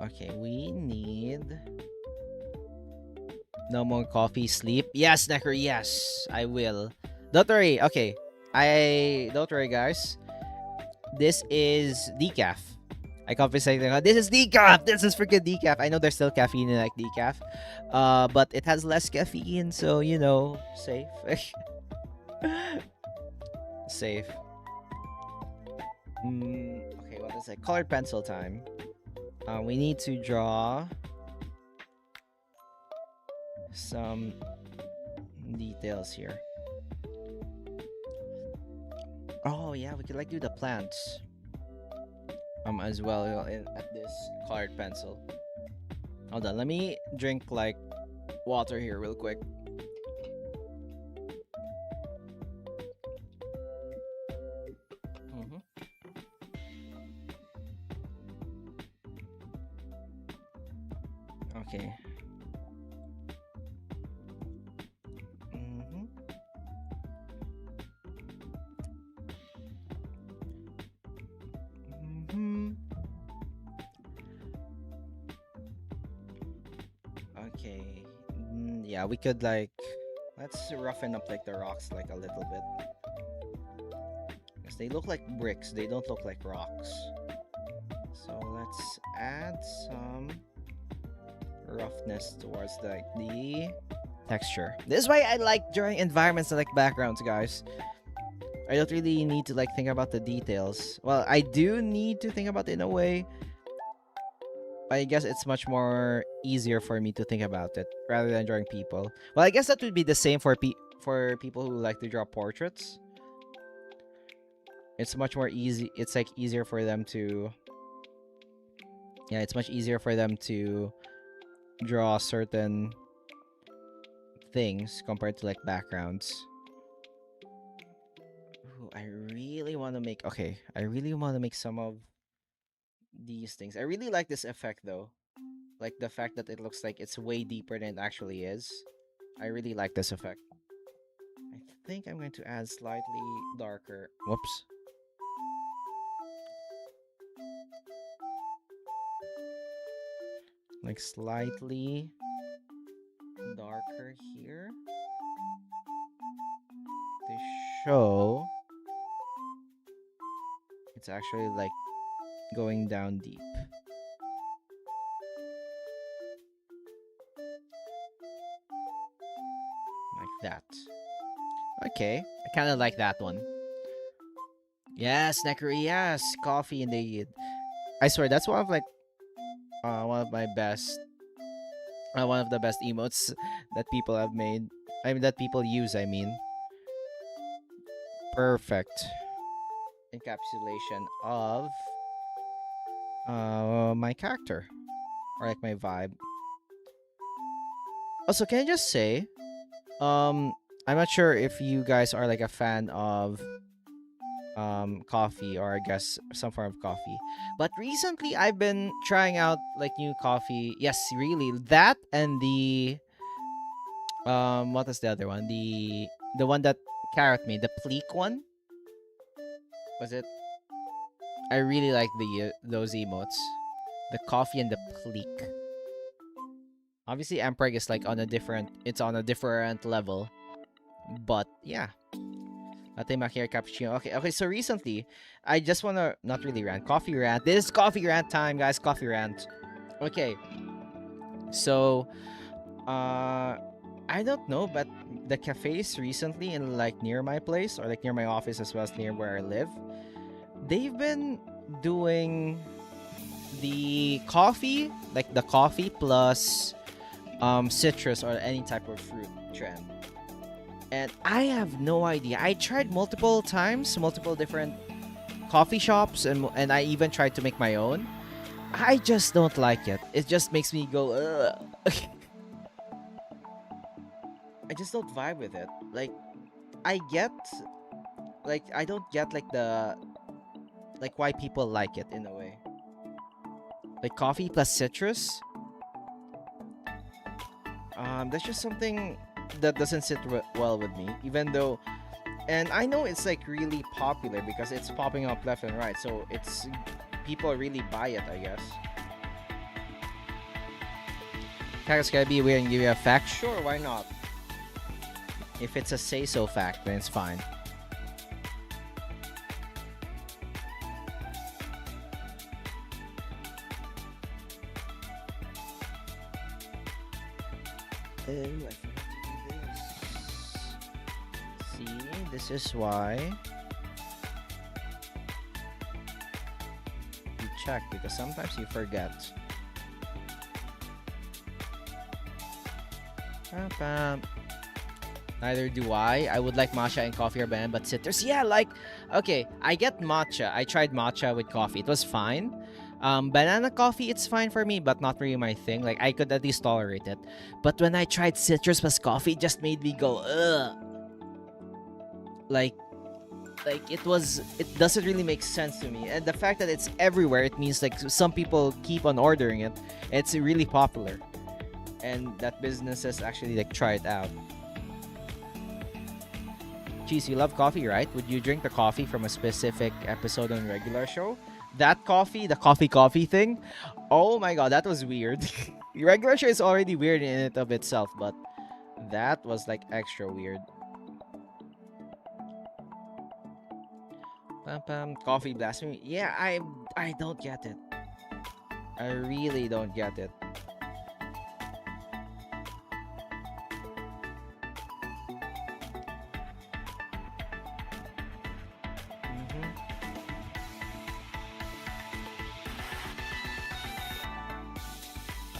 Okay, we need no more coffee, sleep. Yes, Necker, yes, I will. Don't worry, okay. Don't worry, guys. This is decaf. I confess, this is decaf. This is freaking decaf. I know there's still caffeine in like decaf, but it has less caffeine, so you know, safe. Safe. Okay, what is it? Colored pencil time. We need to draw some details here. Oh yeah, we could like do the plants as well at this colored pencil. Hold on, let me drink like water here real quick. Okay. Okay. Yeah, we could like let's roughen up like the rocks like a little bit. Because they look like bricks, they don't look like rocks. So let's add some roughness towards like the texture. This is why I like drawing environments and like backgrounds, guys. I don't really need to like think about the details. Well, I do need to think about it in a way. I guess it's much more easier for me to think about it rather than drawing people. Well, I guess that would be the same for people who like to draw portraits. It's much more easy. It's like easier for them to. Yeah, it's much easier for them to draw certain things compared to like backgrounds. Ooh, I really want to make. Okay, I really want to make some of these things. I really like this effect though, like the fact that it looks like it's way deeper than it actually is. I really like this effect. I think I'm going to add slightly darker. Whoops. Like slightly darker here to show it's actually like going down deep. Like that. Okay. I kind of like that one. Yes, Neckery, yes. Coffee indeed. I swear, that's one of like one of my best one of the best emotes that people have made. I mean, that people use, I mean. Perfect encapsulation of my character. Or like my vibe. Also, can I just say, I'm not sure if you guys are like a fan of coffee, or I guess some form of coffee, but recently I've been trying out like new coffee. Yes, really, that and the what is the other one, the one that Carrot made, the Pleek one, was it? I really like the those emotes, the coffee and the Pleek. Obviously Ampreg is like on a different, it's on a different level, but yeah. Latte macchiato cappuccino. Okay, so recently, I just wanna not really rant. Coffee rant. This is coffee rant time, guys. Coffee rant. Okay. So, I don't know, but the cafes recently in like near my place, or like near my office as well as near where I live, they've been doing the coffee, like the coffee plus citrus or any type of fruit trend. And I have no idea. I tried multiple times, multiple different coffee shops, and I even tried to make my own. I just don't like it. It just makes me go, ugh. I just don't vibe with it. Like, I don't get like the, like why people like it in a way. Like coffee plus citrus. That's just something that doesn't sit well with me, even though, and I know it's like really popular because it's popping up left and right, so it's people really buy it, I guess. Cactus, can I be weird and give you a fact? Sure, why not? If it's a say-so fact, then it's fine. This is why you check, because sometimes you forget. Neither do I. I would like matcha and coffee or banana, but citrus. Yeah, like, okay, I get matcha. I tried matcha with coffee. It was fine. Banana coffee, it's fine for me, but not really my thing. Like, I could at least tolerate it. But when I tried citrus plus coffee, it just made me go, ugh. Like it doesn't really make sense to me. And the fact that it's everywhere, it means like some people keep on ordering it. It's really popular. And that businesses actually like try it out. Cheese, you love coffee, right? Would you drink the coffee from a specific episode on regular show? That coffee, the coffee thing, oh my god, that was weird. The regular show is already weird in it of itself, but that was like extra weird. Coffee blasphemy. Yeah, I don't get it. I really don't get it.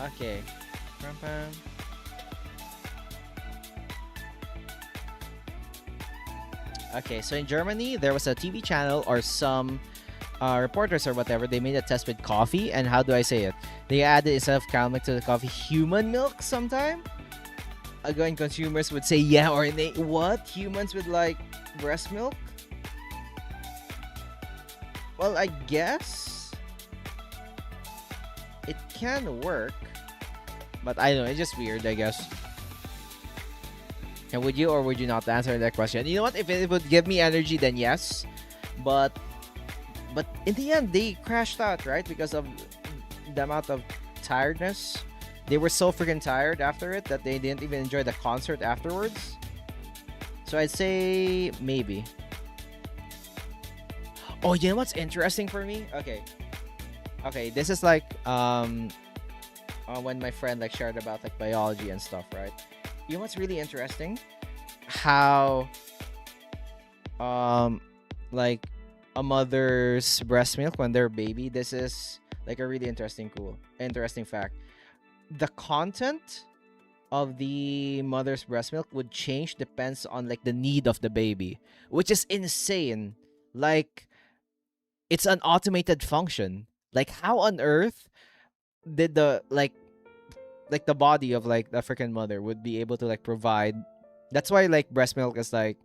Okay. Okay, so in Germany, there was a TV channel or some reporters or whatever. They made a test with coffee, and how do I say it? They added instead of cow milk to the coffee, human milk sometime? Again, consumers would say yeah or nay. What? Humans with like breast milk? Well, I guess it can work. But I don't know, it's just weird, I guess. And would you or would you not answer that question? You know what? If it would give me energy, then yes. But in the end, they crashed out, right? Because of the amount of tiredness. They were so freaking tired after it that they didn't even enjoy the concert afterwards. So I'd say maybe. Oh, you know what's interesting for me? Okay, this is like when my friend like shared about like biology and stuff, right? You know what's really interesting? How like a mother's breast milk when they're a baby, this is like a really interesting fact. The content of the mother's breast milk would change depends on like the need of the baby, which is insane. Like, it's an automated function. Like, how on earth did the like the body of like the freaking mother would be able to like provide? That's why like breast milk is like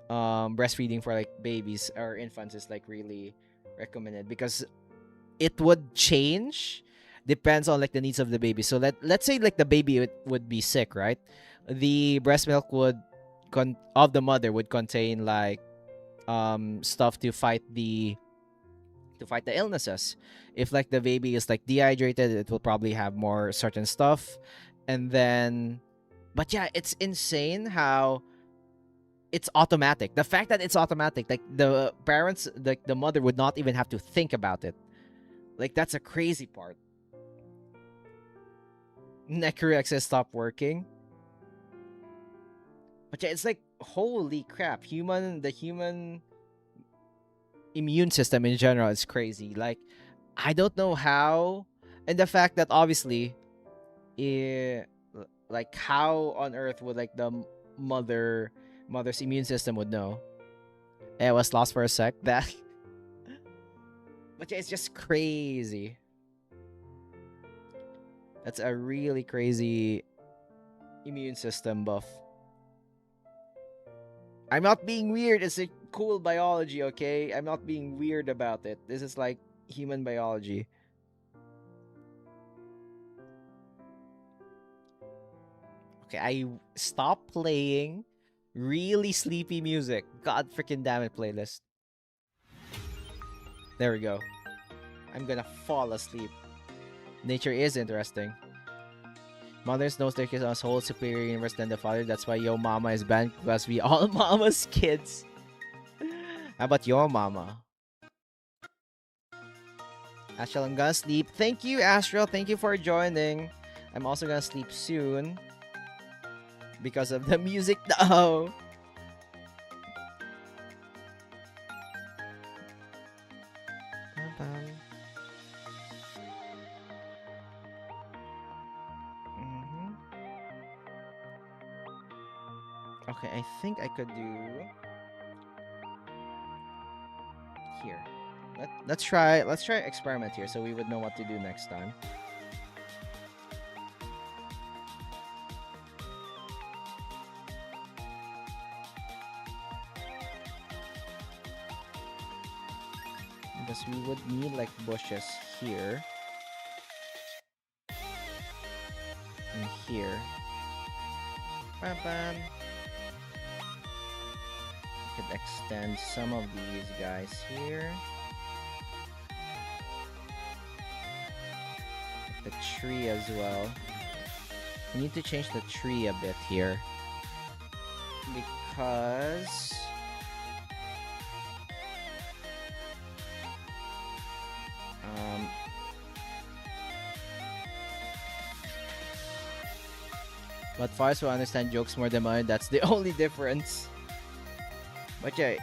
breastfeeding for like babies or infants is like really recommended, because it would change depends on like the needs of the baby. So let's say like the baby would be sick, right? The breast milk would of the mother would contain like stuff to fight the illnesses. If like the baby is like dehydrated, it will probably have more certain stuff. And then, but yeah, it's insane how it's automatic. The fact that it's automatic, like the parents, like the mother would not even have to think about it. Like, that's a crazy part. Necrex has stopped working. But yeah, it's like, holy crap. The human immune system in general is crazy. Like, I don't know how. And the fact that obviously, like, how on earth would like the mother's immune system would know? I was lost for a sec. That. But yeah, it's just crazy. That's a really crazy immune system buff. I'm not being weird. It's a cool biology, okay? I'm not being weird about it. This is like human biology. Okay, I stopped playing really sleepy music. God freaking damn it, playlist. There we go. I'm gonna fall asleep. Nature is interesting. Mothers knows their kids are a whole superior universe than the father. That's why Yo Mama is banned, because we all mama's kids. How about Yo Mama? Astral, I'm gonna sleep. Thank you, Astral. Thank you for joining. I'm also gonna sleep soon because of the music. No. bum. Okay, I think I could do here. Let's try experiment here so we would know what to do next time. Because we would need like bushes here and here. Bam bam. We could extend some of these guys here. Like the tree as well. We need to change the tree a bit here because but Fars will understand jokes more than mine. That's the only difference. But yeah,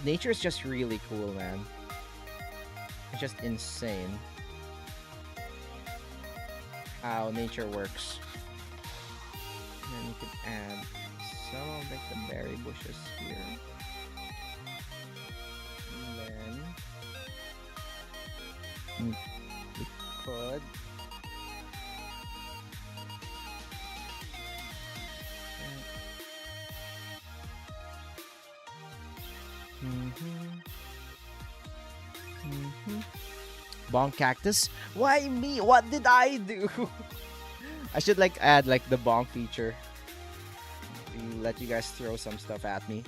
nature is just really cool, man. It's just insane how nature works. And then you can add some of like the berry bushes here. And then we could Bonk cactus? Why me? What did I do? I should like add like the bonk feature. Let you guys throw some stuff at me.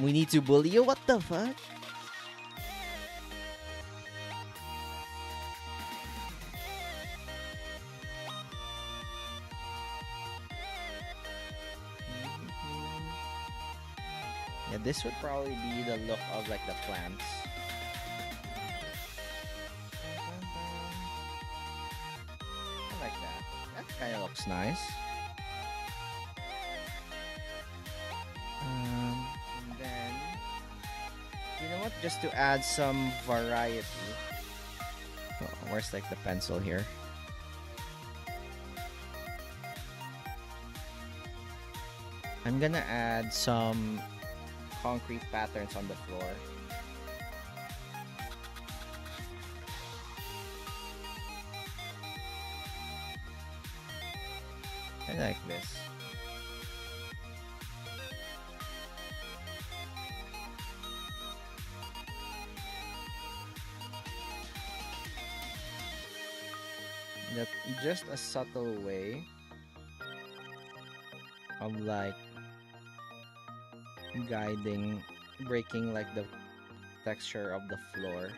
We need to bully you? What the fuck? Yeah, this would probably be the look of like the plants. I like that. That kind of looks nice. And then, you know what? Just to add some variety. Oh, where's like the pencil here? I'm gonna add some concrete patterns on the floor. I like this. That's just a subtle way of like guiding, breaking like the texture of the floor.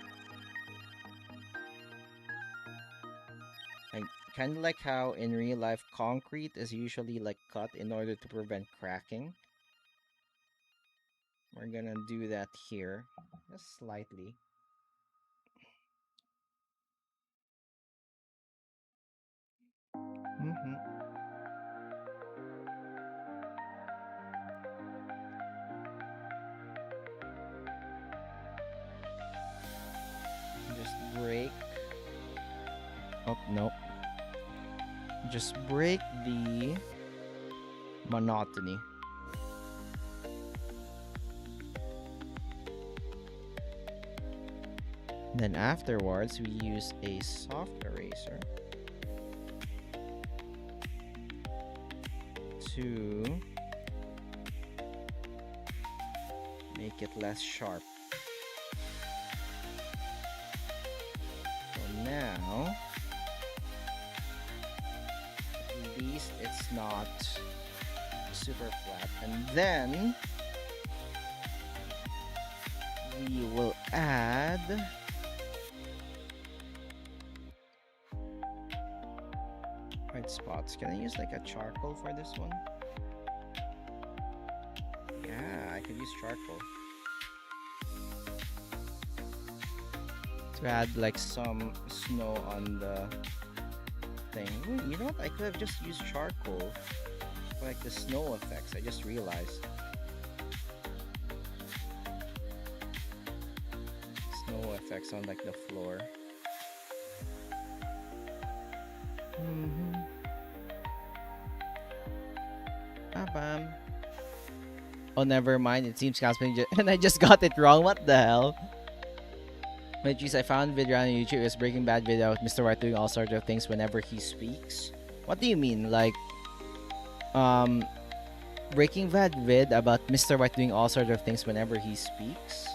Like kind of like how in real life concrete is usually like cut in order to prevent cracking. We're gonna do that here, just slightly. Just break. Oh, nope. Just break the monotony. Then afterwards, we use a soft eraser to make it less sharp. So now, at least it's not super flat. And then we will add white spots. Can I use like a charcoal for this one? Yeah, I could use charcoal to add like some snow on the thing. You know what? I could have just used charcoal for like the snow effects. I just realized. Snow effects on like the floor. Bam. Oh, never mind. It seems cosplay and I just got it wrong. What the hell? Wait, geez, I found video on YouTube. It's Breaking Bad video with Mr. White doing all sorts of things whenever he speaks. What do you mean? Like, Breaking Bad vid about Mr. White doing all sorts of things whenever he speaks?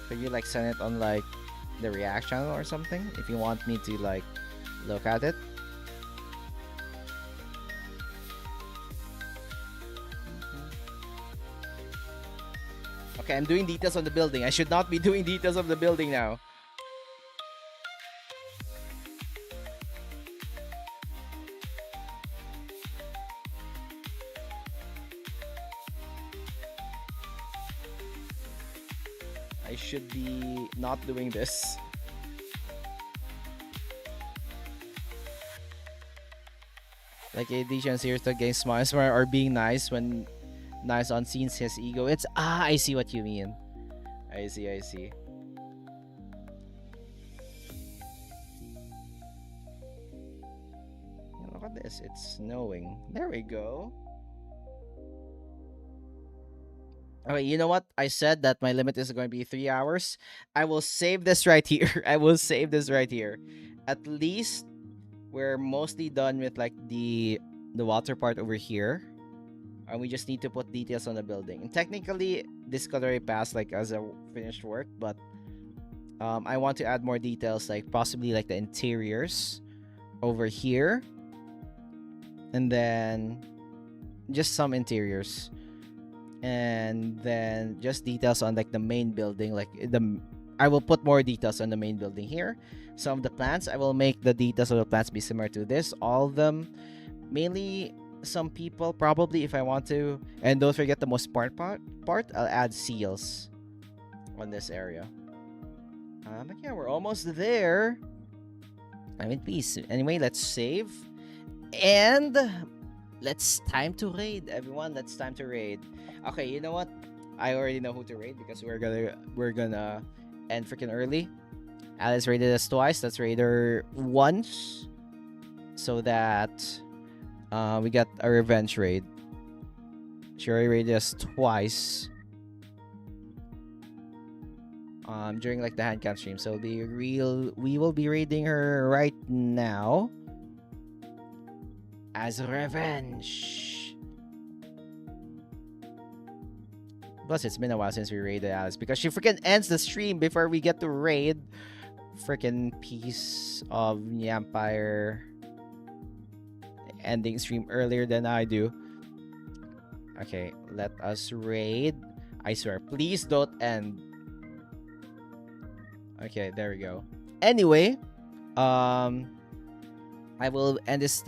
Could you like send it on like the React channel or something if you want me to like look at it? Okay, I'm doing details on the building. I should not be doing details of the building now. I should be not doing this. Like AD serious to getting smart or being nice when nice on scenes his ego. It's I see what you mean. I see. Look at this. It's snowing. There we go. Okay, you know what? I said that my limit is going to be 3 hours. I will save this right here. I will save this right here. At least we're mostly done with like the water part over here. And we just need to put details on the building. And technically, this could already pass like as a finished work, but I want to add more details, like possibly like the interiors over here, and then just some interiors, and then just details on like the main building. Like I will put more details on the main building here. Some of the plants, I will make the details of the plants be similar to this. All of them, mainly. Some people probably if I want to, and don't forget the most part I'll add seals on this area. But yeah, we're almost there. I'm in peace. Anyway, let's save and let's time to raid, everyone. Let's time to raid. Okay, you know what? I already know who to raid because we're gonna end freaking early. Alice raided us twice. Let's raid her once so that we got a revenge raid. She already raided us twice during like the Handcam stream. So we will be raiding her right now as revenge. Plus, it's been a while since we raided Alice because she freaking ends the stream before we get to raid. Freaking piece of Empire. Ending stream earlier than I do. Okay, let us raid. I swear, please don't end. Okay, there we go. Anyway, I will end this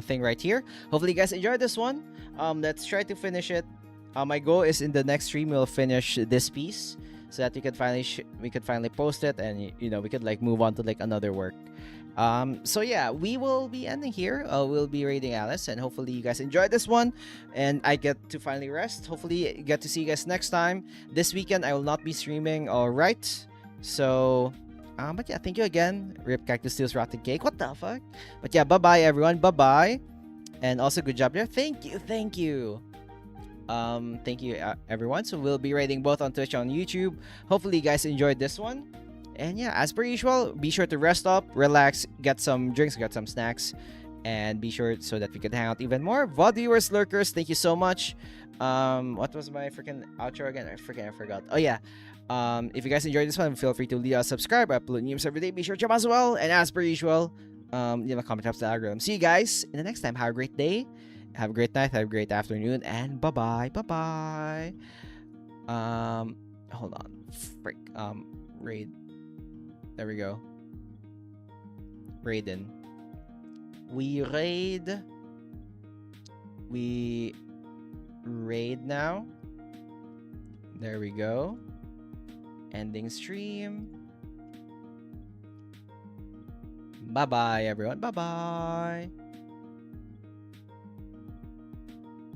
thing right here. Hopefully you guys enjoyed this one. Let's try to finish it. My goal is in the next stream we'll finish this piece so that we could finally post it, and we could like move on to like another work. So yeah, we will be ending here. We'll be raiding Alice, and hopefully you guys enjoyed this one and I get to finally rest. Hopefully get to see you guys next time. This weekend I will not be streaming. All right, so but yeah, thank you again. Rip Cactus steals rotten cake. What the fuck? But yeah, bye everyone. Bye, and also good job there. Thank you. Thank you everyone. So we'll be raiding both on Twitch and on YouTube. Hopefully you guys enjoyed this one. And yeah, as per usual, be sure to rest up, relax, get some drinks, get some snacks, and be sure so that we can hang out even more. VOD viewers, lurkers, thank you so much. What was my freaking outro again? I forgot. Oh yeah. If you guys enjoyed this one, feel free to leave a subscribe. I upload news every day. Be sure to jump as well. And as per usual, leave a comment up to the algorithm. See you guys in the next time. Have a great day. Have a great night. Have a great afternoon. And bye-bye. Bye-bye. Hold on. Frick. Raid. There we go. Raiden. We raid now. There we go. Ending stream. Bye bye, everyone. Bye bye.